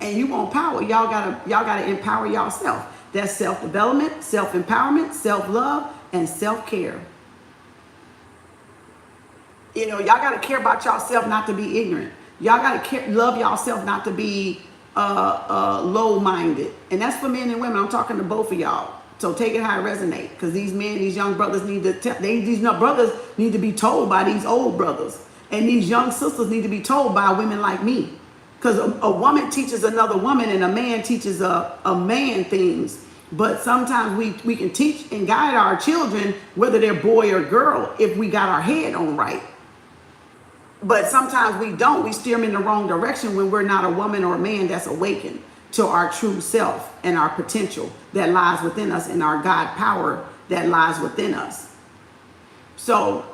And you want power, y'all gotta empower yourself. That's self-development, self-empowerment, self-love, and self-care. You know, y'all gotta care about yourself, not to be ignorant. Y'all gotta love yourself, not to be low-minded. And that's for men and women. I'm talking to both of y'all. So take it how it resonates. Because these men, these young brothers need to these brothers need to be told by these old brothers. And these young sisters need to be told by women like me. Because a woman teaches another woman and a man teaches a man things. But sometimes we can teach and guide our children, whether they're boy or girl, if we got our head on right. But sometimes we don't. We steer them in the wrong direction when we're not a woman or a man that's awakened to our true self and our potential that lies within us and our God power that lies within us. So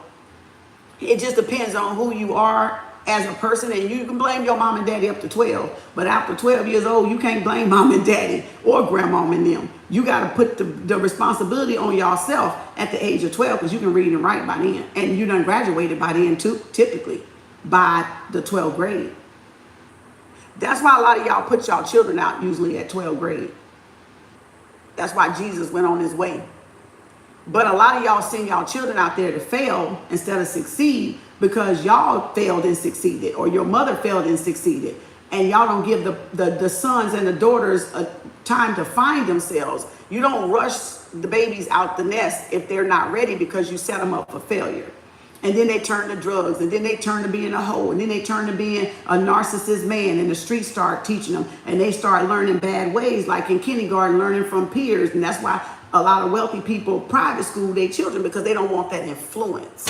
it just depends on who you are as a person, and you can blame your mom and daddy up to 12, but after 12 years old, you can't blame mom and daddy or grandmom and them. You got to put the responsibility on yourself at the age of 12, because you can read and write by then, and you done graduated by then too, typically by the 12th grade. That's why a lot of y'all put y'all children out usually at 12th grade. That's why Jesus went on his way. But a lot of y'all send y'all children out there to fail instead of succeed, because y'all failed and succeeded, or your mother failed and succeeded, and y'all don't give the sons and the daughters a time to find themselves. You don't rush the babies out the nest if they're not ready, because you set them up for failure. And then they turn to drugs, and then they turn to being a hoe, and then they turn to being a narcissist man, and the streets start teaching them, and they start learning bad ways, like in kindergarten, learning from peers. And that's why a lot of wealthy people private school their children, because they don't want that influence.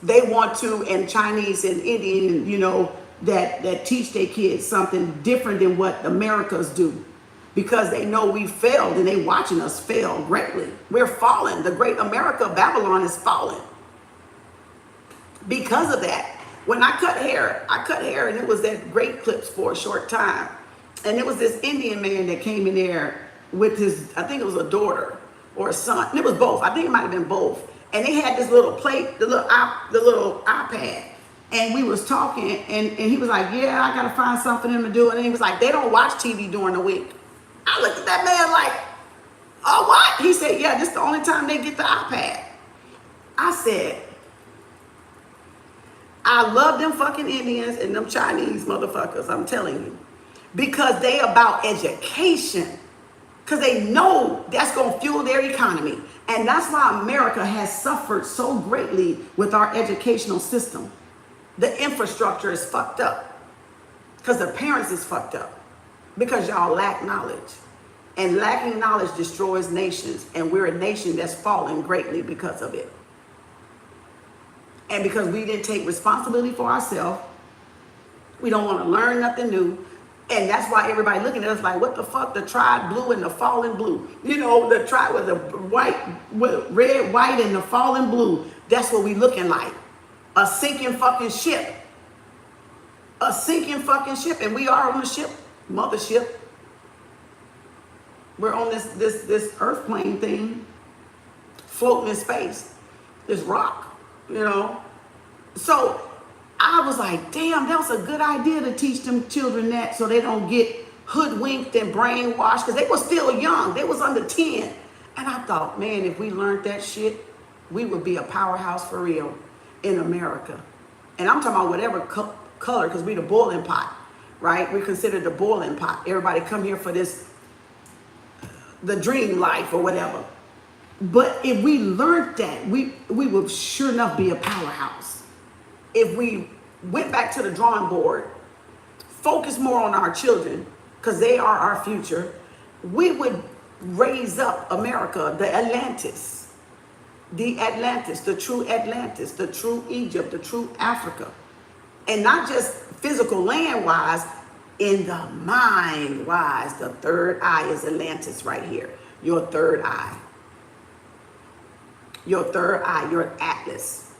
They want to, and Chinese and Indian, you know, that teach their kids something different than what Americans do, because they know we failed and they watching us fail greatly. We're falling. The great America, Babylon, is falling. Because of that, when I cut hair, and it was at Great Clips for a short time. And it was this Indian man that came in there with his, I think it was a daughter or a son. And it was both. I think it might have been both. And they had this little plate, the little iPad. And we was talking, and he was like, yeah, I got to find something for them to do. And he was like, they don't watch TV during the week. I looked at that man like, oh, what? He said, yeah, this is the only time they get the iPad. I said, I love them fucking Indians and them Chinese motherfuckers, I'm telling you. Because they about education. Because they know that's going to fuel their economy. And that's why America has suffered so greatly with our educational system. The infrastructure is fucked up. Because the parents is fucked up. Because y'all lack knowledge. And lacking knowledge destroys nations. And we're a nation that's fallen greatly because of it. And because we didn't take responsibility for ourselves, we don't want to learn nothing new. And that's why everybody looking at us like, what the fuck, the tribe blue and the fallen blue. You know, the tribe with the white, with red, white, and the fallen blue. That's what we looking like. A sinking fucking ship. A sinking fucking ship. And we are on the ship, mothership. We're on this earth plane thing, floating in space. This rock. You know, so I was like, damn, that was a good idea to teach them children that, so they don't get hoodwinked and brainwashed, because they were still young. They was under 10. And I thought, man, if we learned that shit, we would be a powerhouse for real in America. And I'm talking about whatever color, because we the boiling pot, right? We're considered the boiling pot. Everybody come here for this, the dream life or whatever. But if we learned that, we would sure enough be a powerhouse. If we went back to the drawing board, focus more on our children, because they are our future, we would raise up America, the Atlantis, the true Atlantis, the true Egypt, the true Africa. And not just physical land-wise, in the mind-wise. The third eye is Atlantis right here. Your third eye. Your third eye, your atlas.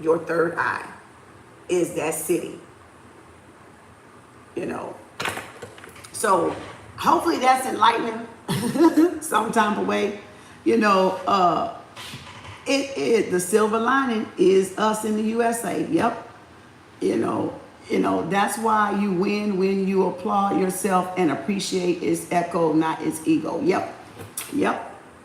Your third eye is that city. You know. So hopefully that's enlightening some type of way. You know, the silver lining is us in the USA. Yep. You know, that's why you win when you applaud yourself and appreciate its echo, not its ego. Yep,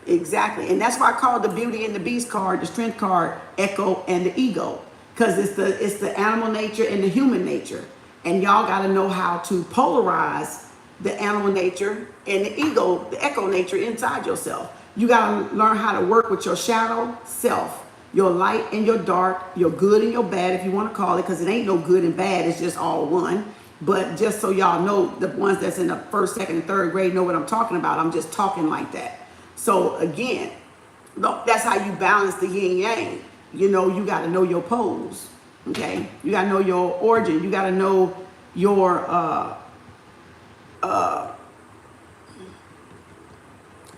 exactly. And that's why I call the Beauty and the Beast card, the Strength card, echo and the ego, because it's the animal nature and the human nature, and y'all got to know how to polarize the animal nature and the ego, the echo nature inside yourself. You got to learn how to work with your shadow self, your light and your dark, your good and your bad, if you want to call it, because it ain't no good and bad. It's just all one. But just so y'all know, the ones that's in the first, second, and third grade know what I'm talking about. I'm just talking like that. So again, that's how you balance the yin yang. You know, you got to know your pose. Okay, you got to know your origin. You got to know your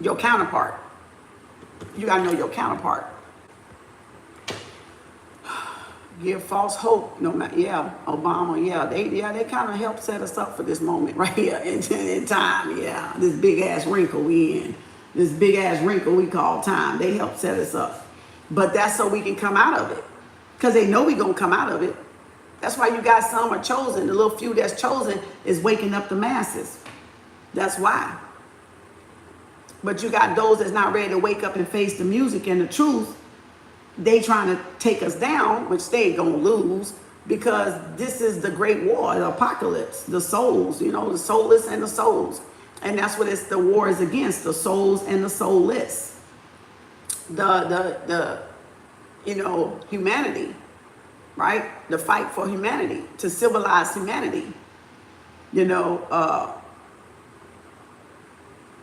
counterpart. You got to know your counterpart. Give false hope, no matter, yeah, Obama, yeah, they kind of helped set us up for this moment right here in time, yeah, this big ass wrinkle we in, this big ass wrinkle we call time, they helped set us up, but that's so we can come out of it, because they know we gonna come out of it. That's why you got some are chosen, the little few that's chosen is waking up the masses, that's why. But you got those that's not ready to wake up and face the music and the truth. They trying to take us down, which they ain't gonna lose, because this is the great war, the apocalypse, the souls, you know, the soulless and the souls. And that's what the war is against, the souls and the soulless. The you know, humanity, right? The fight for humanity, to civilize humanity, you know,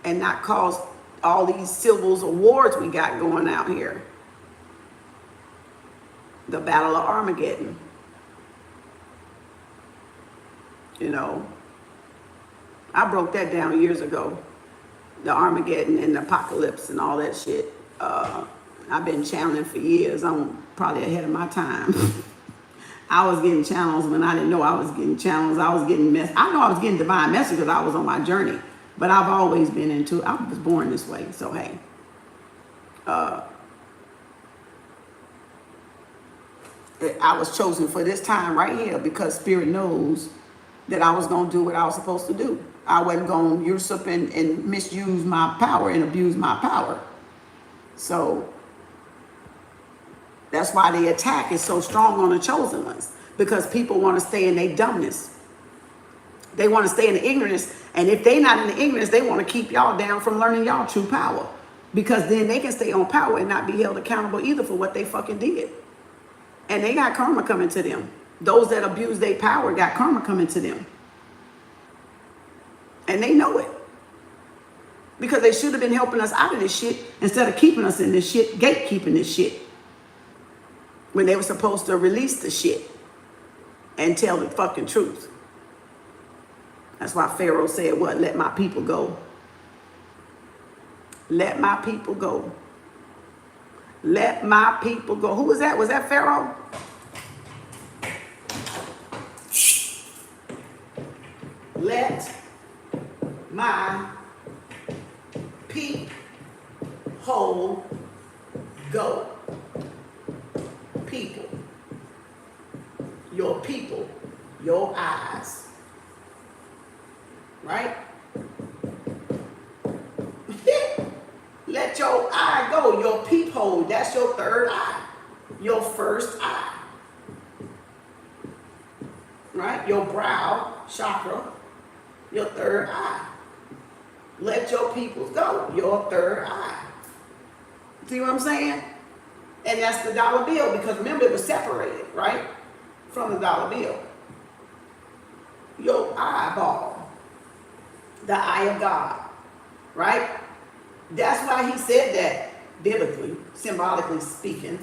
and not cause all these civils or wars we got going out here. The Battle of Armageddon. You know, I broke that down years ago. The Armageddon and the apocalypse and all that shit. I've been channeling for years. I'm probably ahead of my time. I was getting channels when I didn't know I was getting channels. I was getting I know I was getting divine messages because I was on my journey. But I've always been into it. I was born this way. So, hey. I was chosen for this time right here because Spirit knows that I was going to do what I was supposed to do. I wasn't going to usurp and misuse my power and abuse my power. So that's why the attack is so strong on the chosen ones, because people want to stay in their dumbness. They want to stay in the ignorance. And if they're not in the ignorance, they want to keep y'all down from learning y'all true power, because then they can stay on power and not be held accountable either for what they fucking did. And they got karma coming to them. Those that abuse their power got karma coming to them. And they know it. Because they should have been helping us out of this shit instead of keeping us in this shit, gatekeeping this shit. When they were supposed to release the shit and tell the fucking truth. That's why Pharaoh said, what? Let my people go. Let my people go. Let my people go. Who was that? Was that Pharaoh? Let my people go. People. Your people. Your eyes. Right? Let your eye go, your peephole, that's your third eye, your first eye, right? Your brow chakra, your third eye. Let your peoples go, your third eye. See what I'm saying? And that's the dollar bill, because remember it was separated, right? From the dollar bill. Your eyeball, the eye of God, right? That's why he said that biblically, symbolically speaking.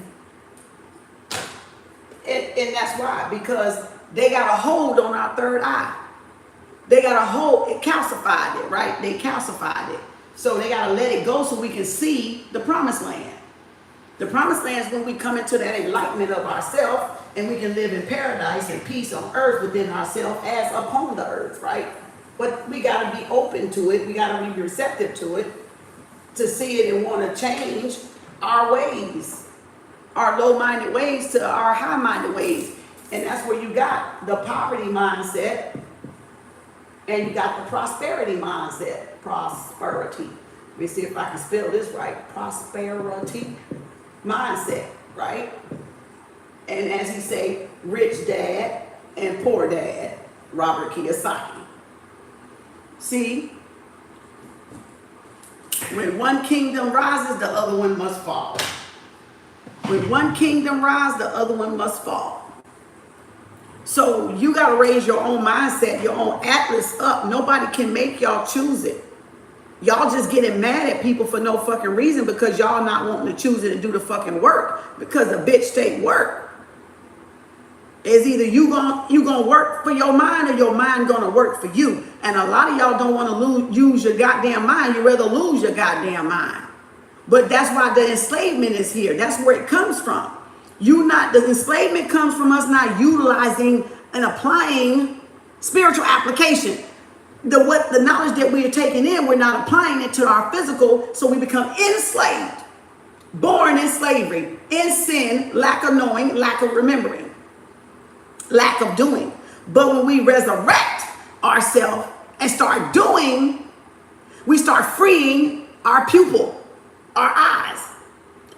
And that's why, because they got a hold on our third eye. They got a hold, it calcified it, right? They calcified it. So they got to let it go so we can see the promised land. The promised land is when we come into that enlightenment of ourselves and we can live in paradise and peace on earth within ourselves as upon the earth, right? But we got to be open to it. We got to be receptive to it, to see it and want to change our ways, our low-minded ways to our high-minded ways. And that's where you got the poverty mindset and you got the prosperity mindset. Prosperity. Let me see if I can spell this right. Prosperity mindset, right? And as he say, rich dad and poor dad, Robert Kiyosaki. See, when one kingdom rises, the other one must fall. When one kingdom rises, the other one must fall. So you got to raise your own mindset, your own atlas up. Nobody can make y'all choose it. Y'all just getting mad at people for no fucking reason because y'all not wanting to choose it and do the fucking work because the bitch take work. It's either you gonna work for your mind or your mind gonna work for you. And a lot of y'all don't want to use your goddamn mind. You rather lose your goddamn mind. But that's why the enslavement is here. That's where it comes from. The enslavement comes from us not utilizing and applying spiritual application. The knowledge that we are taking in, we're not applying it to our physical, so we become enslaved, born in slavery, in sin, lack of knowing, lack of remembering, lack of doing. But when we resurrect ourselves and start doing, we start freeing our pupil, our eyes.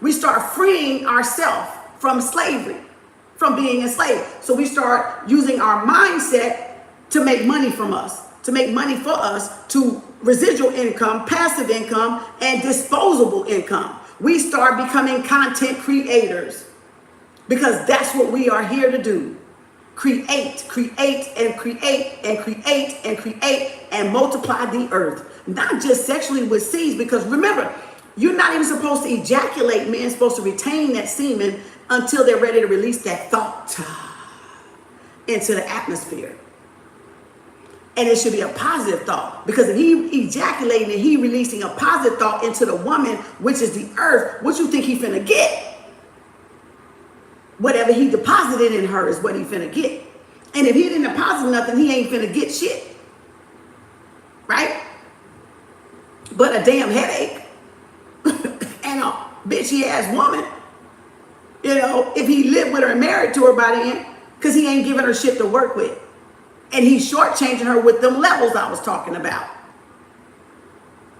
We start freeing ourselves from slavery, from being enslaved. So we start using our mindset to make money from us, to make money for us, to residual income, passive income, and disposable income. We start becoming content creators because that's what we are here to do. Create, create, and create, and create, and create, and multiply the earth. Not just sexually with seeds, because remember, you're not even supposed to ejaculate. Men supposed to retain that semen until they're ready to release that thought into the atmosphere. And it should be a positive thought, because if he ejaculating and he releasing a positive thought into the woman, which is the earth, what you think he finna get? Whatever he deposited in her is what he finna get. And if he didn't deposit nothing, he ain't finna get shit. Right? But a damn headache and a bitchy ass woman, if he lived with her and married to her by then, because he ain't giving her shit to work with. And he's shortchanging her with them levels I was talking about.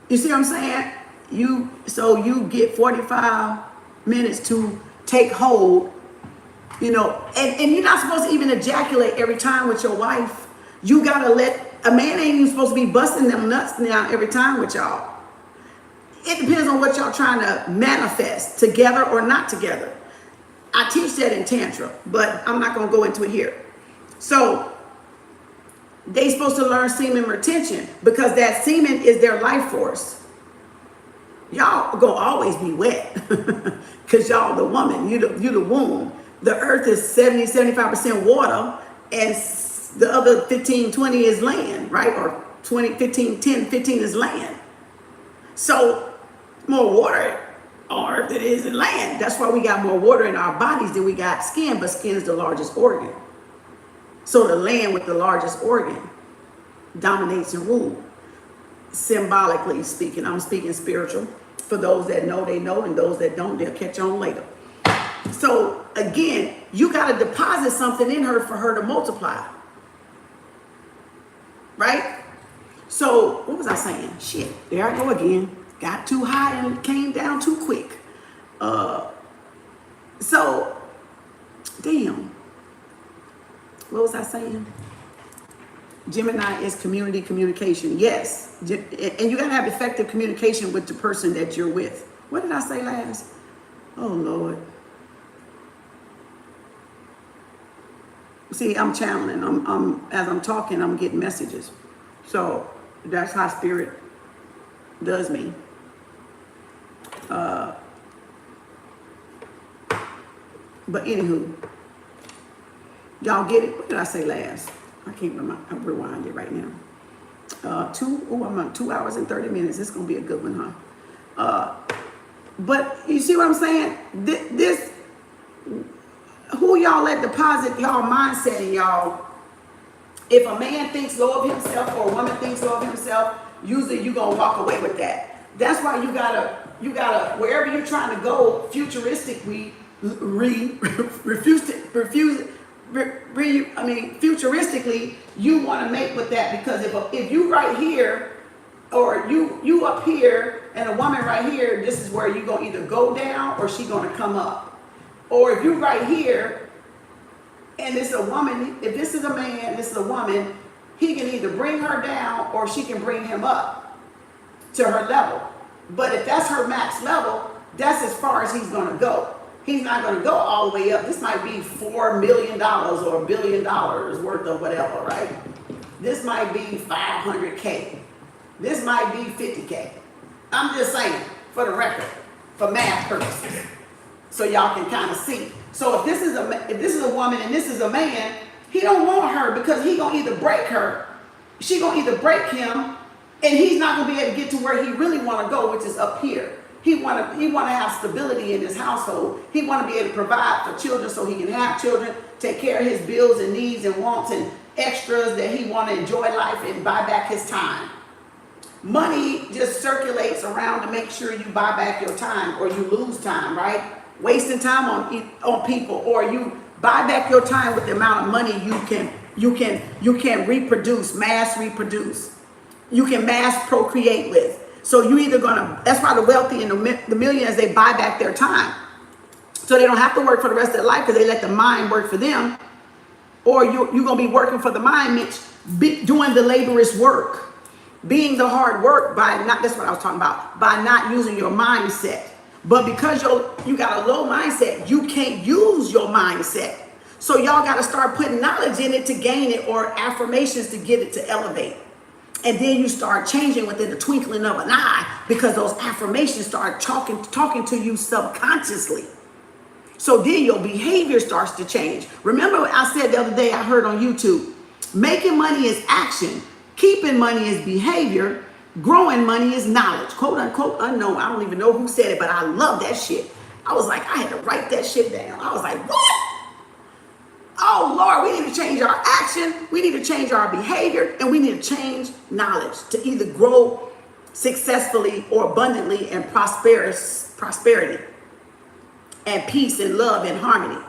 You see what I'm saying? So you get 45 minutes to take hold, and you're not supposed to even ejaculate every time with your wife. You gotta a man ain't even supposed to be busting them nuts now every time with y'all. It depends on what y'all trying to manifest, together or not together. I teach that in Tantra, but I'm not gonna go into it here. So they supposed to learn semen retention, because that semen is their life force. Y'all gonna always be wet because y'all the woman, you the womb. The earth is 70-75% water, and the other 15-20 is land, right? Or 10-15 is land. So more water on earth than it is in land. That's why we got more water in our bodies than we got skin, but skin is the largest organ. So the land with the largest organ dominates and rules. Symbolically speaking, I'm speaking spiritual. For those that know, they know, and those that don't, they'll catch on later. So again, you got to deposit something in her for her to multiply. Right? So what was I saying? Shit, there I go again. Got too high and came down too quick. So, damn. What was I saying? Gemini is community communication. Yes. And you got to have effective communication with the person that you're with. What did I say last? Oh, Lord. See, I'm channeling. As I'm talking, I'm getting messages. So That's how spirit does me. But anywho, y'all get it? What did I say last? I can't remember. I'm rewind it right now. I'm on 2 hours and 30 minutes. It's gonna be a good one, huh? But you see what I'm saying? This who y'all let deposit y'all mindset in y'all. If a man thinks low of himself or a woman thinks low of himself, usually you gonna walk away with that. That's why you gotta wherever you're trying to go futuristically, futuristically, you want to make with that, because if you right here, or you up here and a woman right here, this is where you're gonna either go down or she gonna come up. Or if you right here and it's a woman, if this is a man, this is a woman, he can either bring her down or she can bring him up to her level. But if that's her max level, that's as far as he's gonna go. He's not gonna go all the way up. This might be $4 million or $1 billion worth of whatever, right? This might be 500K. This might be 50K. I'm just saying, for the record, for math purposes, so y'all can kind of see. So if this is a woman and this is a man, he don't want her, because he gonna either break her, she gonna either break him, and he's not gonna be able to get to where he really want to go, which is up here. He want to have stability in his household. He want to be able to provide for children so he can have children, take care of his bills and needs and wants and extras, that he want to enjoy life and buy back his time. Money just circulates around to make sure you buy back your time, or you lose time, right? Wasting time on people, or you buy back your time with the amount of money you can reproduce, mass reproduce. You can mass procreate with. So you either that's why the wealthy and the millionaires, they buy back their time. So they don't have to work for the rest of their life, because they let the mind work for them. Or you're going to be working for the mind, Mitch, doing the laborious work. Being the hard work that's what I was talking about, by not using your mindset. But because you got a low mindset, you can't use your mindset. So y'all got to start putting knowledge in it to gain it, or affirmations to get it to elevate. And then you start changing within the twinkling of an eye, because those affirmations start talking to you subconsciously. So then your behavior starts to change. Remember what I said the other day, I heard on YouTube, making money is action, keeping money is behavior, growing money is knowledge. Quote unquote unknown. I don't even know who said it, but I love that shit. I was like, I had to write that shit down. I was like, what? Oh Lord, we need to change our action, we need to change our behavior, and we need to change knowledge to either grow successfully or abundantly and prosperity and peace and love and harmony.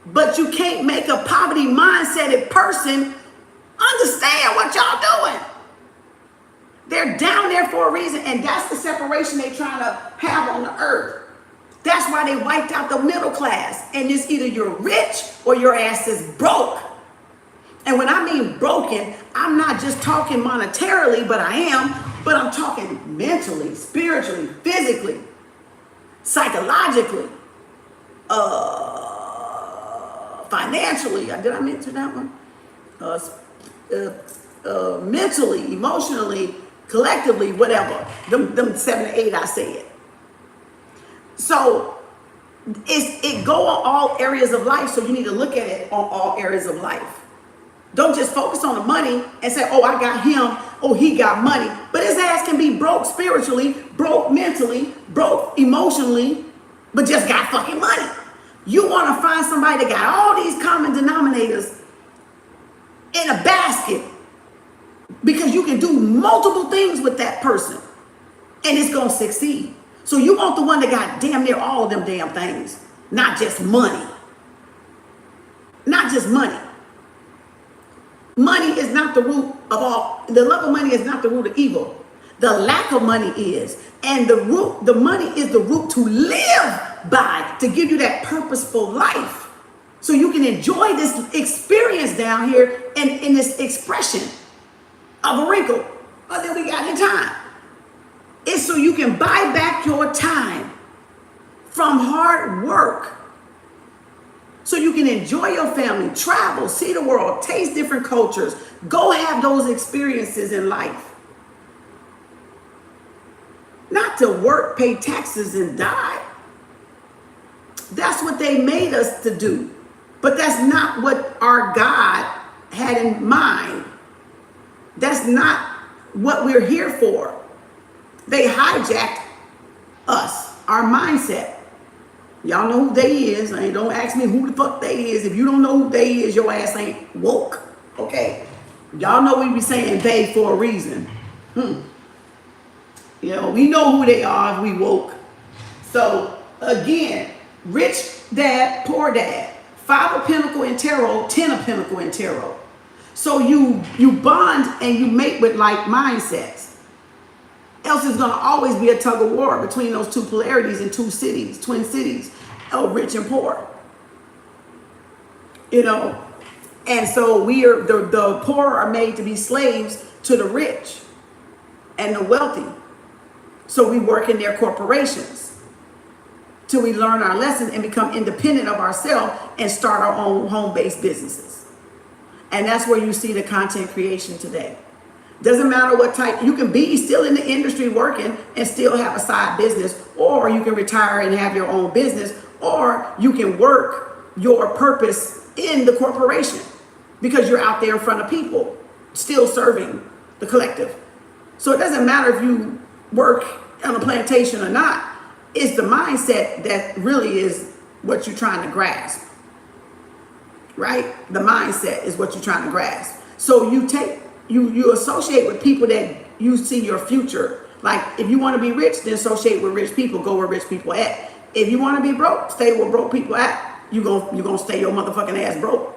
But you can't make a poverty mindseted person understand what y'all doing. They're down there for a reason, and that's the separation they're trying to have on the earth. That's why they wiped out the middle class. And it's either you're rich or your ass is broke. And when I mean broken, I'm not just talking monetarily, but I'm talking mentally, spiritually, physically, psychologically, financially. Did I mention that one? Mentally, emotionally, collectively, whatever. Them 7 to 8 I said. So it go on all areas of life. So you need to look at it on all areas of life. Don't just focus on the money and say, oh, I got him. Oh, he got money. But his ass can be broke spiritually, broke mentally, broke emotionally, but just got fucking money. You want to find somebody that got all these common denominators in a basket, because you can do multiple things with that person and it's going to succeed. So you want the one that got damn near all of them damn things, not just money. Not just money. Money is not the root of all. The love of money is not the root of evil. The lack of money is. And the money is the root to live by, to give you that purposeful life. So you can enjoy this experience down here and in this expression of a wrinkle that we got in time. It's so you can buy back your time from hard work. So you can enjoy your family, travel, see the world, taste different cultures, go have those experiences in life. Not to work, pay taxes, and die. That's what they made us to do. But that's not what our God had in mind. That's not what we're here for. They hijacked us, our mindset. Y'all know who they is. Don't ask me who the fuck they is. If you don't know who they is, your ass ain't woke. Okay? Y'all know we be saying they for a reason. You know, we know who they are if we woke. So, again, rich dad, poor dad. 5 of Pentacle in tarot, 10 of Pentacle in tarot. So you bond and you mate with like mindsets. Else it's going to always be a tug of war between those two polarities in two cities, twin cities, rich and poor. You know, and so we are the poor are made to be slaves to the rich and the wealthy. So we work in their corporations till we learn our lesson and become independent of ourselves and start our own home-based businesses. And that's where you see the content creation today. Doesn't matter what type, you can be still in the industry working and still have a side business, or you can retire and have your own business, or you can work your purpose in the corporation because you're out there in front of people still serving the collective. So it doesn't matter if you work on a plantation or not. It's the mindset that really is what you're trying to grasp, right? The mindset is what you're trying to grasp. So you associate with people that you see your future. Like if you want to be rich, then associate with rich people. Go where rich people at. If you want to be broke, stay where broke people at. You gonna stay your motherfucking ass broke.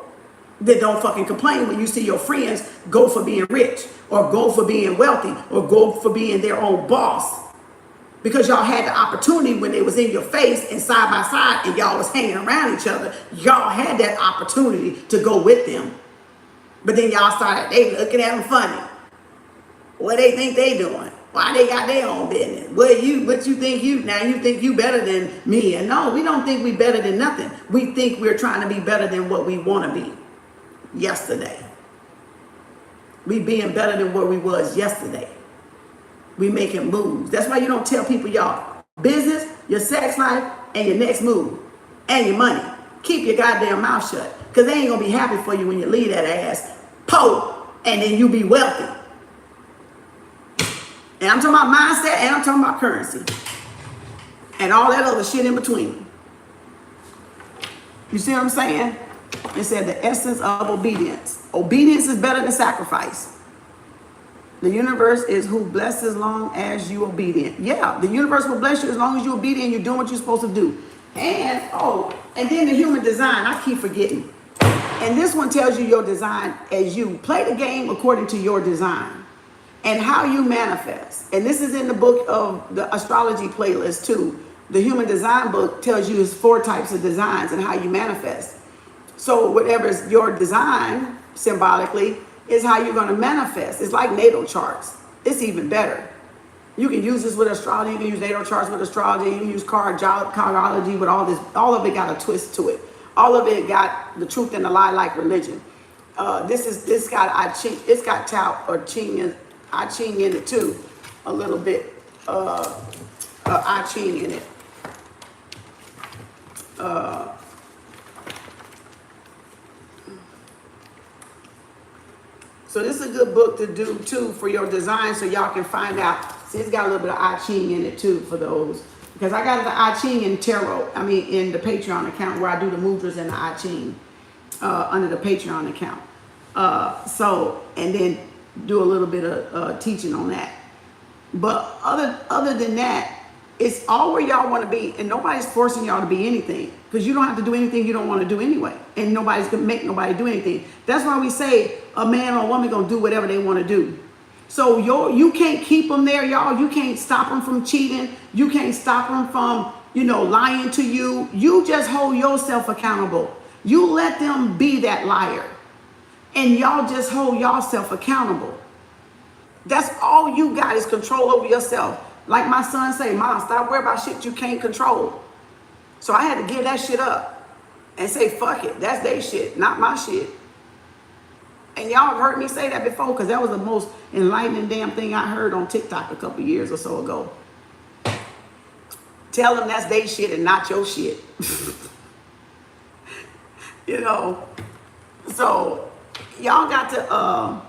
Then don't fucking complain when you see your friends go for being rich or go for being wealthy or go for being their own boss. Because y'all had the opportunity when they was in your face and side by side and y'all was hanging around each other. Y'all had that opportunity to go with them. But then y'all started, they looking at them funny. What they think they doing? Why they got their own business? What you think you think you better than me? And no, we don't think we better than nothing. We think we're trying to be better than what we want to be yesterday. We being better than what we was yesterday. We making moves. That's why you don't tell people y'all business, your sex life, and your next move, and your money. Keep your goddamn mouth shut, because they ain't gonna be happy for you when you leave that ass po, and then you be wealthy. And I'm talking about mindset, and I'm talking about currency, and all that other shit in between. You see what I'm saying? It said the essence of obedience. Obedience is better than sacrifice. The universe is who blesses as long as you obedient. Yeah, the universe will bless you as long as you're obedient, you're doing what you're supposed to do. And then the human design, I keep forgetting. And this one tells you your design as you play the game according to your design and how you manifest. And this is in the book of the astrology playlist too. The human design book tells you 4 types of designs and how you manifest. So whatever is your design symbolically is how you're going to manifest. It's like natal charts. It's even better. You can use this with astrology. You can use natal charts with astrology. You can use cardology with all this. All of it got a twist to it. All of it got the truth and the lie like religion. This got I Ching. It's got Tao or Ching and I Ching in it too, a little bit. I Ching in it. So this is a good book to do too for your design, so y'all can find out. See, it's got a little bit of I Ching in it too for those. Because I got the I Ching in tarot, in the Patreon account where I do the Mudras and the I Ching under the Patreon account. And then do a little bit of teaching on that. But other than that, it's all where y'all want to be, and nobody's forcing y'all to be anything, because you don't have to do anything you don't want to do anyway, and nobody's gonna make nobody do anything. That's why we say a man or a woman gonna do whatever they want to do. So you can't keep them there, y'all. You can't stop them from cheating. You can't stop them from lying to you. You just hold yourself accountable. You let them be that liar, and y'all just hold yourself accountable. That's all you got is control over yourself. Like my son say, Mom, stop worrying about shit you can't control. So I had to give that shit up. and say, fuck it, that's their shit, not my shit. And y'all have heard me say that before, because that was the most enlightening damn thing I heard on TikTok a couple years or so ago. Tell them that's their shit and not your shit. You know, so y'all got to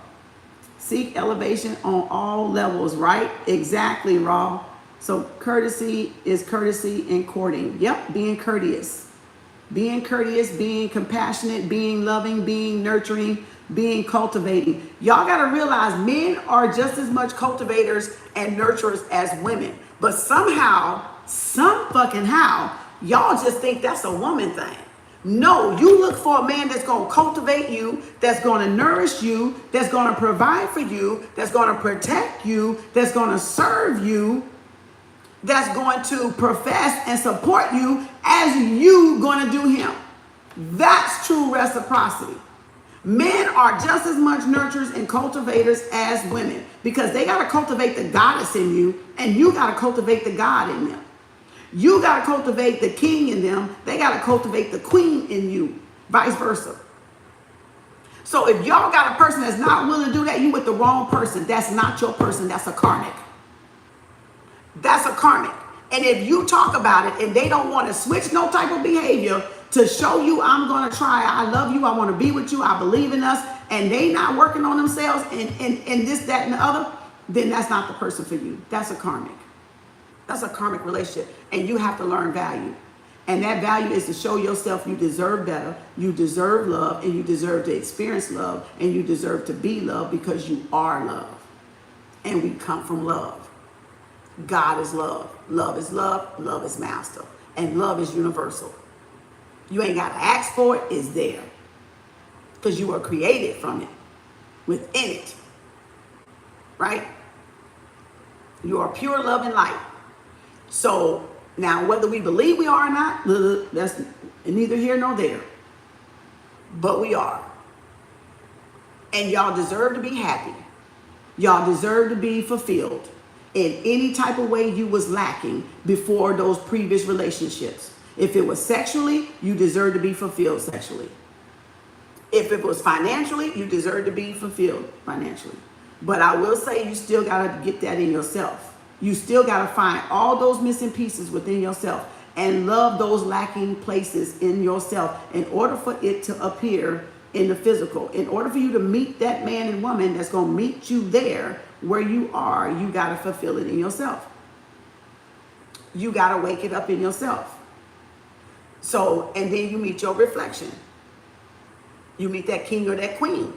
seek elevation on all levels, right? Exactly, Raw. So courtesy is courtesy in courting. Yep, being courteous. Being courteous, being compassionate, being loving, being nurturing, being cultivating. Y'all got to realize men are just as much cultivators and nurturers as women. But somehow, some fucking how, y'all just think that's a woman thing. No, you look for a man that's going to cultivate you, that's going to nourish you, that's going to provide for you, that's going to protect you, that's going to serve you, that's going to profess and support you as you going to do him. That's true reciprocity. Men are just as much nurturers and cultivators as women, because they got to cultivate the goddess in you, and you got to cultivate the God in them. You got to cultivate the king in them. They got to cultivate the queen in you, vice versa. So if y'all got a person that's not willing to do that, you with the wrong person. That's not your person. That's a karmic. That's a karmic. And if you talk about it and they don't want to switch no type of behavior to show you, I'm going to try, I love you, I want to be with you, I believe in us, and they not working on themselves and this, that, and the other, then that's not the person for you. That's a karmic. That's a karmic relationship. And you have to learn value. And that value is to show yourself you deserve better, you deserve love, and you deserve to experience love, and you deserve to be loved because you are love. And we come from love. God is love. Love is love. Love is master. And love is universal. You ain't got to ask for it. It's there. Because you were created from it. Within it. Right? You are pure love and light. So now whether we believe we are or not, that's neither here nor there. But we are. And y'all deserve to be happy. Y'all deserve to be fulfilled in any type of way you was lacking before those previous relationships. If it was sexually, you deserve to be fulfilled sexually. If it was financially, you deserve to be fulfilled financially. But I will say you still got to get that in yourself. You still got to find all those missing pieces within yourself and love those lacking places in yourself in order for it to appear in the physical. In order for you to meet that man and woman that's going to meet you there where you are, you got to fulfill it in yourself. You got to wake it up in yourself. So, and then you meet your reflection. You meet that king or that queen.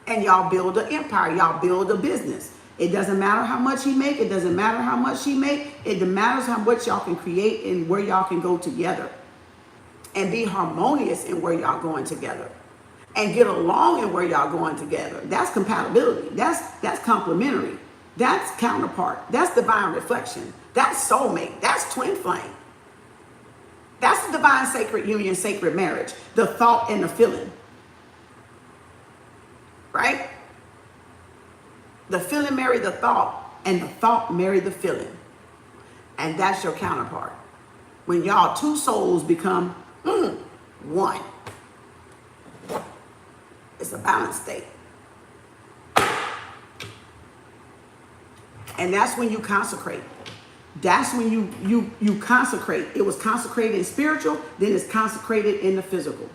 And y'all build an empire. Y'all build a business. It doesn't matter how much he make. It doesn't matter how much she make. It matters how much y'all can create and where y'all can go together. And be harmonious in where y'all going together. And get along in where y'all going together. That's compatibility. That's complementary. That's counterpart. That's divine reflection. That's soulmate. That's twin flame. That's the divine sacred union, sacred marriage. The thought and the feeling. Right? The feeling marry the thought, and the thought marry the feeling. And that's your counterpart. When y'all two souls become one. It's a balanced state. And that's when you consecrate. That's when you consecrate. It was consecrated in spiritual, then it's consecrated in the physical.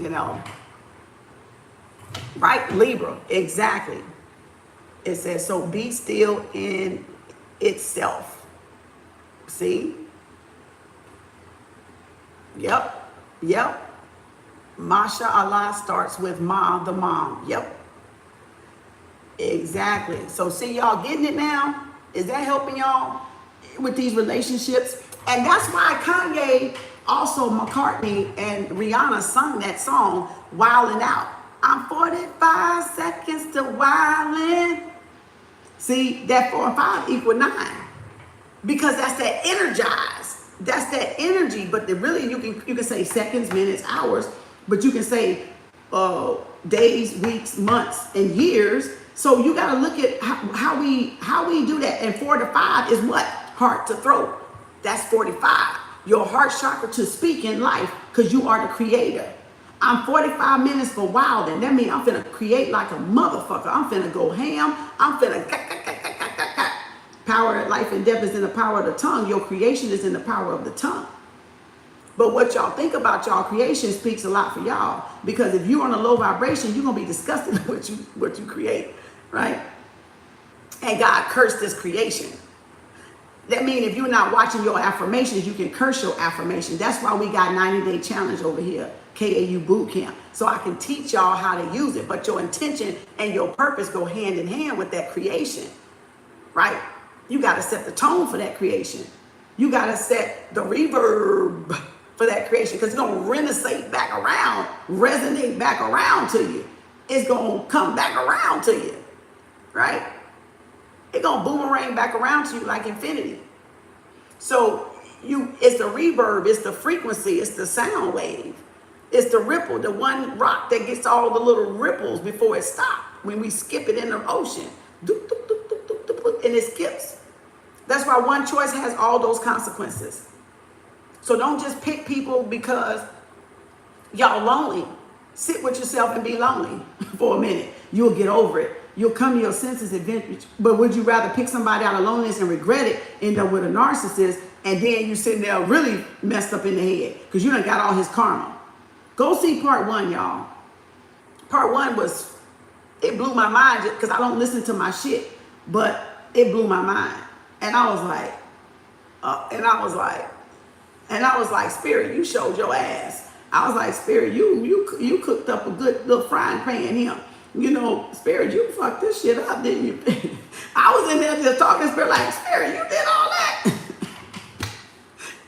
You know. Right? Libra. Exactly. It says, so be still in itself. See? Yep. Yep. Masha Allah starts with Ma, the mom. Yep. Exactly. So see y'all getting it now? Is that helping y'all with these relationships? And that's why Kanye, also McCartney and Rihanna sung that song, Wildin' Out. I'm 45 seconds to wildin'. See, that 4 and 5 equal 9. Because that's that energized. That's that energy. But really, you can say seconds, minutes, hours. But you can say days, weeks, months, and years. So you got to look at how we do that. And 4 to 5 is what? Heart to throat. That's 45. your heart chakra to speak in life because you are the creator. I'm 45 minutes for wilding. That means I'm finna create like a motherfucker. I'm finna go ham. I'm finna power of life and death is in the power of the tongue. Your creation is in the power of the tongue. But what y'all think about y'all creation speaks a lot for y'all. Because if you're on a low vibration, you're gonna be disgusted with what you create, right? And God cursed this creation. That means if you're not watching your affirmations, you can curse your affirmations. That's why we got 90-day challenge over here, KAU boot camp. So I can teach y'all how to use it. But your intention and your purpose go hand in hand with that creation, right? You got to set the tone for that creation. You got to set the reverb for that creation because it's going to resonate back around, resonate back around to you. It's going to come back around to you, right? It's going to boomerang back around to you like infinity. So it's the reverb, it's the frequency, it's the sound wave. It's the ripple, the one rock that gets all the little ripples before it stops. When we skip it in the ocean, doop, doop, doop, doop, doop, doop, doop, and it skips. That's why one choice has all those consequences. So don't just pick people because y'all lonely. Sit with yourself and be lonely for a minute. You'll get over it. You'll come to your senses eventually. But would you rather pick somebody out of loneliness and regret it, end up with a narcissist, and then you sitting there really messed up in the head because you done got all his karma? Go see part 1, y'all. Part 1 was, it blew my mind because I don't listen to my shit, but it blew my mind. And I was like, Spirit, you showed your ass. I was like, Spirit, you cooked up a good little frying pan here. You know, Spirit, you fucked this shit up, didn't you? I was in there just talking to Spirit like, Spirit, you did all that.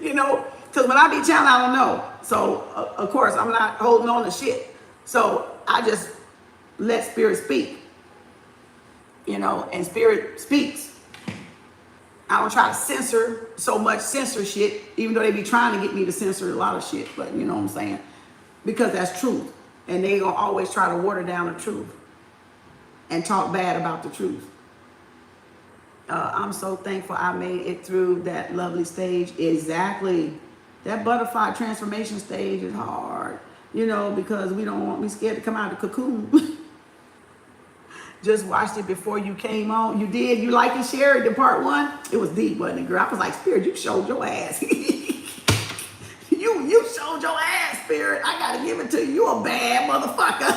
You know, because when I be channeling, I don't know. So, of course, I'm not holding on to shit. So I just let Spirit speak. You know, and Spirit speaks. I don't try to censor shit, even though they be trying to get me to censor a lot of shit, but you know what I'm saying? Because that's truth. And they gonna always try to water down the truth and talk bad about the truth. I'm so thankful I made it through that lovely stage. Exactly. That butterfly transformation stage is hard, you know, because we don't want me scared to come out of the cocoon. Just watched it before you came on. You did. You like it, share it, the part 1? It was deep, wasn't it, girl? I was like, Spirit, you showed your ass. you showed your ass, Spirit. I got to give it to you. You a bad motherfucker.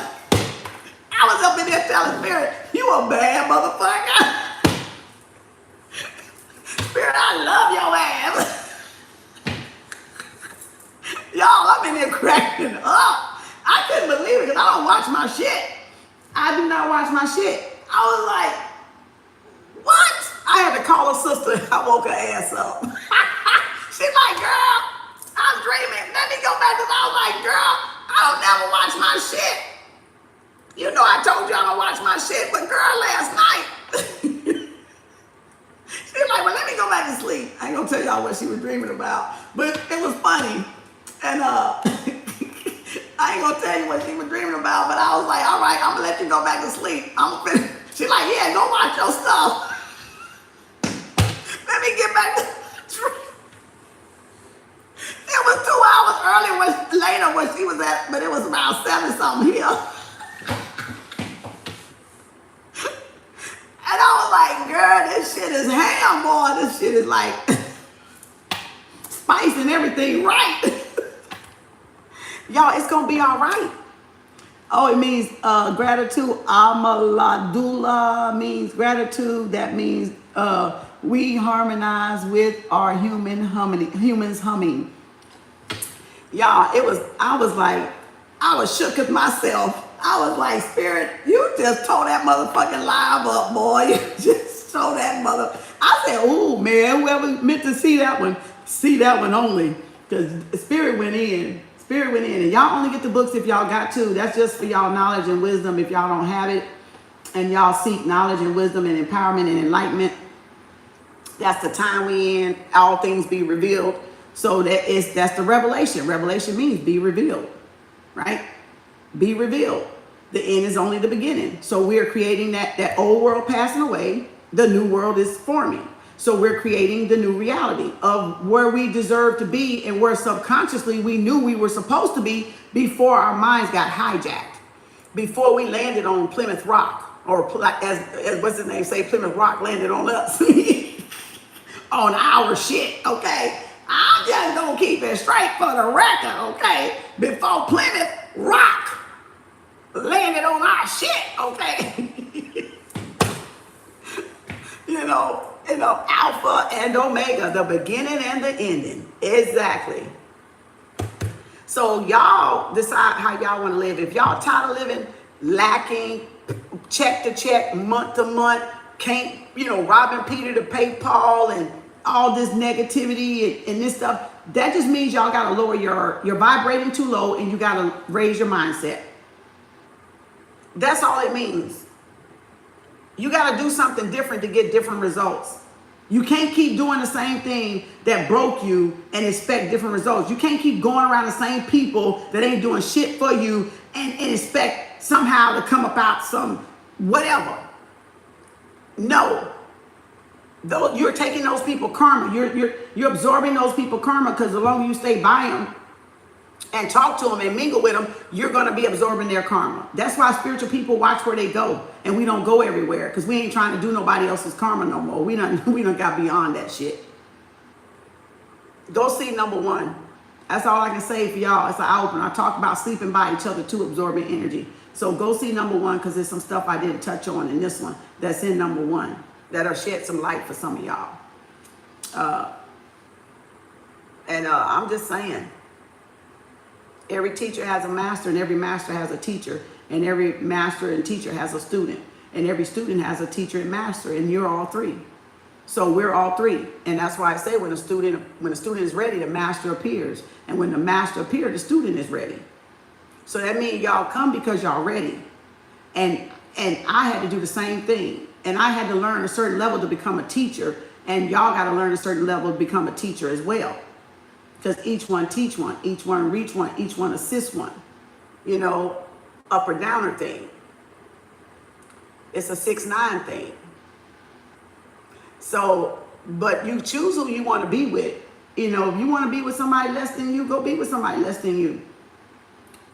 I was up in there telling Spirit, you a bad motherfucker. Spirit, I love your ass. Y'all, I'm in there cracking up. I couldn't believe it because I don't watch my shit. I do not watch my shit. I was like, what? I had to call her sister. I woke her ass up. She's like, girl, I'm dreaming. Let me go back to I was like, girl, I don't never watch my shit. You know I told you I don't watch my shit, but girl, last night. She's like, well, let me go back to sleep. I ain't gonna tell y'all what she was dreaming about, but it was funny. And I ain't gonna tell you what she was dreaming about, but I was like, all right, I'm gonna let you go back to sleep. She's like, yeah, go watch your stuff. Let me get back to It was 2 hours later when she was at, but it was around 7 something here. And I was like, girl, this shit is ham, boy. This shit is like spice and everything right. Y'all, it's going to be all right. Oh, it means gratitude. Amaladula means gratitude. That means we harmonize with our humans humming. Y'all, I was shook at myself. I was like, Spirit, you just tore that motherfucking live up, boy. You just tore that mother. I said, ooh, man, whoever meant to see that one only. Because Spirit went in. And y'all only get the books if y'all got to. That's just for y'all knowledge and wisdom if y'all don't have it. And y'all seek knowledge and wisdom and empowerment and enlightenment. That's the time we in. All things be revealed. So that's the revelation. Revelation means be revealed, right? Be revealed. The end is only the beginning. So we are creating that old world passing away. The new world is forming. So we're creating the new reality of where we deserve to be and where subconsciously we knew we were supposed to be before our minds got hijacked, before we landed on Plymouth Rock, or as what's his name say, Plymouth Rock landed on us, on our shit, okay? I'm just gonna keep it straight for the record, okay? Before Plymouth Rock landed on our shit, okay? you know, Alpha and Omega, the beginning and the ending. Exactly. So y'all decide how y'all want to live. If y'all tired of living lacking, check to check, month to month, can't, robbing Peter to pay Paul and all this negativity and this stuff, that just means y'all got to lower you're vibrating too low and you got to raise your mindset. That's all it means. You got to do something different to get different results. You can't keep doing the same thing that broke you and expect different results. You can't keep going around the same people that ain't doing shit for you and expect somehow to come about some whatever. No. Though you're taking those people karma. You're absorbing those people karma, because the longer you stay by them and talk to them and mingle with them, you're going to be absorbing their karma. That's why spiritual people watch where they go, and we don't go everywhere, because we ain't trying to do nobody else's karma no more. We done got beyond that shit. Go see number one. That's all I can say for y'all. It's an eye opener. I talk about sleeping by each other too, absorbing energy. So go see number one, because there's some stuff I didn't touch on in this one that's in number one that'll shed some light for some of y'all. I'm just saying, every teacher has a master, and every master has a teacher, and every master and teacher has a student, and every student has a teacher and master, and you're all three. So we're all three. And that's why I say when a student is ready, the master appears. And when the master appears, the student is ready. So that means y'all come because y'all ready. And I had to do the same thing. And I had to learn a certain level to become a teacher, and y'all got to learn a certain level to become a teacher as well. Because each one teach one, each one reach one, each one assist one. Up or downer thing. It's a 6-9 thing. So, but you choose who you want to be with. If you want to be with somebody less than you, go be with somebody less than you.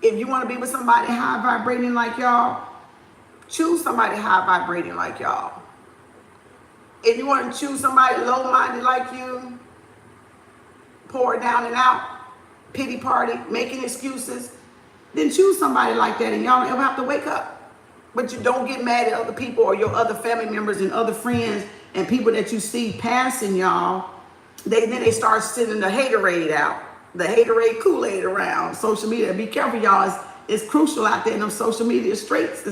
If you want to be with somebody high vibrating like y'all, choose somebody high vibrating like y'all. If you want to choose somebody low-minded like you, pour down and out, pity party, making excuses, then choose somebody like that, and y'all don't ever have to wake up. But you don't get mad at other people or your other family members and other friends and people that you see passing y'all. Then they start sending the haterade out, the haterade Kool-Aid around social media. Be careful, y'all. It's crucial out there in them social media streets.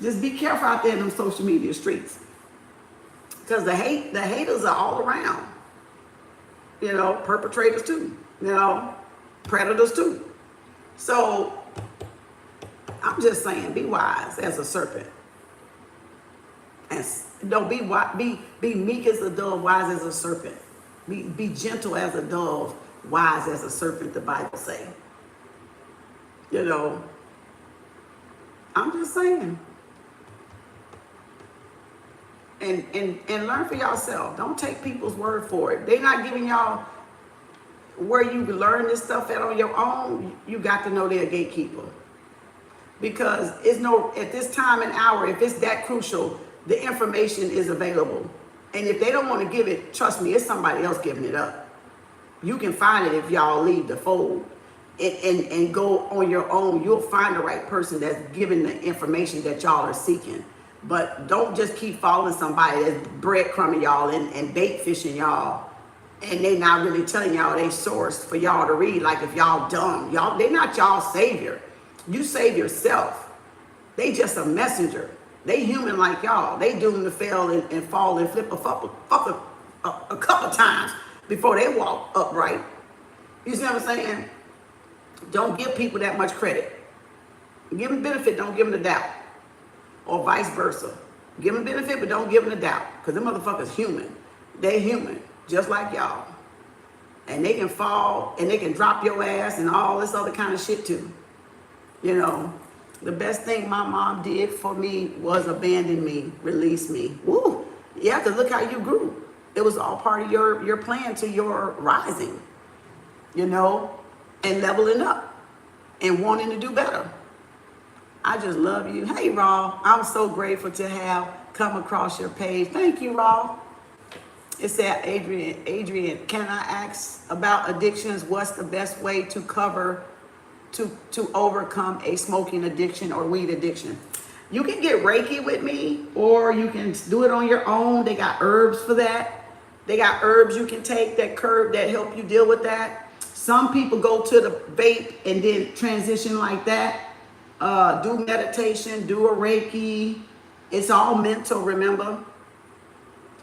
Just be careful out there in them social media streets, because the haters are all around. Perpetrators too. Predators too. So I'm just saying, be wise as a serpent, and don't be meek as a dove, wise as a serpent. Be gentle as a dove, wise as a serpent. The Bible say. I'm just saying. And learn for yourself. Don't take people's word for it. They're not giving y'all where you can learn this stuff at on your own. You got to know they're a gatekeeper. Because at this time and hour, if it's that crucial, the information is available. And if they don't want to give it, trust me, it's somebody else giving it up. You can find it if y'all leave the fold and go on your own. You'll find the right person that's giving the information that y'all are seeking. But don't just keep following somebody that's breadcrumbing y'all and bait fishing y'all, and they not really telling y'all they source for y'all to read. Like if y'all dumb, they not y'all savior. You save yourself. They just a messenger. They human like y'all. They doomed to fail and fall and flip a couple times before they walk upright. You see what I'm saying? Don't give people that much credit. Give them benefit, don't give them the doubt. Or vice versa. Give them benefit, but don't give them the doubt. Because them motherfuckers human. They human, just like y'all. And they can fall, and they can drop your ass and all this other kind of shit too. The best thing my mom did for me was abandon me, release me. Woo! Yeah, because look how you grew. It was all part of your plan to your rising, you know, and leveling up and wanting to do better. I just love you. Hey, Raw, I'm so grateful to have come across your page. Thank you, Raw. It said, Adrian, can I ask about addictions? What's the best way to overcome a smoking addiction or weed addiction? You can get Reiki with me, or you can do it on your own. They got herbs for that. They got herbs you can take that help you deal with that. Some people go to the vape and then transition like that. Do meditation, do a Reiki. It's all mental, remember?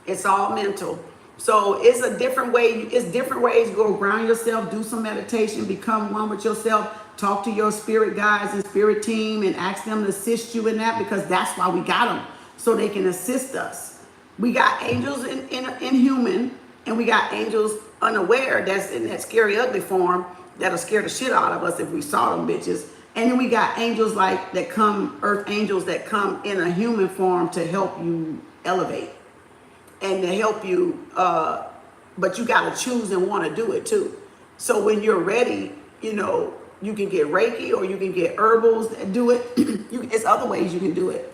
It's all mental. So it's a different way. It's different ways. Go ground yourself, do some meditation, become one with yourself, talk to your spirit guides and spirit team and ask them to assist you in that, because that's why we got them, so they can assist us. We got angels in human, and we got angels unaware that's in that scary ugly form that'll scare the shit out of us if we saw them bitches. And then we got angels earth angels that come in a human form to help you elevate and to help you, but you got to choose and want to do it too. So when you're ready, you know, you can get Reiki, or you can get herbals that do it. It's other ways you can do it.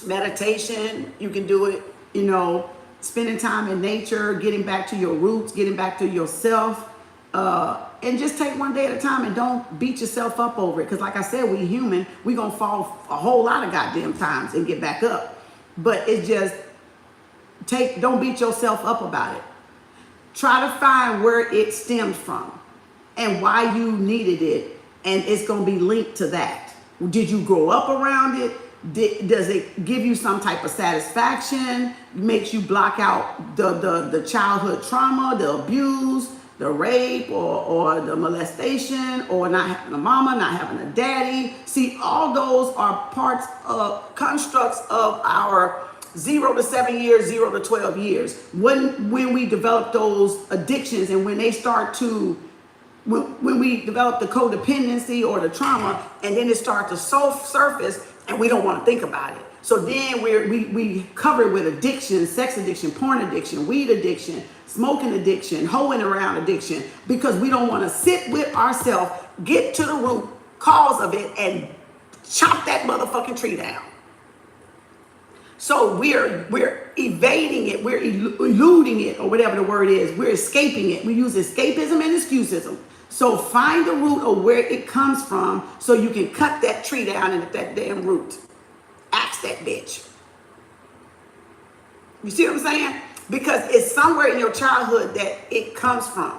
Meditation, you can do it, you know, spending time in nature, getting back to your roots, getting back to yourself. And just take one day at a time, and don't beat yourself up over it. Because like I said, we human, we going to fall a whole lot of goddamn times and get back up. But it's just, don't beat yourself up about it. Try to find where it stemmed from and why you needed it. And it's going to be linked to that. Did you grow up around it? Does it give you some type of satisfaction? Makes you block out the childhood trauma, the abuse, the rape, or the molestation, or not having a mama, not having a daddy. See, all those are parts of constructs of our 0 to 7 years, 0 to 12 years. When we develop those addictions, and when they start to, when we develop the codependency or the trauma, and then it starts to surface, and we don't want to think about it. So then we cover it with addiction, sex addiction, porn addiction, weed addiction, smoking addiction, hoeing around addiction, because we don't want to sit with ourselves, get to the root cause of it, and chop that motherfucking tree down. So we're evading it, we're eluding it, or whatever the word is. We're escaping it. We use escapism and excusism. So find the root of where it comes from, so you can cut that tree down at that damn root. Axe that bitch. You see what I'm saying? Because it's somewhere in your childhood that it comes from,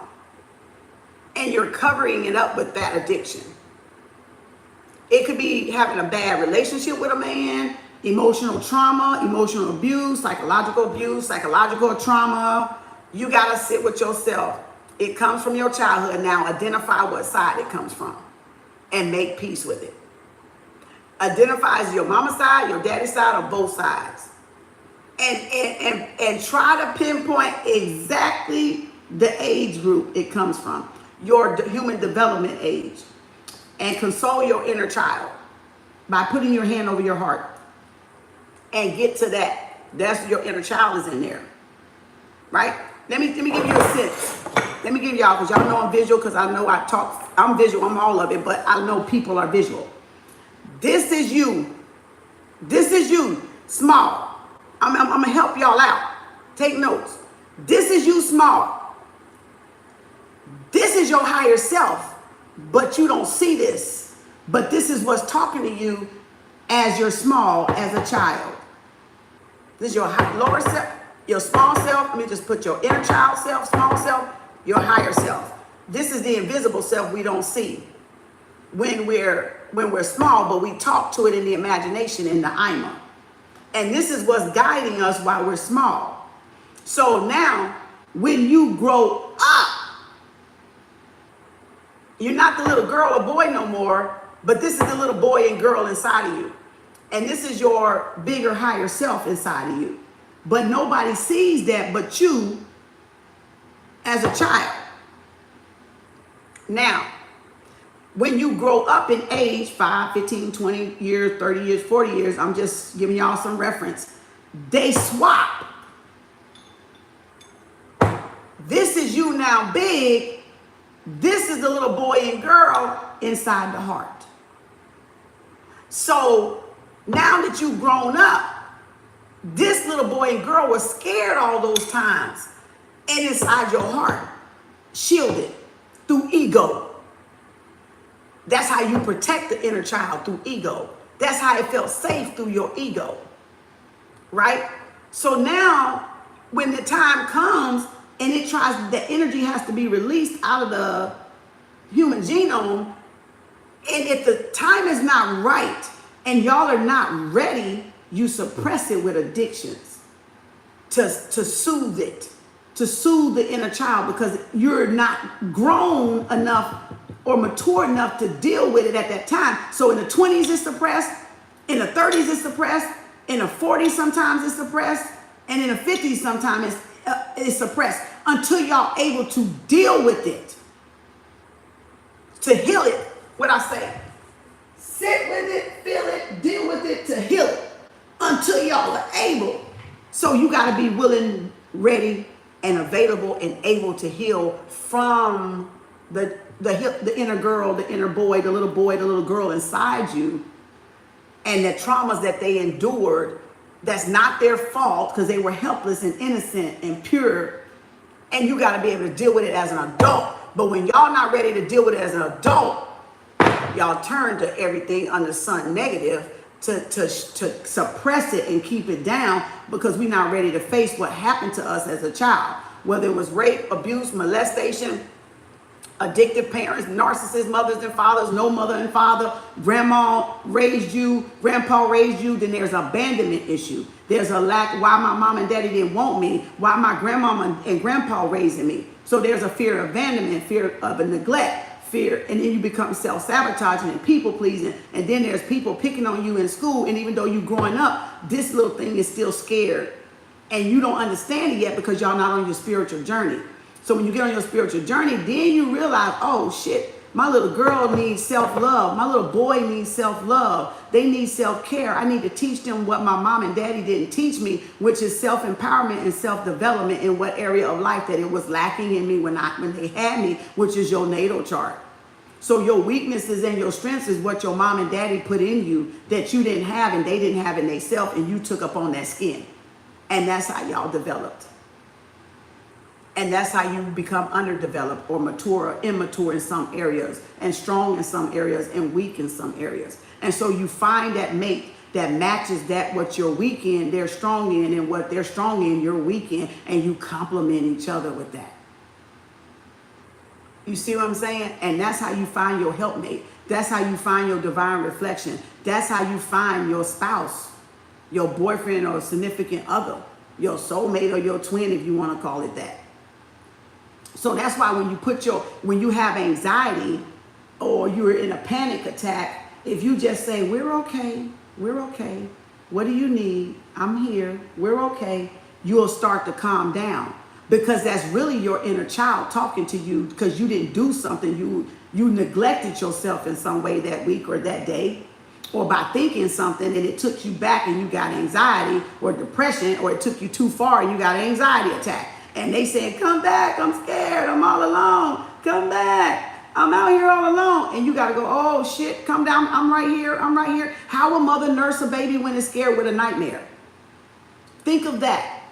and you're covering it up with that addiction. It could be having a bad relationship with a man, emotional trauma, emotional abuse, psychological trauma. You got to sit with yourself. It comes from your childhood. Now identify what side it comes from and make peace with it. Identify as your mama's side, your daddy's side, or both sides. And try to pinpoint exactly the age group it comes from, your human development age. And console your inner child by putting your hand over your heart. And get to that. That's your inner child is in there. Right? Let me give you a sense. Let me give y'all, because y'all know I'm visual, because I know I'm visual, I'm all of it, but I know people are visual. This is you. This is you, small. I'm going to help y'all out. Take notes. This is you, small. This is your higher self, but you don't see this. But this is what's talking to you as you're small, as a child. This is your lower self, your small self. Let me just put your inner child self, small self, your higher self. This is the invisible self we don't see when we're small, but we talk to it in the imagination, in the Ima. And this is what's guiding us while we're small. So now, when you grow up, you're not the little girl or boy no more, but this is the little boy and girl inside of you. And this is your bigger, higher self inside of you. But nobody sees that but you as a child. Now, when you grow up in age, 5, 15, 20 years, 30 years, 40 years, I'm just giving y'all some reference. They swap. you now big, this is the little boy and girl inside the heart. So now that you've grown up, this little boy and girl was scared all those times. And inside your heart, shielded through ego. That's how you protect the inner child, through ego. That's how it felt safe, through your ego. Right? So now, when the time comes and the energy has to be released out of the human genome, and if the time is not right and y'all are not ready, you suppress it with addictions to soothe it, to soothe the inner child, because you're not grown enough or mature enough to deal with it at that time. So in the 20s it's suppressed, in the 30s it's suppressed, in the 40s sometimes it's suppressed, and in the 50s sometimes it's suppressed, until y'all able to deal with it, to heal it. What I say, sit with it, feel it, deal with it, to heal it, until y'all are able. So you got to be willing, ready, and available, and able to heal from the inner girl, the inner boy, the little girl inside you, and the traumas that they endured. That's not their fault, because they were helpless and innocent and pure. And you got to be able to deal with it as an adult. But when y'all not ready to deal with it as an adult, y'all turn to everything under the sun negative to suppress it and keep it down, because we're not ready to face what happened to us as a child. Whether it was rape, abuse, molestation, addictive parents, narcissist mothers and fathers, no mother and father, grandma raised you, grandpa raised you, then there's an abandonment issue. There's a lack, why my mom and daddy didn't want me, why my grandmama and grandpa raising me. So there's a fear of abandonment, fear of a neglect, fear, and then you become self-sabotaging and people-pleasing, and then there's people picking on you in school, and even though you're growing up, this little thing is still scared, and you don't understand it yet because y'all not on your spiritual journey. So when you get on your spiritual journey, then you realize, oh shit, my little girl needs self-love. My little boy needs self-love. They need self-care. I need to teach them what my mom and daddy didn't teach me, which is self-empowerment and self-development in what area of life that it was lacking in me when they had me, which is your natal chart. So your weaknesses and your strengths is what your mom and daddy put in you that you didn't have and they didn't have in themselves, and you took up on that skin. And that's how y'all developed. And that's how you become underdeveloped or mature or immature in some areas, and strong in some areas and weak in some areas. And so you find that mate that matches that what you're weak in, they're strong in, and what they're strong in, you're weak in, and you complement each other with that. You see what I'm saying? And that's how you find your helpmate. That's how you find your divine reflection. That's how you find your spouse, your boyfriend or significant other, your soulmate or your twin, if you want to call it that. So that's why when you have anxiety or you're in a panic attack, if you just say, we're okay, what do you need? I'm here, we're okay, you'll start to calm down, because that's really your inner child talking to you, because you didn't do something, you neglected yourself in some way that week or that day, or by thinking something and it took you back and you got anxiety or depression, or it took you too far and you got an anxiety attack. And they said, come back, I'm scared, I'm all alone, come back, I'm out here all alone. And you gotta go, oh shit, come down, I'm right here. How will mother nurse a baby when it's scared with a nightmare? Think of that.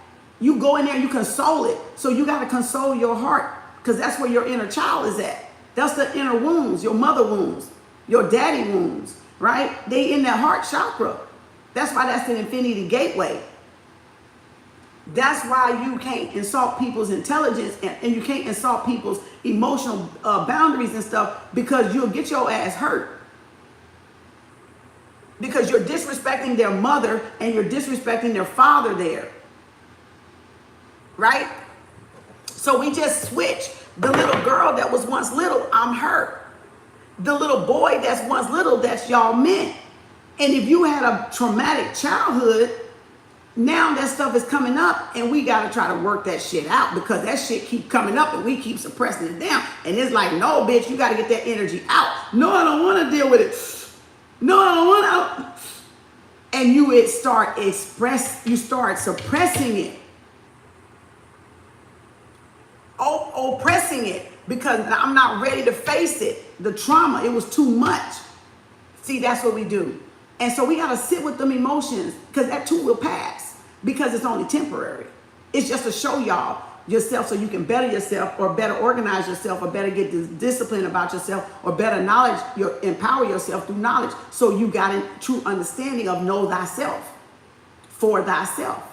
You go in there, you console it. So you gotta console your heart, because that's where your inner child is at. That's the inner wounds, your mother wounds, your daddy wounds, right? They in that heart chakra. That's why that's the infinity gateway. That's why you can't insult people's intelligence, and you can't insult people's emotional boundaries and stuff, because you'll get your ass hurt. Because you're disrespecting their mother and you're disrespecting their father there. Right? So we just switched the little girl that was once little, I'm her. The little boy that's once little, that's y'all men. And if you had a traumatic childhood, now that stuff is coming up, and we got to try to work that shit out, because that shit keep coming up and we keep suppressing it down. And it's like, no, bitch, you got to get that energy out. No, I don't want to deal with it. No, I don't want to. And you start suppressing it. Oppressing because I'm not ready to face it. The trauma, it was too much. See, that's what we do. And so we got to sit with them emotions, because that too will pass, because it's only temporary. It's just to show y'all yourself so you can better yourself, or better organize yourself, or better get this discipline about yourself, or better knowledge, empower yourself through knowledge, so you got a true understanding of know thyself, for thyself.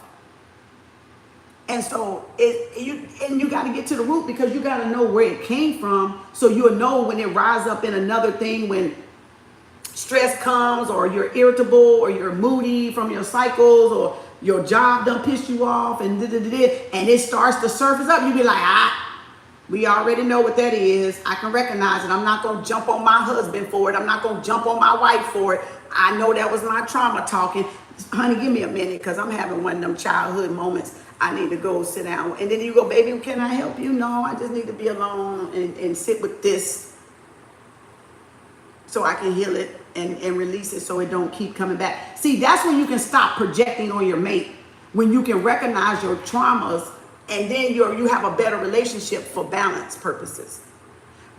And so you got to get to the root, because you got to know where it came from, so you'll know when it rises up in another thing, when stress comes, or you're irritable, or you're moody from your cycles, or your job done pissed you off, and it starts to surface up. You be like, we already know what that is. I can recognize it. I'm not going to jump on my husband for it. I'm not going to jump on my wife for it. I know that was my trauma talking. Honey, give me a minute, because I'm having one of them childhood moments. I need to go sit down. And then you go, baby, can I help you? No, I just need to be alone and sit with this, so I can heal it and release it, so it don't keep coming back. See, that's when you can stop projecting on your mate, when you can recognize your traumas, and then you have a better relationship for balance purposes.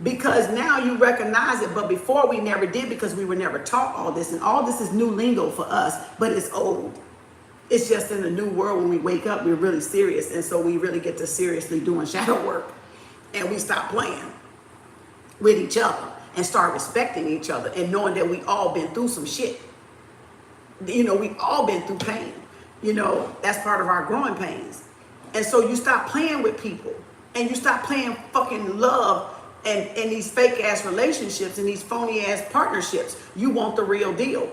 Because now you recognize it, but before we never did, because we were never taught all this, and all this is new lingo for us, but it's old. It's just in the new world, when we wake up, we're really serious, and so we really get to seriously doing shadow work, and we stop playing with each other, and start respecting each other, and knowing that we all been through some shit. We all been through pain. That's part of our growing pains. And so you stop playing with people, and you stop playing fucking love and these fake ass relationships and these phony ass partnerships. You want the real deal.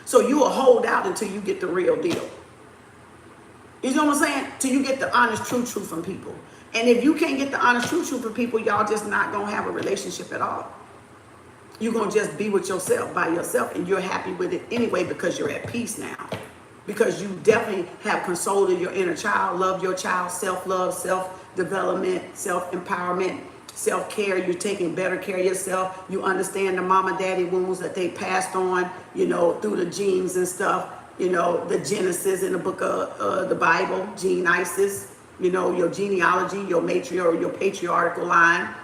So you will hold out until you get the real deal. You know what I'm saying? Till you get the honest truth from people. And if you can't get the honest truth from people, y'all just not going to have a relationship at all. You're going to just be with yourself, by yourself, and you're happy with it anyway, because you're at peace now. Because you definitely have consoled your inner child, love your child, self-love, self-development, self-empowerment, self-care. You're taking better care of yourself. You understand the mama daddy wounds that they passed on, through the genes and stuff. The Genesis in the book of the Bible, Genesis. Your genealogy, your matriarch, your patriarchal line,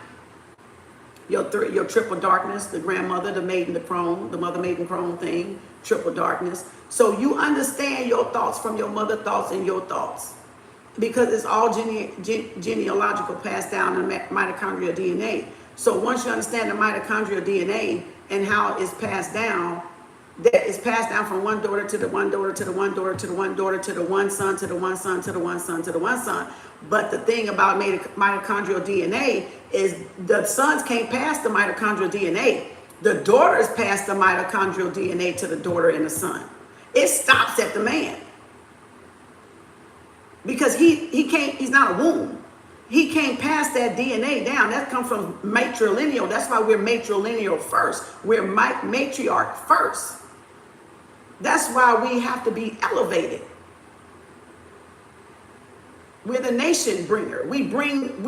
your triple darkness, the grandmother, the maiden, the crone, the mother maiden crone thing, triple darkness. So you understand your thoughts from your mother thoughts and your thoughts, because it's all genealogical, passed down in the mitochondrial DNA. So once you understand the mitochondrial DNA and how it's passed down, that is passed down from one daughter to the one daughter to the one daughter to the one daughter to the one son to the one son to the one son to the one son. But the thing about mitochondrial DNA is the sons can't pass the mitochondrial DNA. The daughters pass the mitochondrial DNA to the daughter and the son. It stops at the man, because he can't. He's not a womb. He can't pass that DNA down. That comes from matrilineal. That's why we're matrilineal first. We're matriarch first. That's why we have to be elevated. We're the nation bringer. We bring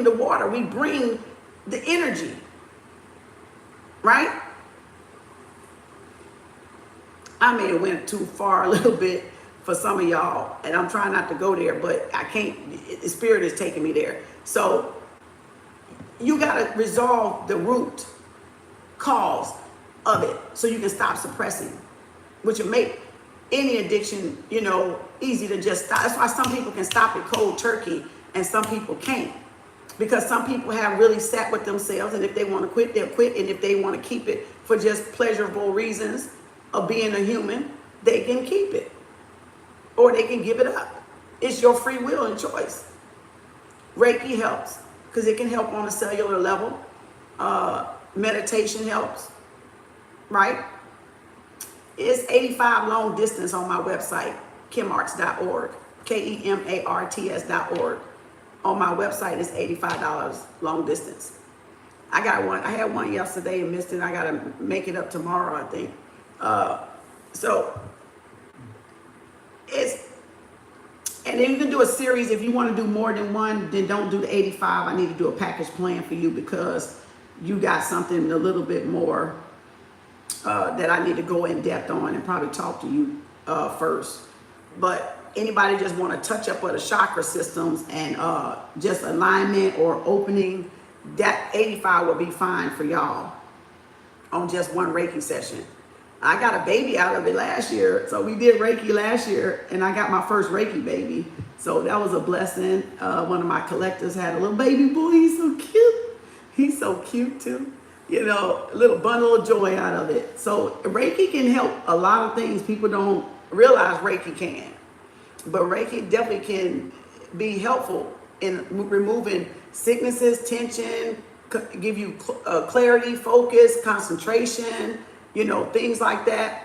the water. We bring the energy. Right? I may have went too far a little bit for some of y'all, and I'm trying not to go there, but I can't. The spirit is taking me there. So you got to resolve the root cause of it, so you can stop suppressing, which will make any addiction, easy to just stop. That's why some people can stop it cold turkey and some people can't, because some people have really sat with themselves, and if they want to quit, they'll quit. And if they want to keep it for just pleasurable reasons of being a human, they can keep it, or they can give it up. It's your free will and choice. Reiki helps, because it can help on a cellular level. Meditation helps, right? It's 85 long distance on my website, kemarts.org, KEMARTS.org. On my website, it's $85 long distance. I got one. I had one yesterday and missed it. I got to make it up tomorrow, I think. So it's, and then you can do a series. If you want to do more than one, then don't do the 85. I need to do a package plan for you, because you got something a little bit more that I need to go in depth on and probably talk to you first. But anybody just want to touch up with the chakra systems and just alignment or opening that 85 will be fine for y'all on just one Reiki session. I got a baby out of it last year. So we did Reiki last year and I got my first Reiki baby. So that was a blessing. One of my collectors had a little baby boy. He's so cute. He's so cute too. You know, a little bundle of joy out of it. So Reiki can help a lot of things people don't realize Reiki can. But Reiki definitely can be helpful in removing sicknesses, tension, give you clarity, focus, concentration, you know, things like that.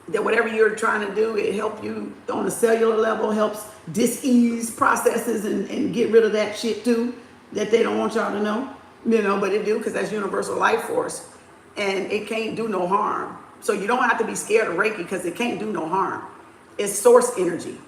That whatever you're trying to do, it helps you on a cellular level, helps dis-ease processes and get rid of that shit too, that they don't want y'all to know, you know, but it do, because that's universal life force and it can't do no harm. So you don't have to be scared of Reiki because it can't do no harm. It's source energy.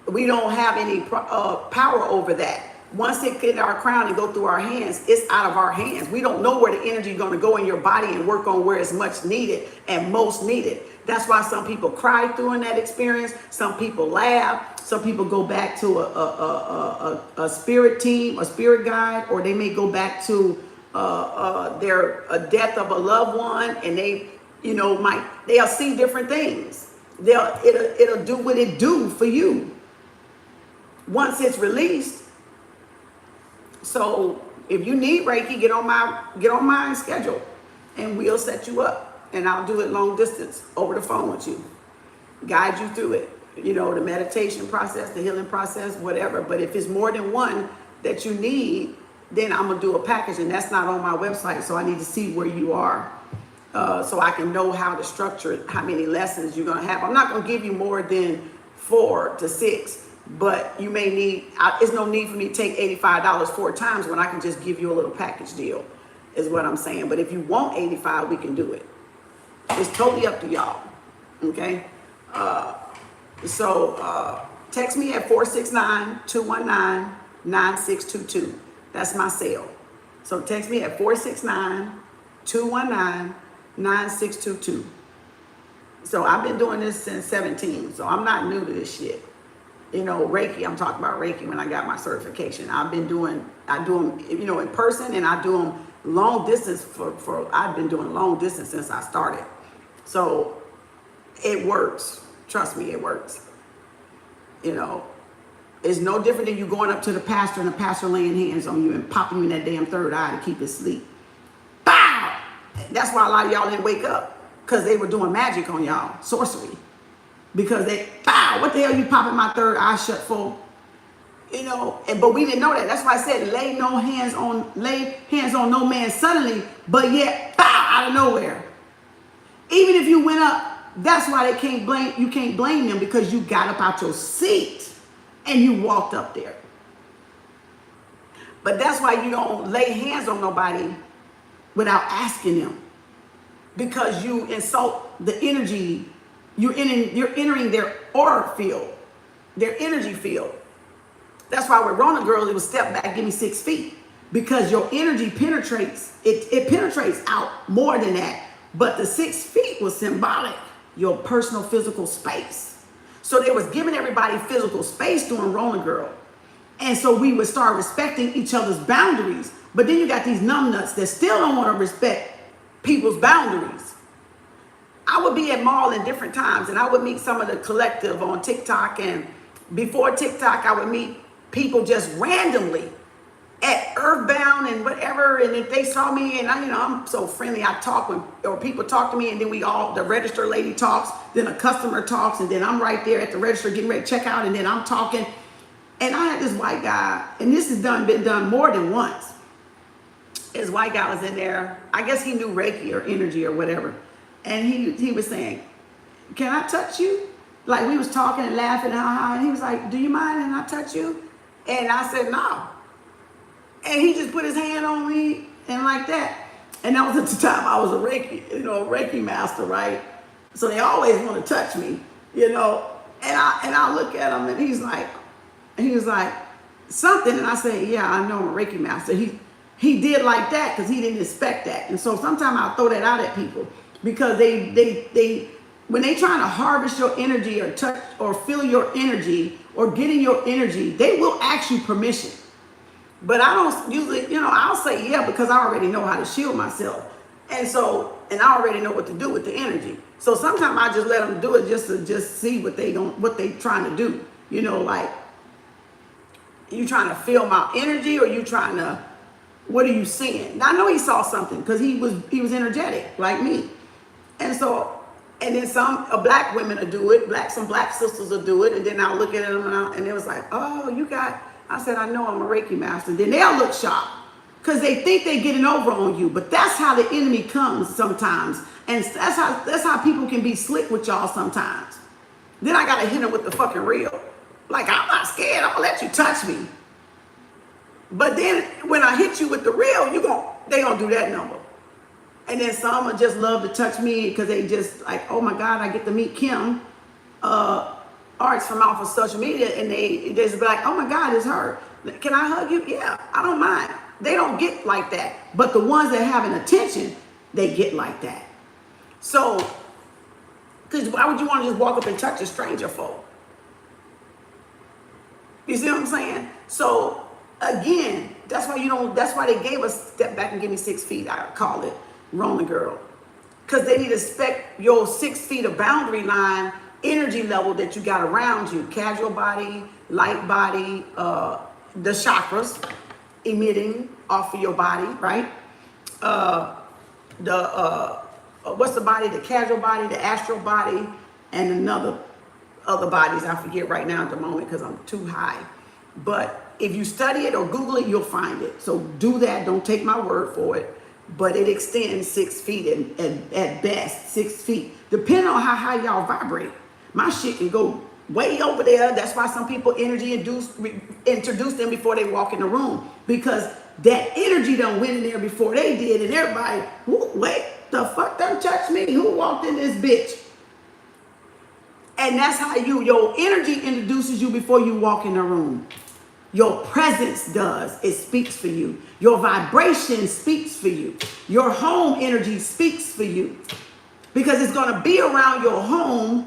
We don't have any power over that. Once it get our crown and go through our hands, it's out of our hands. We don't know where the energy is going to go in your body and work on where it's much needed and most needed. That's why some people cry during that experience. Some people laugh. Some people go back to a spirit team, a spirit guide, or they may go back to a death of a loved one, and they, you know, they'll see different things. It'll do what it do for you once it's released. So if you need Reiki, get on my schedule and we'll set you up, and I'll do it long distance over the phone with you, guide you through it, you know, the meditation process, the healing process, whatever. But if it's more than one that you need, then I'm gonna do a package, and that's not on my website. So I need to see where you are, so I can know how to structure it, how many lessons you're gonna have. I'm not gonna give you more than 4 to 6. But you may need, there's no need for me to take $85 4 times when I can just give you a little package deal, is what I'm saying. But if you want 85, we can do it. It's totally up to y'all, okay? Text me at 469-219-9622. That's my cell. So text me at 469-219-9622. So I've been doing this since 17, so I'm not new to this shit. You know, Reiki, I'm talking about Reiki when I got my certification. I do them, you know, in person, and I do them long distance I've been doing long distance since I started. So it works. Trust me, it works. You know, it's no different than you going up to the pastor and the pastor laying hands on you and popping you in that damn third eye to keep it asleep. Bow! That's why a lot of y'all didn't wake up, because they were doing magic on y'all, sorcery. Because they, bow, what the hell you popping my third eye shut for? You know, but we didn't know that. That's why I said lay hands on no man suddenly, but yet, bow, out of nowhere. Even if you went up, that's why you can't blame them, because you got up out your seat and you walked up there. But that's why you don't lay hands on nobody without asking them, because you insult the energy. You're entering their aura field, their energy field. That's why with Rona girls, it was step back, give me 6 feet, because your energy penetrates. It penetrates out more than that. But the 6 feet was symbolic, your personal physical space. So they was giving everybody physical space during Rona girl. And so we would start respecting each other's boundaries. But then you got these numbnuts that still don't want to respect people's boundaries. I would be at mall in different times, and I would meet some of the collective on TikTok, and before TikTok, I would meet people just randomly at Earthbound and whatever, and if they saw me, and I'm so friendly, I talk or people talk to me, and then the register lady talks, then a customer talks, and then I'm right there at the register getting ready to check out, and then I'm talking, and I had this white guy, and this has been done more than once. This white guy was in there, I guess he knew Reiki or energy or whatever. And he was saying, can I touch you? Like, we was talking and laughing, and he was like, do you mind if I touch you? And I said, no. And he just put his hand on me and like that. And that was at the time I was a Reiki master, right? So they always want to touch me, you know. And I look at him, and he was like something, and I say, yeah, I know I'm a Reiki master. He did like that because he didn't expect that. And so sometimes I'll throw that out at people, because they when they trying to harvest your energy or touch or feel your energy or get in your energy, they will ask you permission. But I don't usually, I'll say yeah because I already know how to shield myself. And I already know what to do with the energy. So sometimes I just let them do it just to see what they trying to do. Like, you trying to feel my energy, or you trying to, what are you seeing? Now, I know he saw something because he was energetic like me. And then some black women will do it, some black sisters will do it, and then I'll look at them and it was like, oh, I said, I know I'm a Reiki master. Then they'll look shocked because they think they're getting over on you, but that's how the enemy comes sometimes. And that's how people can be slick with y'all sometimes. Then I gotta hit them with the fucking real. Like, I'm not scared, I'm gonna let you touch me. But then when I hit you with the real, they gonna do that number. And then some will just love to touch me because they just like, oh my God, I get to meet Kem Arts from off of social media, and they just be like, oh my God, it's her. Can I hug you? Yeah, I don't mind. They don't get like that. But the ones that have an attention, they get like that. So, because why would you want to just walk up and touch a stranger for? You see what I'm saying? So again, that's why they gave us step back and give me 6 feet. I call it Roman girl. Because they need to respect your 6 feet of boundary line energy level that you got around you. Casual body, light body, the chakras emitting off of your body, right? What's the body? The casual body, the astral body, and other bodies. I forget right now at the moment because I'm too high. But if you study it or Google it, you'll find it. So do that. Don't take my word for it. But it extends 6 feet at best, 6 feet, depending on how high y'all vibrate. My shit can go way over there. That's why some people introduce them before they walk in the room, because that energy done went in there before they did, and everybody, wait, the fuck done touched me? Who walked in this bitch? And that's how your energy introduces you before you walk in the room. Your presence does. It speaks for you. Your vibration speaks for you. Your home energy speaks for you. Because it's going to be around your home,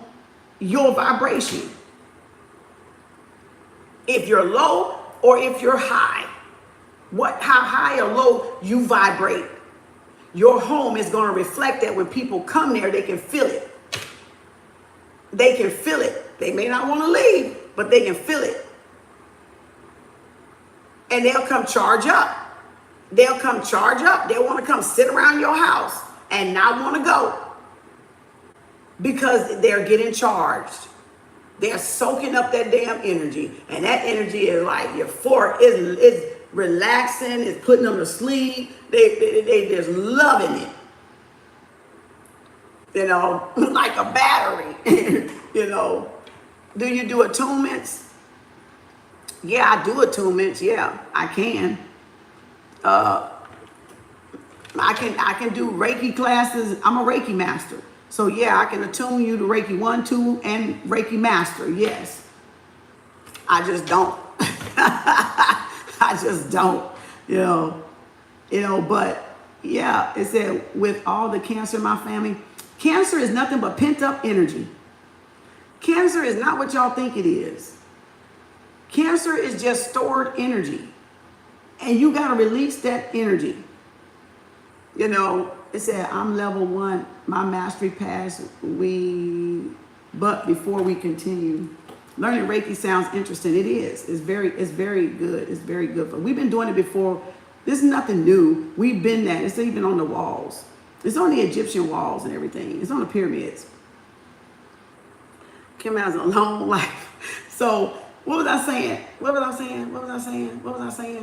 your vibration. If you're low or if you're high, how high or low you vibrate, your home is going to reflect that. When people come there, they can feel it. They can feel it. They may not want to leave, but they can feel it. And they'll come charge up. They'll come charge up. They'll want to come sit around your house and not want to go, because they're getting charged. They're soaking up that damn energy. And that energy is like euphoric. It's relaxing. It's putting them to sleep. They just loving it. Like a battery. Do you do attunements? Yeah, I do attunements. Yeah, I can. I can do Reiki classes. I'm a Reiki master. So yeah, I can attune you to Reiki 1, 2, and Reiki master. Yes. I just don't. I just don't. But yeah, it said with all the cancer in my family, cancer is nothing but pent up energy. Cancer is not what y'all think it is. Cancer is just stored energy. And you got to release that energy. It said, I'm level 1, my mastery pass. But before we continue, learning Reiki sounds interesting. It is. It's very good. It's very good. We've been doing it before. This is nothing new. We've been that. It's even on the walls. It's on the Egyptian walls and everything. It's on the pyramids. Kem has a long life. So what was I saying?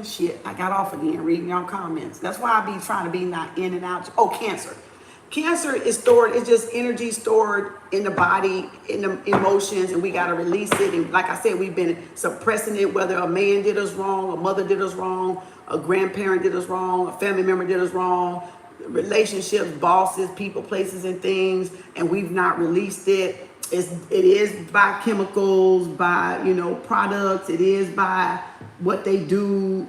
Shit, I got off again reading y'all comments. That's why I be trying to be not in and out. Oh, cancer. Cancer is stored. It's just energy stored in the body, in the emotions, and we got to release it. And like I said, we've been suppressing it, whether a man did us wrong, a mother did us wrong, a grandparent did us wrong, a family member did us wrong, relationships, bosses, people, places, and things, and we've not released it. It is by chemicals, by, products. It is by what they do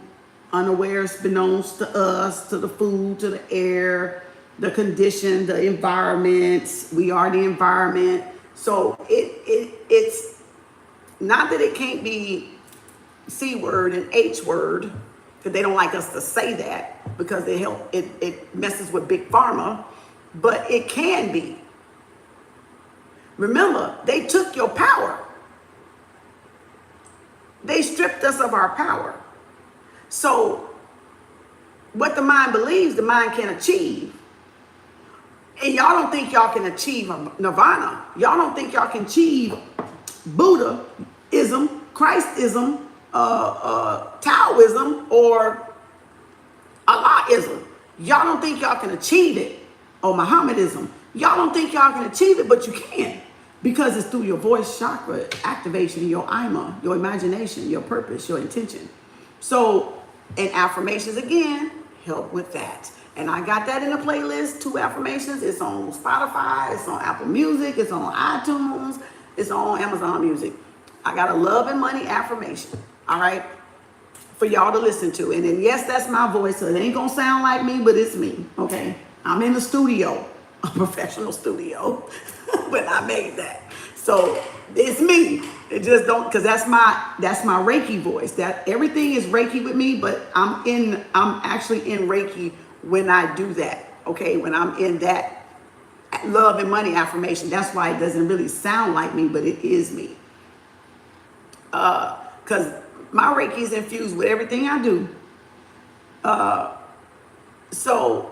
unawares, beknownst to us, to the food, to the air, the condition, the environment. We are the environment. So it's not that it can't be C word and H word because they don't like us to say that because it messes with big pharma, but it can be. Remember, they took your power. They stripped us of our power. So what the mind believes, the mind can achieve. And y'all don't think y'all can achieve nirvana. Y'all don't think y'all can achieve Buddhism, Christism, Taoism, or Allahism. Y'all don't think y'all can achieve it, or Mohammedism. Y'all don't think y'all can achieve it, but you can, because it's through your voice chakra activation, your ima, your imagination, your purpose, your intention. So, and affirmations again help with that. And I got that in a playlist, 2 affirmations. It's on Spotify, it's on Apple Music, it's on iTunes, it's on Amazon Music. I got a love and money affirmation, all right, for y'all to listen to. And then, yes, that's my voice, so it ain't gonna sound like me, but it's me, okay? I'm in the studio, a professional studio, but I made that. So it's me. It just don't, because that's my Reiki voice. That everything is Reiki with me, but I'm actually in Reiki when I do that, okay? When I'm in that love and money affirmation. That's why it doesn't really sound like me, but it is me. Because my Reiki is infused with everything I do. So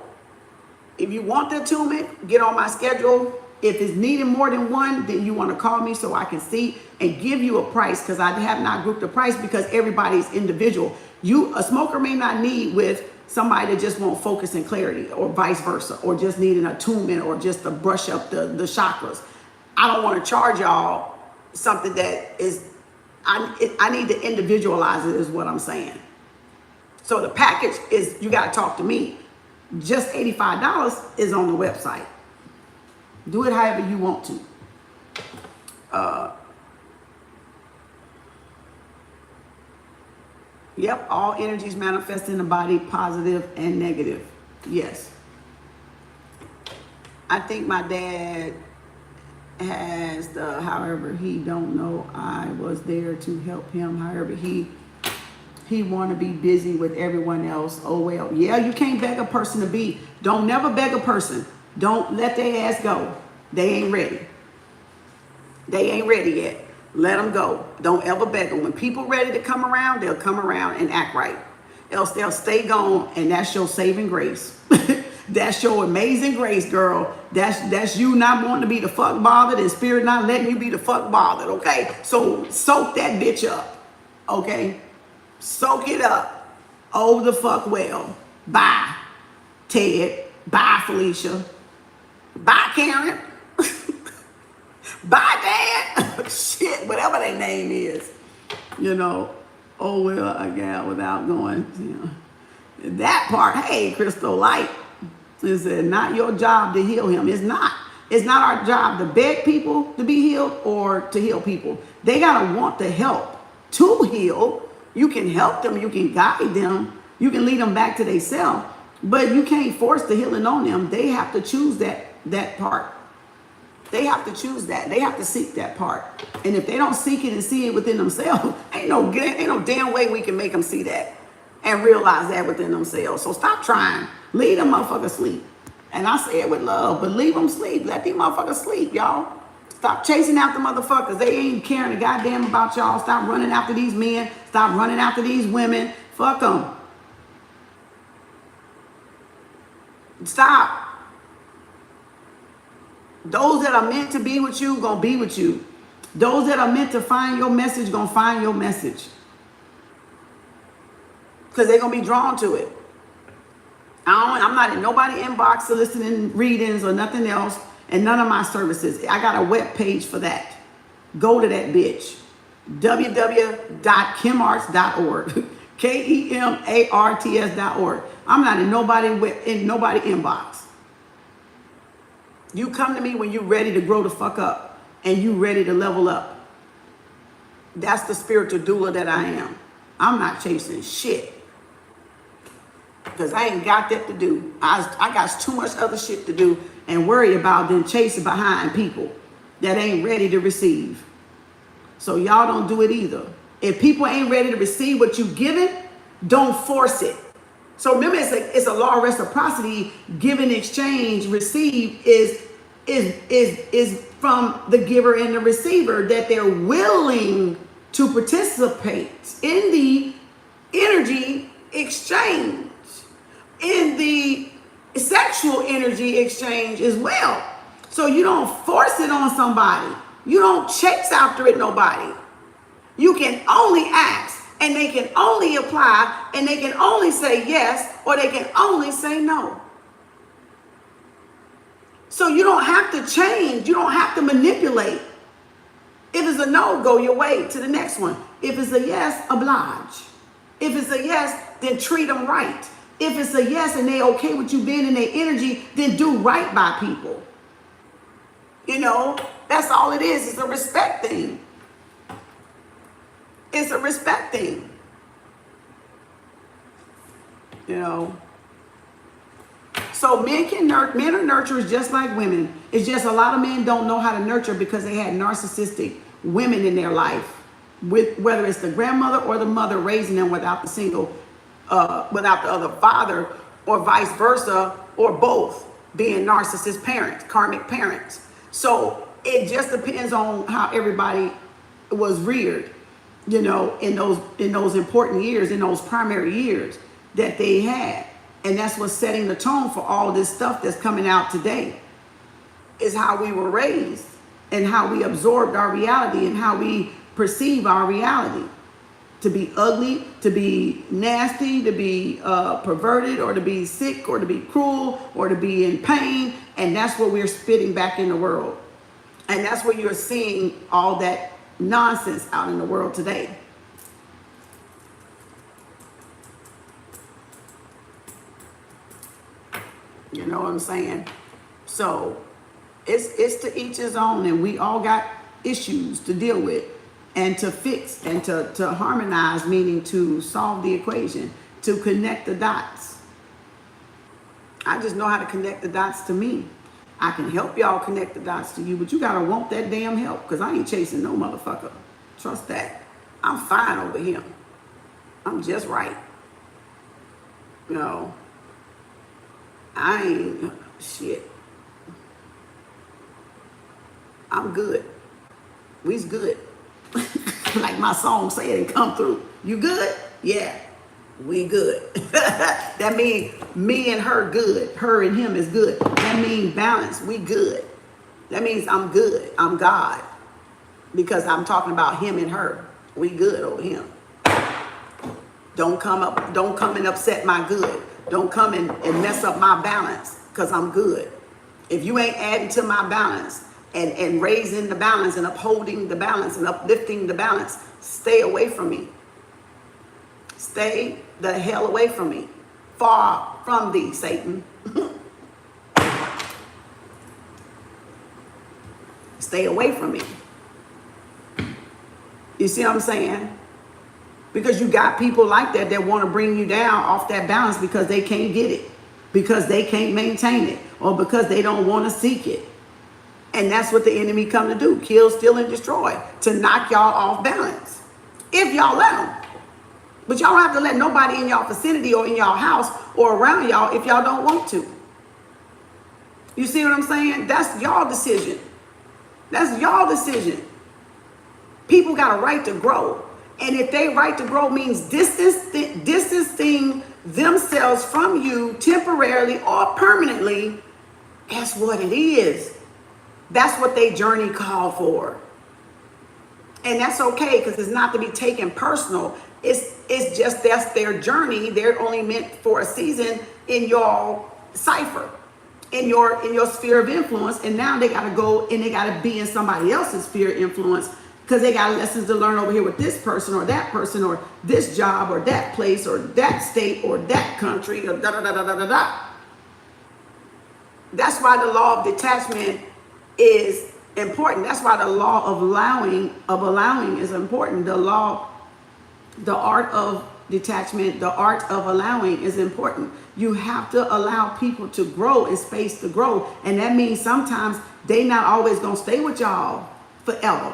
if you want the attunement, get on my schedule. If it's needed more than one, then you want to call me so I can see and give you a price, because I have not grouped the price because everybody's individual. A smoker may not need with somebody that just want focus and clarity, or vice versa, or just need an attunement, or just to brush up the chakras. I don't want to charge y'all something that is, I need to individualize it, is what I'm saying. So the package is, you got to talk to me. Just $85 is on the website. Do it however you want to. Yep, all energies manifest in the body, positive and negative. Yes. I think my dad has however, he don't know I was there to help him. However, he want to be busy with everyone else. Oh, well, yeah, you can't beg a person to be. Don't never beg a person. Don't let their ass go. They ain't ready. They ain't ready yet. Let them go. Don't ever beg them. When people ready to come around, they'll come around and act right. Else they'll stay gone, and that's your saving grace. That's your amazing grace, girl. That's you not wanting to be the fuck bothered, and spirit not letting you be the fuck bothered, okay? So soak that bitch up, okay? Soak it up. Oh, the fuck well. Bye, Ted. Bye, Felicia. Bye, Karen. Bye, Dad. Shit, whatever their name is. You know, oh, well, I got without going, you know. That part, hey, Crystal Light, is not your job to heal him. It's not. It's not our job to beg people to be healed or to heal people. They got to want the help to heal. You can help them. You can guide them. You can lead them back to themselves. But you can't force the healing on them. They have to choose that part. They have to choose that. They have to seek that part. And if they don't seek it and see it within themselves, ain't no damn way we can make them see that and realize that within themselves. So stop trying. Leave them motherfuckers sleep. And I say it with love, but leave them sleep. Let these motherfuckers sleep, y'all. Stop chasing after motherfuckers. They ain't caring a goddamn about y'all. Stop running after these men. Stop running after these women. Fuck them. Stop. Those that are meant to be with you, gonna be with you. Those that are meant to find your message, gonna find your message. Because they're gonna be drawn to it. I'm not in nobody's inbox soliciting readings or nothing else, and none of my services. I got a web page for that. Go to that bitch. www.kemarts.org. KEMARTS.org. I'm not in nobody inbox. You come to me when you're ready to grow the fuck up and you ready to level up. That's the spiritual doula that I am. I'm not chasing shit because I ain't got that to do. I got too much other shit to do and worry about than chasing behind people that ain't ready to receive. So y'all don't do it either. If people ain't ready to receive what you giving, Don't force it. So remember, it's a law of reciprocity. Give and exchange, receive is from the giver and the receiver, that they're willing to participate in the energy exchange, in the sexual energy exchange as well. So you don't force it on somebody. You don't chase after it nobody. You can only ask, and they can only apply, and they can only say yes, or they can only say no. So you don't have to change. You don't have to manipulate. If it's a no, go your way to the next one. If it's a yes, oblige. If it's a yes, then treat them right. If it's a yes and they okay with you being in their energy, then do right by people. You know, that's all it is. It's a respect thing. It's a respect thing. You know. So men are nurturers just like women. It's just a lot of men don't know how to nurture because they had narcissistic women in their life, with whether it's the grandmother or the mother raising them without the other father, or vice versa, or both being narcissist parents, karmic parents. So it just depends on how everybody was reared, you know, in those important years, in those primary years that they had. And that's what's setting the tone for all this stuff that's coming out today, is how we were raised and how we absorbed our reality and how we perceive our reality. To be ugly, to be nasty, to be perverted, or to be sick, or to be cruel, or to be in pain. And that's what we're spitting back in the world. And that's where you're seeing all that nonsense out in the world today. You know what I'm saying? So it's to each his own, and we all got issues to deal with and to fix and to harmonize, meaning to solve the equation, to connect the dots. I just know how to connect the dots to me. I can help y'all connect the dots to you, but you gotta want that damn help, because I ain't chasing no motherfucker. Trust that. I'm fine over here. I'm just right. You know, I ain't shit. I'm good. We's good. Like my song said, and come through. You good? Yeah, we good. That means me and her good. Her and him is good. That means balance. We good. That means I'm good. I'm God. Because I'm talking about him and her. We good over him. Don't come and upset my good. Don't come and mess up my balance, because I'm good. If you ain't adding to my balance and raising the balance and upholding the balance and uplifting the balance, stay away from me. Stay the hell away from me. Far from thee, Satan. Stay away from me. You see what I'm saying? Because you got people like that want to bring you down off that balance because they can't get it, because they can't maintain it, or because they don't want to seek it. And that's what the enemy come to do: kill, steal, and destroy, to knock y'all off balance. If y'all let them. But y'all don't have to let nobody in y'all vicinity or in y'all house or around y'all if y'all don't want to. You see what I'm saying? That's y'all decision. That's y'all decision. People got a right to grow. And if they right to grow means distancing themselves from you temporarily or permanently, that's what it is. That's what they journey called for. And that's okay, because it's not to be taken personal. It's just that's their journey. They're only meant for a season in your cipher, in your sphere of influence. And now they got to go and they got to be in somebody else's sphere of influence, because they got lessons to learn over here with this person or this job or that place or that state or that country or da-da-da-da-da-da. That's why the law of detachment is important. That's why the law of allowing is important. The art of detachment, the art of allowing is important. You have to allow people to grow and space to grow. And that means sometimes they not always going to stay with y'all forever.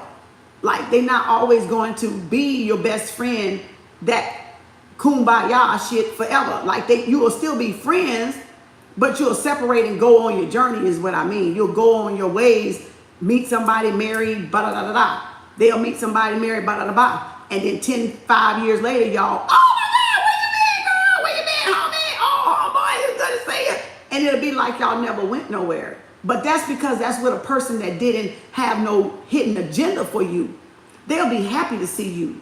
Like, they're not always going to be your best friend that kumbaya shit forever. Like you will still be friends, but you'll separate and go on your journey is what I mean. You'll go on your ways, meet somebody, marry, ba-da-da-da-da. They'll meet somebody, marry, ba-da-da-da. And then 5 years later, y'all, oh my God, where you been, girl? Where you been, homie? Oh, boy, it's good to see you. And it'll be like y'all never went nowhere. But that's because that's with a person that didn't have no hidden agenda for you. They'll be happy to see you.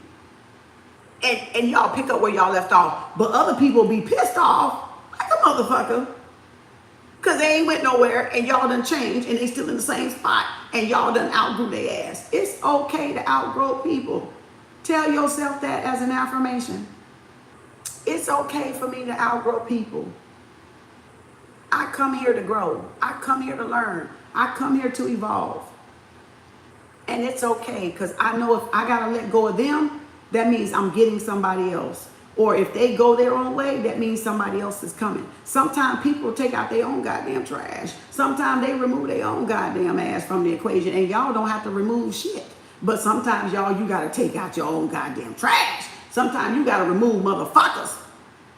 And y'all pick up where y'all left off. But other people be pissed off like a motherfucker. Because they ain't went nowhere and y'all done changed and they still in the same spot and y'all done outgrew their ass. It's okay to outgrow people. Tell yourself that as an affirmation. It's okay for me to outgrow people. I come here to grow. I come here to learn. I come here to evolve. And it's okay because I know if I got to let go of them, that means I'm getting somebody else. Or if they go their own way, that means somebody else is coming. Sometimes people take out their own goddamn trash. Sometimes they remove their own goddamn ass from the equation. And y'all don't have to remove shit. But sometimes, y'all, you got to take out your own goddamn trash. Sometimes you got to remove motherfuckers.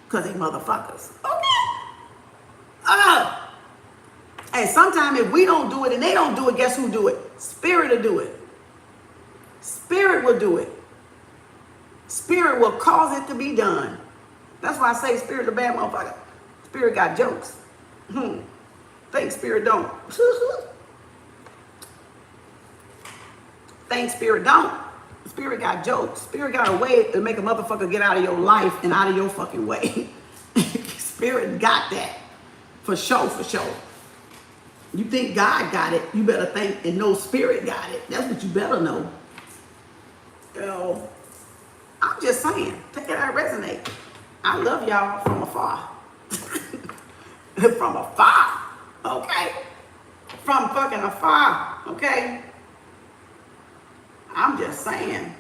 Because they motherfuckers. Okay? And sometimes if we don't do it and they don't do it, guess who do it? Spirit will do it. Spirit will do it. Spirit will cause it to be done. That's why I say Spirit's a bad motherfucker. Spirit got jokes. Think Spirit don't. Think Spirit don't. Spirit got jokes. Spirit got a way to make a motherfucker get out of your life and out of your fucking way. Spirit got that. For sure, for sure. You think God got it, you better think and know Spirit got it. That's what you better know. I'm just saying, take it out, resonate. I love y'all from afar. From afar, okay? From fucking afar, okay? I'm just saying.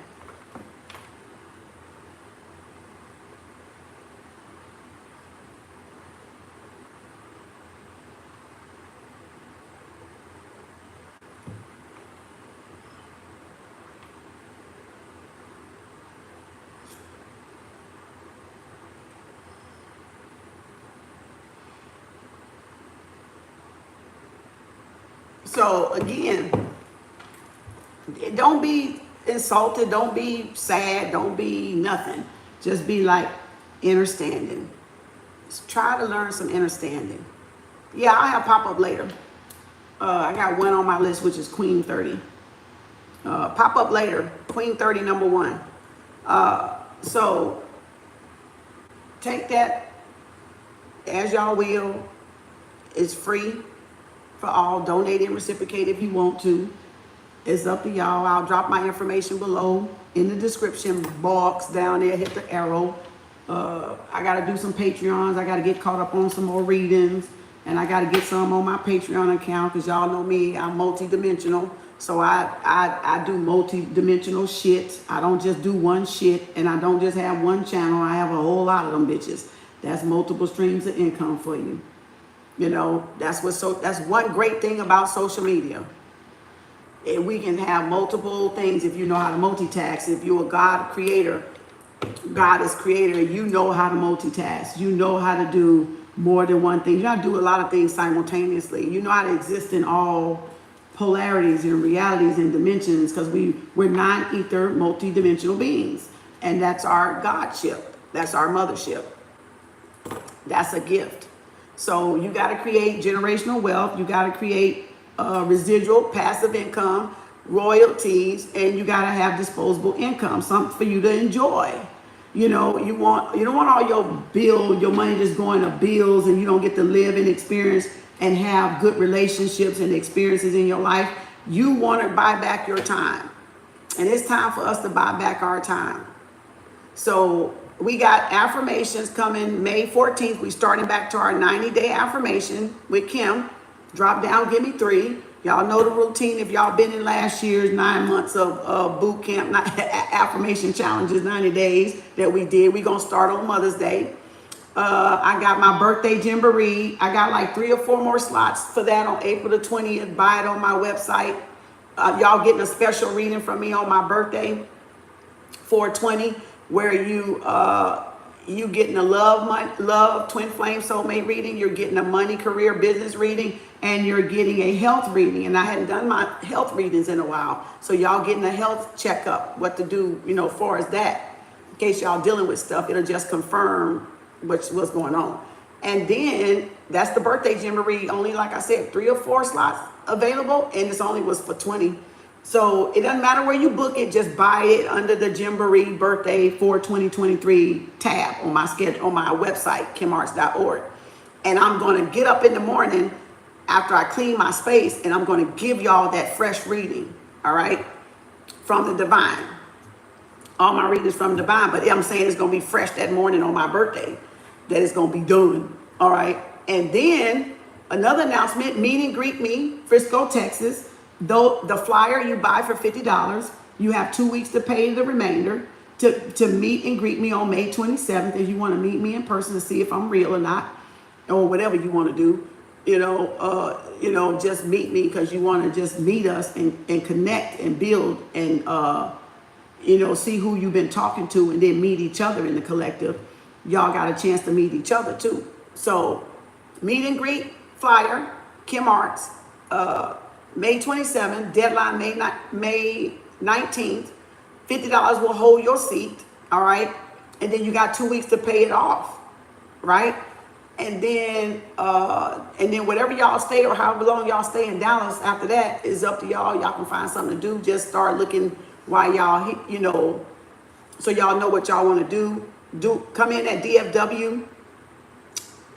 So again, don't be insulted, don't be sad, don't be nothing. Just be like understanding. Just try to learn some understanding. Yeah, I'll have pop up later. I got one on my list, which is Queen 30. Pop up later, Queen 30 #1. So take that as y'all will. It's free for all. Donate and reciprocate if you want to. It's up to y'all. I'll drop my information below in the description box down there. Hit the arrow. I got to do some Patreons. I got to get caught up on some more readings. And I got to get some on my Patreon account because y'all know me. I'm multi-dimensional. So I do multi-dimensional shit. I don't just do one shit. And I don't just have one channel. I have a whole lot of them bitches. That's multiple streams of income for you. You know, that's one great thing about social media. And we can have multiple things if you know how to multitask. If you're a God creator, God is creator, you know how to multitask. You know how to do more than one thing. You know how to do a lot of things simultaneously. You know how to exist in all polarities and realities and dimensions because we're non-ether, multi-dimensional beings. And that's our Godship. That's our mothership. That's a gift. So you got to create generational wealth. You got to create residual passive income, royalties, and you got to have disposable income, something for you to enjoy. You know, you don't want all your money just going to bills and you don't get to live and experience and have good relationships and experiences in your life. You want to buy back your time. And it's time for us to buy back our time. So we got affirmations coming May 14th. We're starting back to our 90-day affirmation with Kem. Drop down, give me 3. Y'all know the routine. If y'all been in last year's 9 months of boot camp, affirmation challenges, 90 days that we did. We're going to start on Mother's Day. I got my birthday jamboree. I got like 3 or 4 more slots for that on April the 20th. Buy it on my website. Y'all getting a special reading from me on my birthday, 4/20. Where You getting a love, twin flame, soulmate reading. You're getting a money, career, business reading, and you're getting a health reading. And I hadn't done my health readings in a while, so y'all getting a health checkup, what to do, as far as that. In case y'all dealing with stuff, it'll just confirm what's going on. And then that's the birthday jamboree. Only, like I said, 3 or 4 slots available, and this only was for 20. So it doesn't matter where you book it, just buy it under the Jamboree Birthday for 2023 tab on my schedule, on my website, kemarts.org. And I'm going to get up in the morning after I clean my space, and I'm going to give y'all that fresh reading, all right, from the divine. All my readings from divine, but I'm saying it's going to be fresh that morning on my birthday, that it's going to be done, all right? And then another announcement, meet and greet me, Frisco, Texas. Though the flyer you buy for $50, you have 2 weeks to pay the remainder to meet and greet me on May 27th. If you want to meet me in person to see if I'm real or not, or whatever you want to do, just meet me because you want to just meet us and connect and build and, see who you've been talking to and then meet each other in the collective. Y'all got a chance to meet each other too. So meet and greet flyer, Kem Arts, May 27th, deadline May 19th. $50 will hold your seat, all right? And then you got 2 weeks to pay it off, right? And then whatever y'all stay or however long y'all stay in Dallas after that is up to y'all. Y'all can find something to do. Just start looking while y'all, so y'all know what y'all want to do. Come in at DFW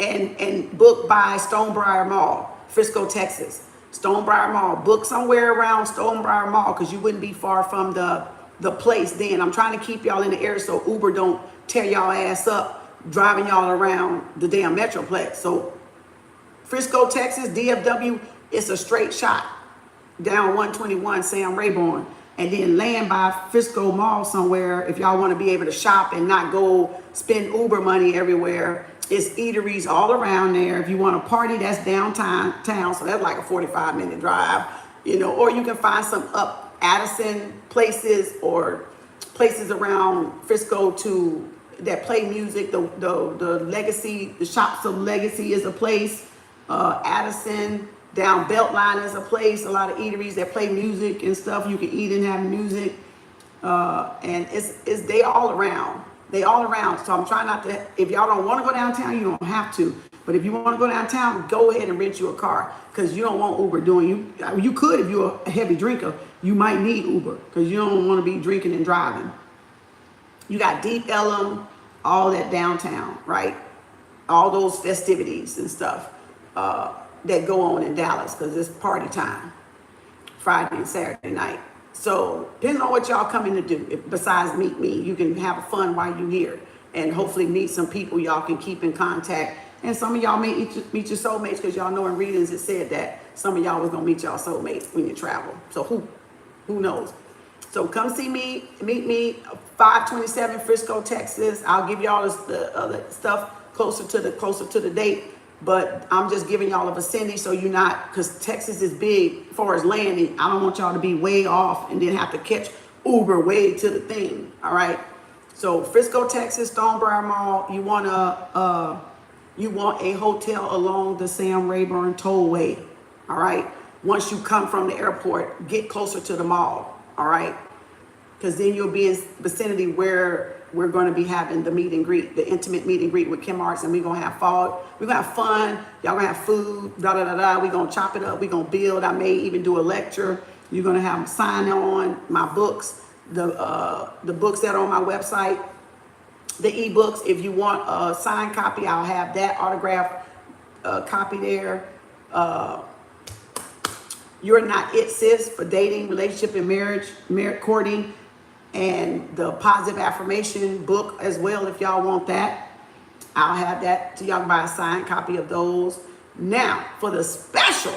and book by Stonebriar Mall, Frisco, Texas. Stonebriar Mall. Book somewhere around Stonebriar Mall because you wouldn't be far from the place then. I'm trying to keep y'all in the area so Uber don't tear y'all ass up driving y'all around the damn Metroplex. So Frisco, Texas, DFW, it's a straight shot down 121 Sam Rayburn. And then land by Frisco Mall somewhere if y'all want to be able to shop and not go spend Uber money everywhere. It's eateries all around there. If you want to party, that's downtown, so that's like a 45-minute drive, or you can find some up Addison places or places around Frisco that play music. The Legacy, the Shops of Legacy is a place. Addison, down Beltline is a place. A lot of eateries that play music and stuff. You can eat and have music, and they all around. They all around. So I'm trying not to, if y'all don't want to go downtown, you don't have to. But if you want to go downtown, go ahead and rent you a car because you don't want Uber doing you. You could if you're a heavy drinker. You might need Uber because you don't want to be drinking and driving. You got Deep Ellum, all that downtown, right? All those festivities and stuff that go on in Dallas because it's party time, Friday and Saturday night. So depending on what y'all coming to do, besides meet me, you can have fun while you're here and hopefully meet some people y'all can keep in contact. And some of y'all may meet your soulmates because y'all know in readings it said that some of y'all was going to meet y'all soulmates when you travel. So who knows? So come see me, meet me, 527 Frisco, Texas. I'll give y'all the other stuff closer to the date. But I'm just giving y'all a vicinity so you're not, because Texas is big as far as landing. I don't want y'all to be way off and then have to catch Uber way to the thing. All right. So Frisco, Texas, Stonebriar Mall. You want a hotel along the Sam Rayburn Tollway. All right. Once you come from the airport, get closer to the mall. All right. Because then you'll be in vicinity where we're going to be having the meet and greet, the intimate meet and greet with Kem Arts, and we're going to have fun. We're going to have fun. Y'all going to have food, We're going to chop it up. We're going to build. I may even do a lecture. You're going to have them sign on my books, the books that are on my website, the eBooks. If you want a signed copy, I'll have that autographed copy there. You're Not It, Sis, for dating, relationship, and marriage courting. And the Positive Affirmation book as well, if y'all want that. I'll have that to y'all can buy a signed copy of those. Now, for the special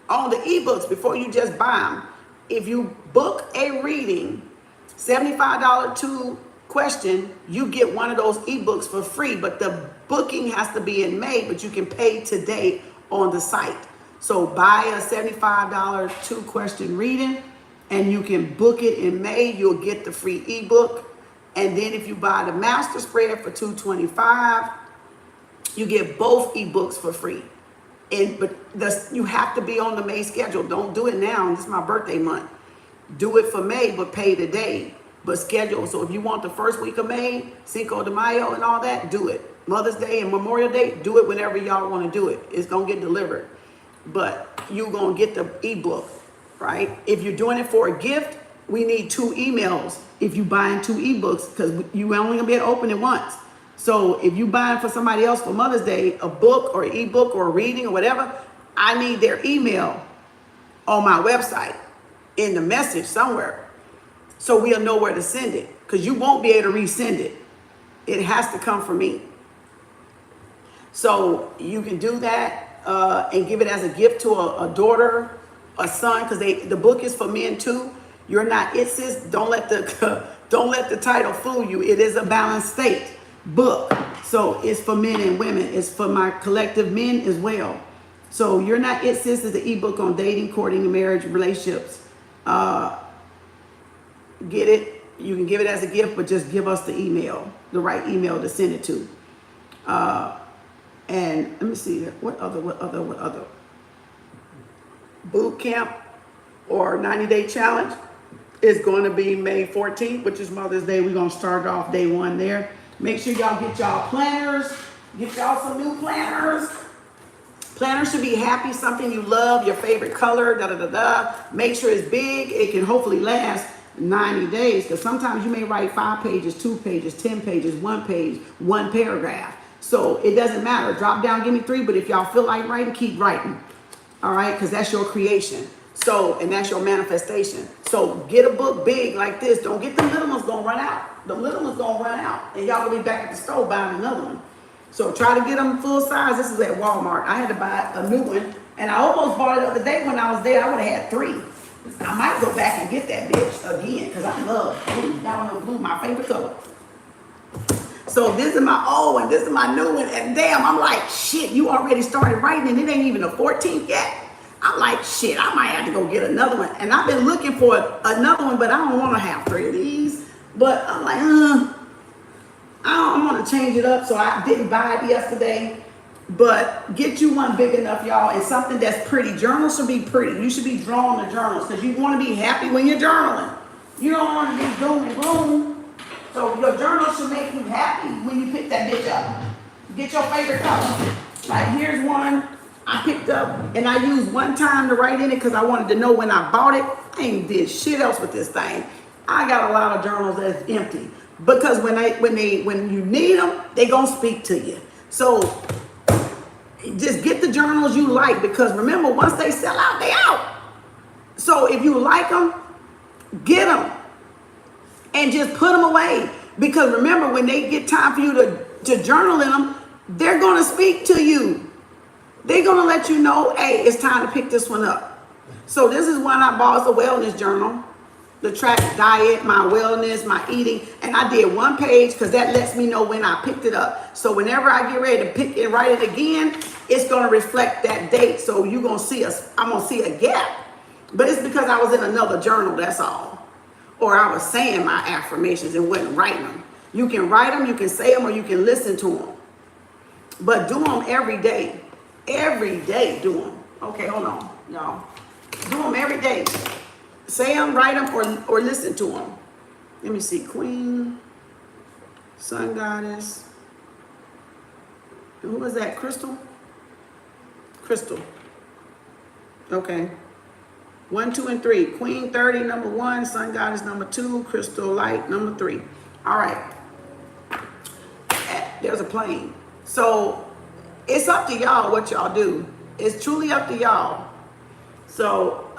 on the eBooks, before you just buy them, if you book a reading, $75 2 question, you get one of those eBooks for free. But the booking has to be in May, but you can pay today on the site. So buy a $75 2 question reading, and you can book it in May. You'll get the free ebook. And then if you buy the master spread for $225, you get both ebooks for free. But you have to be on the May schedule. Don't do it now. This is my birthday month. Do it for May, but pay today. But schedule. So if you want the first week of May, Cinco de Mayo and all that, do it. Mother's Day and Memorial Day, do it whenever y'all want to do it. It's going to get delivered. But you're going to get the ebook, right? If you're doing it for a gift, we need 2 emails if you buying 2 ebooks, because you only going to be able to open it once. So if you buying for somebody else for Mother's Day, a book or ebook or a reading or whatever, I need their email on my website in the message somewhere, so we'll know where to send it, because you won't be able to resend it. It has to come from me. So you can do that and give it as a gift to a daughter, a son, because the book is for men too. You're not it, sis. Don't let the title fool you. It is a balanced state book. So it's for men and women. It's for my collective men as well. So You're Not It, Sis is the ebook on dating, courting, and marriage relationships. Get it. You can give it as a gift, but just give us the email, the right email to send it to. And let me see, what other boot camp or 90-day challenge is going to be May 14th, which is Mother's Day. We're going to start off day 1 there. Make sure y'all get y'all planners. Get y'all some new planners. Planners should be happy, something you love, your favorite color, Make sure it's big. It can hopefully last 90 days, because sometimes you may write 5 pages, 2 pages, 10 pages, 1 page, 1 paragraph. So it doesn't matter. Drop down, give me 3, but if y'all feel like writing, keep writing. All right, because that's your creation. So, and that's your manifestation. So get a book big like this. Don't get the little ones gonna run out. The little ones gonna run out, and y'all gonna be back at the store buying another one. So try to get them full size. This is at Walmart. I had to buy a new one, and I almost bought it the other day when I was there. I would have had 3. I might go back and get that bitch again, because I love blue. Y'all know blue, my favorite color. So this is my old one, this is my new one, and damn, I'm like, shit, you already started writing and it ain't even the 14th yet. I'm like, shit, I might have to go get another one. And I've been looking for another one, but I don't want to have 3 of these. But I'm like, I want to change it up, so I didn't buy it yesterday. But get you one big enough, y'all, and something that's pretty. Journals should be pretty. You should be drawing the journals, because you want to be happy when you're journaling. You don't want to be doom and gloom. So your journal should make you happy when you pick that bitch up. Get your favorite color. Like here's one I picked up, and I used one time to write in it because I wanted to know when I bought it. I ain't did shit else with this thing. I got a lot of journals that's empty, because when you need them, they gonna speak to you. So just get the journals you like, because remember, once they sell out, they out. So if you like them, get them. And just put them away. Because remember, when they get time for you to journal in them, they're going to speak to you. They're going to let you know, hey, it's time to pick this one up. So this is one I bought. It's a wellness journal. The track diet, my wellness, my eating. And I did 1 page, because that lets me know when I picked it up. So whenever I get ready to pick and write it again, it's going to reflect that date. So you're going to see I'm going to see a gap. But it's because I was in another journal, that's all. Or I was saying my affirmations and wasn't writing them. You can write them, you can say them, or you can listen to them. But do them every day. Every day do them. Okay, hold on, y'all. Do them every day. Say them, write them, or listen to them. Let me see. Queen, Sun Goddess. Who was that? Crystal? Crystal. Okay. 1, 2, and 3. Queen 30, number 1. Sun Goddess, number 2. Crystal Light, number 3. All right. There's a plane. So it's up to y'all what y'all do. It's truly up to y'all. So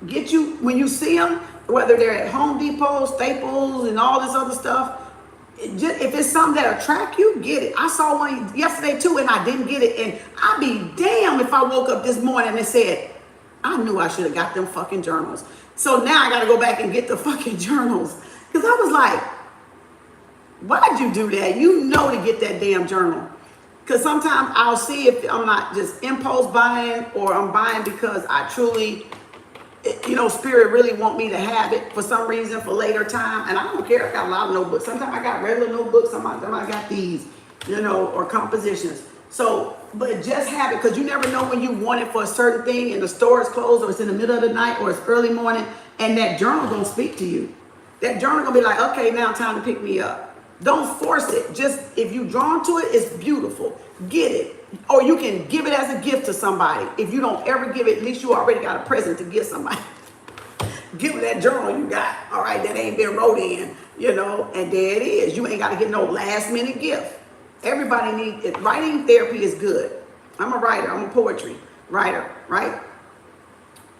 get you, when you see them, whether they're at Home Depot, Staples, and all this other stuff, if it's something that attract you, get it. I saw one yesterday too, and I didn't get it. And I'd be damned if I woke up this morning and said, I knew I should have got them fucking journals. So now I got to go back and get the fucking journals. Because I was like, why'd you do that? You know to get that damn journal. Because sometimes I'll see if I'm not just impulse buying, or I'm buying because I truly, Spirit really want me to have it for some reason for later time. And I don't care. I got a lot of notebooks. Sometimes I got regular notebooks. Sometimes I got these, or compositions. So, but just have it, because you never know when you want it for a certain thing and the store is closed, or it's in the middle of the night, or it's early morning, and that journal gonna speak to you. That journal gonna be like, okay, now time to pick me up. Don't force it. Just, if you drawn to it, it's beautiful. Get it. Or you can give it as a gift to somebody. If you don't ever give it, at least you already got a present to give somebody. Give it that journal you got, all right, that ain't been wrote in, and there it is. You ain't got to get no last minute gift. Everybody needs it. Writing therapy is good. I'm a writer. I'm a poetry writer, right?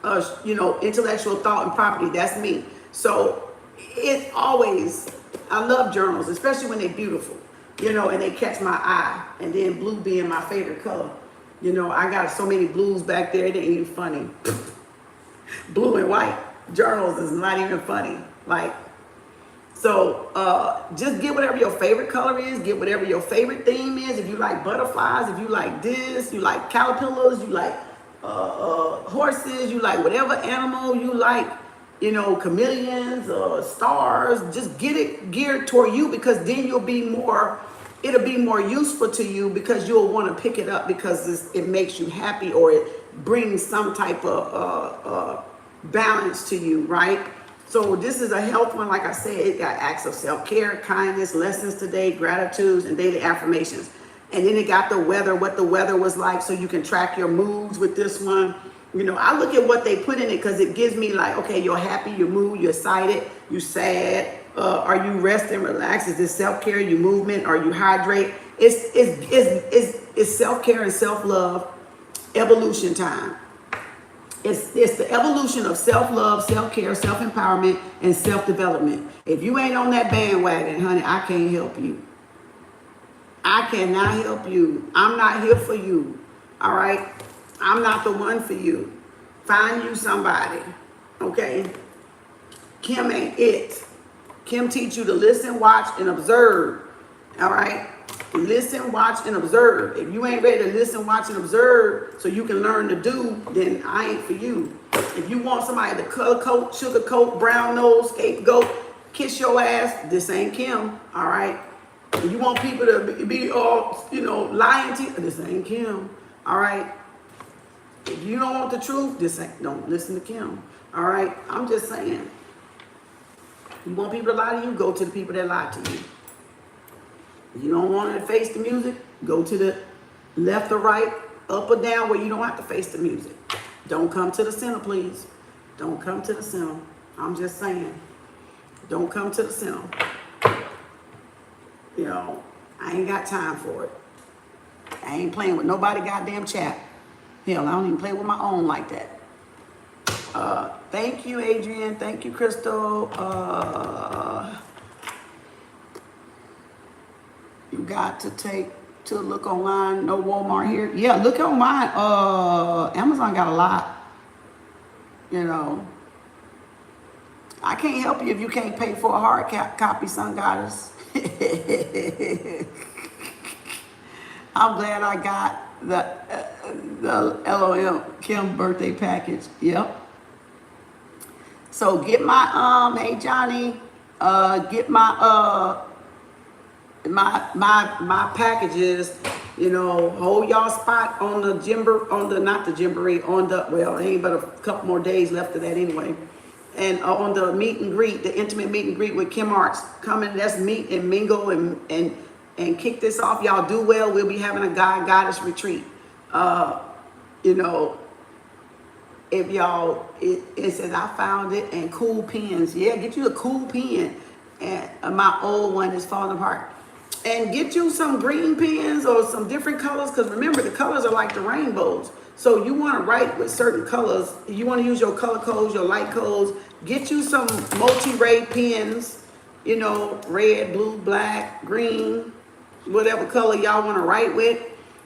Intellectual thought and property. That's me. So it's always, I love journals, especially when they're beautiful, and they catch my eye. And then blue being my favorite color. I got so many blues back there. It ain't even funny. Blue and white journals is not even funny. Just get whatever your favorite color is. Get whatever your favorite theme is. If you like butterflies, if you like this, you like caterpillars, you like horses, you like whatever animal you like, chameleons or stars. Just get it geared toward you, because then it'll be more useful to you, because you'll want to pick it up because it makes you happy, or it brings some type of balance to you, right? So this is a health one. Like I said, it got acts of self-care, kindness, lessons today, gratitudes, and daily affirmations. And then it got the weather, what the weather was like, so you can track your moods with this one. I look at what they put in it, because it gives me like, okay, you're happy, your mood, you're excited, you sad, are you rest and relax? Is this self-care, you movement, are you hydrate? It's self-care and self-love, evolution time. It's the evolution of self-love, self-care, self-empowerment, and self-development. If you ain't on that bandwagon, honey, I can't help you. I cannot help you. I'm not here for you. All right? I'm not the one for you. Find you somebody. Okay? Kem ain't it. Kem teach you to listen, watch, and observe. All right? Listen, watch, and observe. If you ain't ready to listen, watch, and observe so you can learn to do, then I ain't for you. If you want somebody to color coat, sugar coat, brown nose, scapegoat, kiss your ass, this ain't Kem. All right? If you want people to be all, lying to you, this ain't Kem. All right? If you don't want the truth, don't listen to Kem. All right? I'm just saying. You want people to lie to you, go to the people that lie to you. You don't want to face the music, go to the left or right, up or down, where you don't have to face the music. Don't come to the center, please. Don't come to the center. I'm just saying. Don't come to the center. I ain't got time for it. I ain't playing with nobody goddamn chat. Hell, I don't even play with my own like that. Thank you, Adrian. Thank you, Crystal. You got to take to look online. No Walmart here. Yeah, look online. Amazon got a lot. I can't help you if you can't pay for a hard copy, Sun Goddess. I'm glad I got the LOL Kem birthday package. Yep. So get my hey Johnny, get my my packages, hold y'all spot on the well, ain't but a couple more days left of that anyway. And on the meet and greet, the intimate meet and greet with Kem Arts, coming, let's meet and mingle and kick this off. Y'all do well. We'll be having a goddess retreat. If y'all, it says I found it, and cool pens. Yeah, get you a cool pen. And my old one is falling apart. And get you some green pens or some different colors, because remember, the colors are like the rainbows. So you want to write with certain colors. You want to use your color codes, your light codes. Get you some multi-ray pens, red, blue, black, green, whatever color y'all want to write with,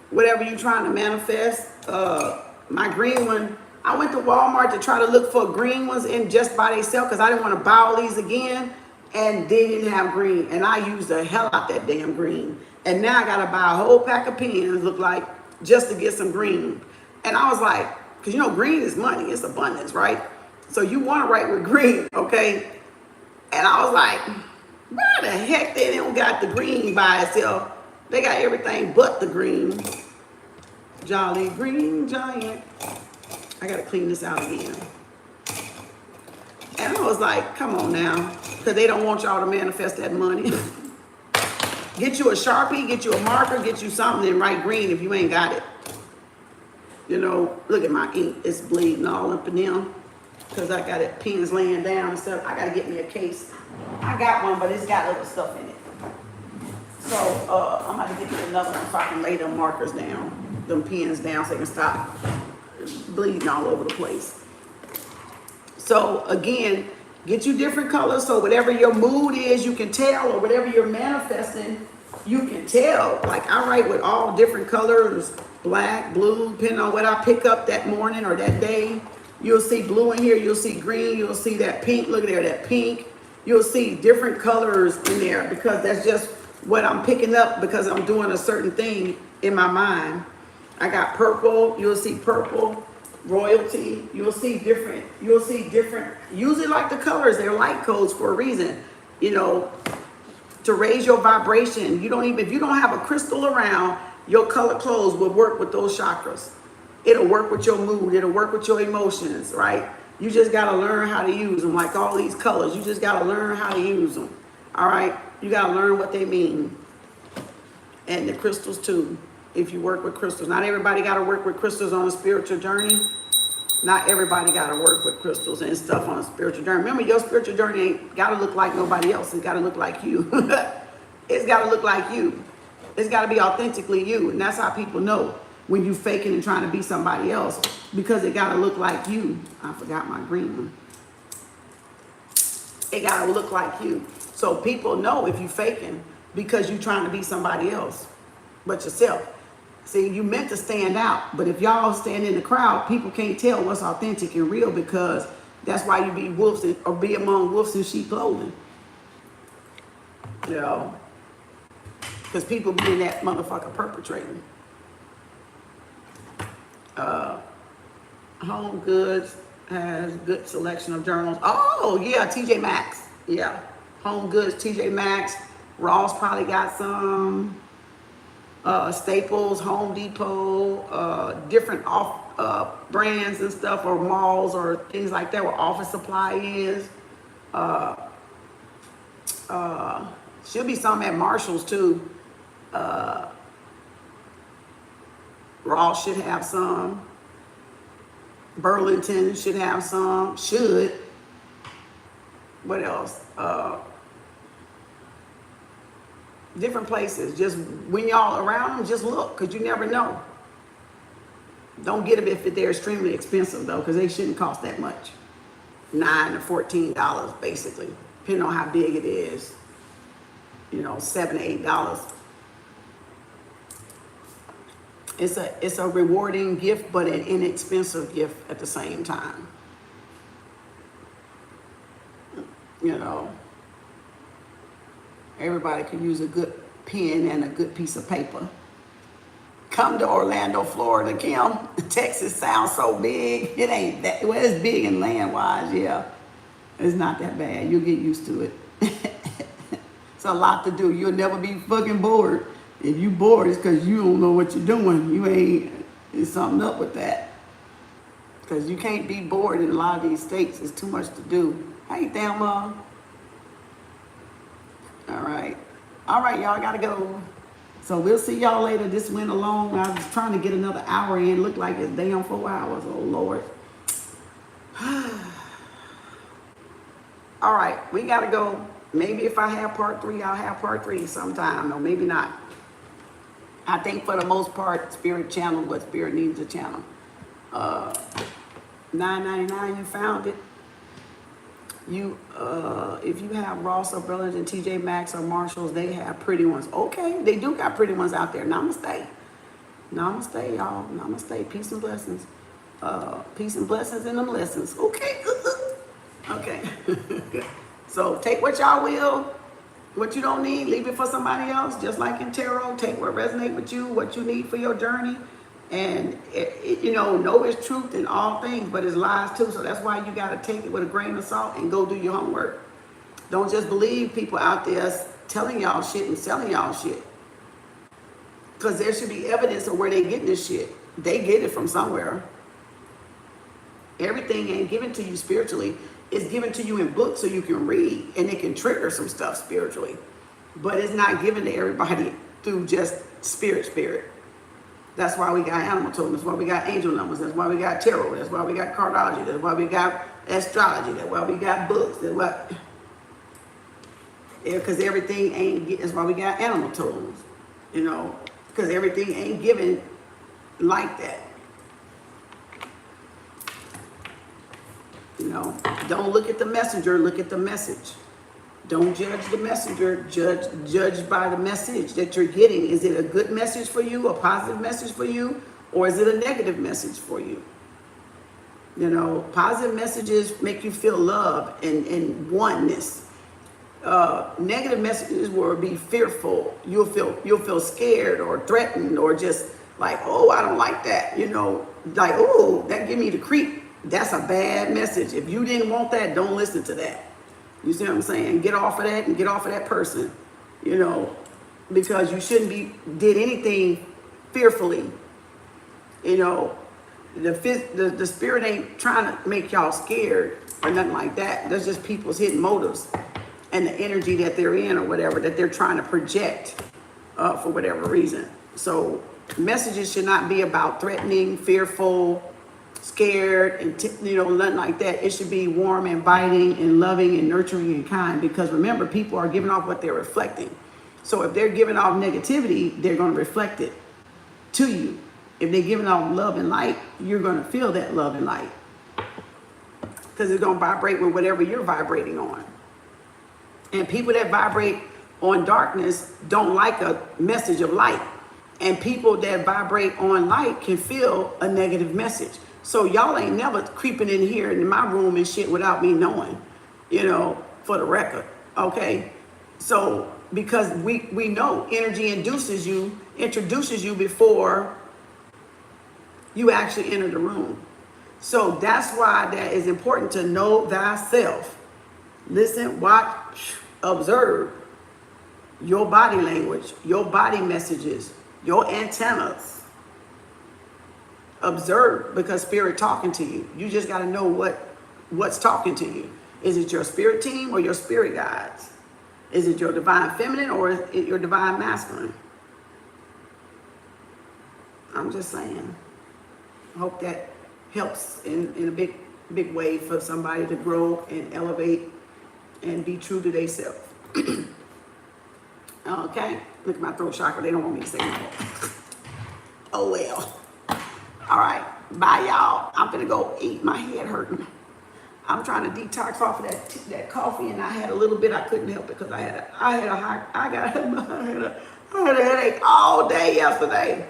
whatever you're trying to manifest. My green one, I went to Walmart to try to look for green ones in just by themselves, because I didn't want to buy all these again. And they didn't have green, and I used the hell out that damn green. And now I gotta buy a whole pack of pens, look like, just to get some green. And I was like, because green is money, it's abundance, right? So you want to write with green, okay? And I was like, why the heck they don't got the green by itself? They got everything but the green. Jolly green giant. I gotta clean this out again. And I was like, come on now. Because they don't want y'all to manifest that money. Get you a Sharpie, get you a marker, get you something and write green if you ain't got it. You know, look at my ink. It's bleeding all up and down. Because I got it, pens laying down and stuff. I gotta get me a case. I got one, but it's got little stuff in it. So I'm about to get me another one so I can lay them markers down, them pens down so they can stop bleeding all over the place. So again, get you different colors so whatever your mood is, you can tell, or whatever you're manifesting, you can tell. Like I write with all different colors, black, blue, depending on what I pick up that morning or that day. You'll see blue in here, you'll see green, you'll see that pink, look there, that pink. You'll see different colors in there because that's just what I'm picking up because I'm doing a certain thing in my mind. I got purple, you'll see purple, royalty, you'll see different, usually like the colors, they're light codes for a reason, you know, to raise your vibration. If you don't have a crystal around, your color clothes will work with those chakras. It'll work with your mood, it'll work with your emotions, right? You just got to learn how to use them. Like all these colors, you just got to learn how to use them. All right? You got to learn what they mean. And the crystals too, if you work with crystals. Not everybody got to work with crystals on a spiritual journey. Not everybody got to work with crystals and stuff on a spiritual journey. Remember, your spiritual journey ain't got to look like nobody else. It's got to look like you. It's got to look like you. It's got to be authentically you. And that's how people know when you faking and trying to be somebody else, because it got to look like you. I forgot my green one. It got to look like you. So people know if you faking because you trying to be somebody else but yourself. See, you meant to stand out, but if y'all stand in the crowd, people can't tell what's authentic and real, because that's why you be wolves or be among wolves in sheep clothing. You know, because people be in that motherfucker perpetrating. Home Goods has good selection of journals. Oh yeah, TJ Maxx. Yeah, Home Goods, TJ Maxx. Ross probably got some. Staples, Home Depot, different off brands and stuff, or malls or things like that where office supply is. Should be some at Marshall's too. Ross should have some. Burlington should have some. Should. What else? Different places. Just when y'all around them, just look, because you never know. Don't get them if they're extremely expensive though, because they shouldn't cost that much. $9 to $14 basically, depending on how big it is. You know, $7 to $8. It's a rewarding gift, but an inexpensive gift at the same time. You know, everybody could use a good pen and a good piece of paper. Come to Orlando, Florida, Kem. Texas sounds so big. It ain't that, well, it's big in land-wise, yeah. It's not that bad. You'll get used to it. It's a lot to do. You'll never be fucking bored. If you bored, it's because you don't know what you're doing. You ain't, there's something up with that. Because you can't be bored in a lot of these states. It's too much to do. Hey, Thelma. All right, y'all, I gotta go. So we'll see y'all later. This went along. I was trying to get another hour in. It looked like it's damn 4 hours. Oh, Lord. All right, we gotta go. Maybe if I have part 3, I'll have part 3 sometime. Or maybe not. I think for the most part, Spirit channel what Spirit needs to channel. $9.99, you found it. You, if you have Ross or Burlington, TJ Maxx or Marshalls, they have pretty ones. Okay, they do got pretty ones out there. Namaste. Namaste, y'all. Namaste. Peace and blessings. Peace and blessings in them lessons. Okay. Okay. So take what y'all will. What you don't need, leave it for somebody else. Just like in tarot, take what resonates with you, what you need for your journey, And you know it's truth in all things, but it's lies too. So that's why you got to take it with a grain of salt and go do your homework. Don't just believe people out there telling y'all shit and selling y'all shit. Because there should be evidence of where they getting this shit. They get it from somewhere. Everything ain't given to you spiritually. It's given to you in books so you can read, and it can trigger some stuff spiritually. But it's not given to everybody through just spirit. That's why we got animal totems. That's why we got angel numbers. That's why we got tarot. That's why we got cardiology. That's why we got astrology. That's why we got books. That's why, because everything ain't. That's why we got animal totems. You know, because everything ain't given like that. You know, don't look at the messenger. Look at the message. Don't judge the messenger, judge by the message that you're getting. Is it a good message for you, a positive message for you, or is it a negative message for you? You know, positive messages make you feel love and oneness. Negative messages will be fearful. You'll feel scared or threatened or just like, oh, I don't like that. You know, like, oh, that give me the creep. That's a bad message. If you didn't want that, don't listen to that. You see what I'm saying? Get off of that and get off of that person, you know, because you shouldn't be did anything fearfully. You know, the spirit ain't trying to make y'all scared or nothing like that. That's just people's hidden motives and the energy that they're in or whatever that they're trying to project for whatever reason. So messages should not be about threatening, fearful, scared, and you know, nothing like that. It should be warm, inviting, and loving, and nurturing, and kind. Because remember, people are giving off what they're reflecting. So if they're giving off negativity, they're going to reflect it to you. If they're giving off love and light, you're going to feel that love and light because it's going to vibrate with whatever you're vibrating on. And people that vibrate on darkness don't like a message of light. And people that vibrate on light can feel a negative message. So y'all ain't never creeping in here in my room and shit without me knowing, you know, for the record, okay? So because we know energy introduces you before you actually enter the room. So that's why that is important to know thyself. Listen, watch, observe your body language, your body messages, your antennas. Observe, because spirit talking to you. You just got to know what's talking to you. Is it your spirit team or your spirit guides? Is it your divine feminine or is it your divine masculine? I'm just saying. I hope that helps in a big way for somebody to grow and elevate and be true to themselves. Okay, look at my throat chakra. They don't want me to say no. Oh well. All right, bye y'all. I'm gonna go eat. My head hurting. I'm trying to detox off of that coffee, and I had a little bit. I couldn't help it because I had a headache all day yesterday.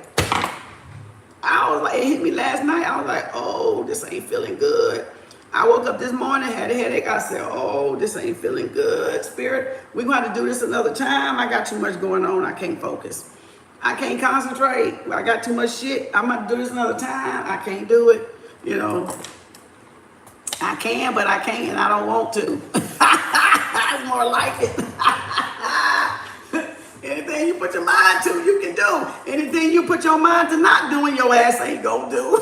I was like, it hit me last night. I was like, oh, this ain't feeling good. I woke up this morning, had a headache. I said, oh, this ain't feeling good. Spirit, we're going to have to do this another time. I got too much going on. I can't focus. I can't concentrate. I got too much shit. I'm going to do this another time. I can't do it. You know, I can, but I can't, and I don't want to. It's more like it. Anything you put your mind to, you can do. Anything you put your mind to not doing, your ass ain't gonna do.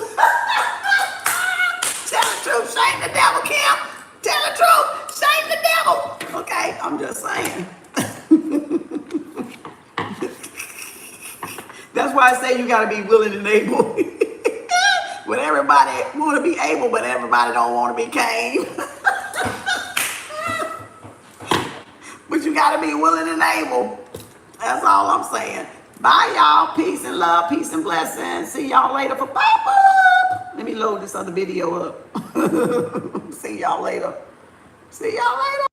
Tell the truth, shame the devil, Kem. Tell the truth, shame the devil. Okay, I'm just saying. That's why I say you gotta be willing and able. But everybody wanna be able, but everybody don't wanna be came. But you gotta be willing and able. That's all I'm saying. Bye, y'all. Peace and love, peace and blessings. See y'all later for Papa. Let me load this other video up. See y'all later. See y'all later.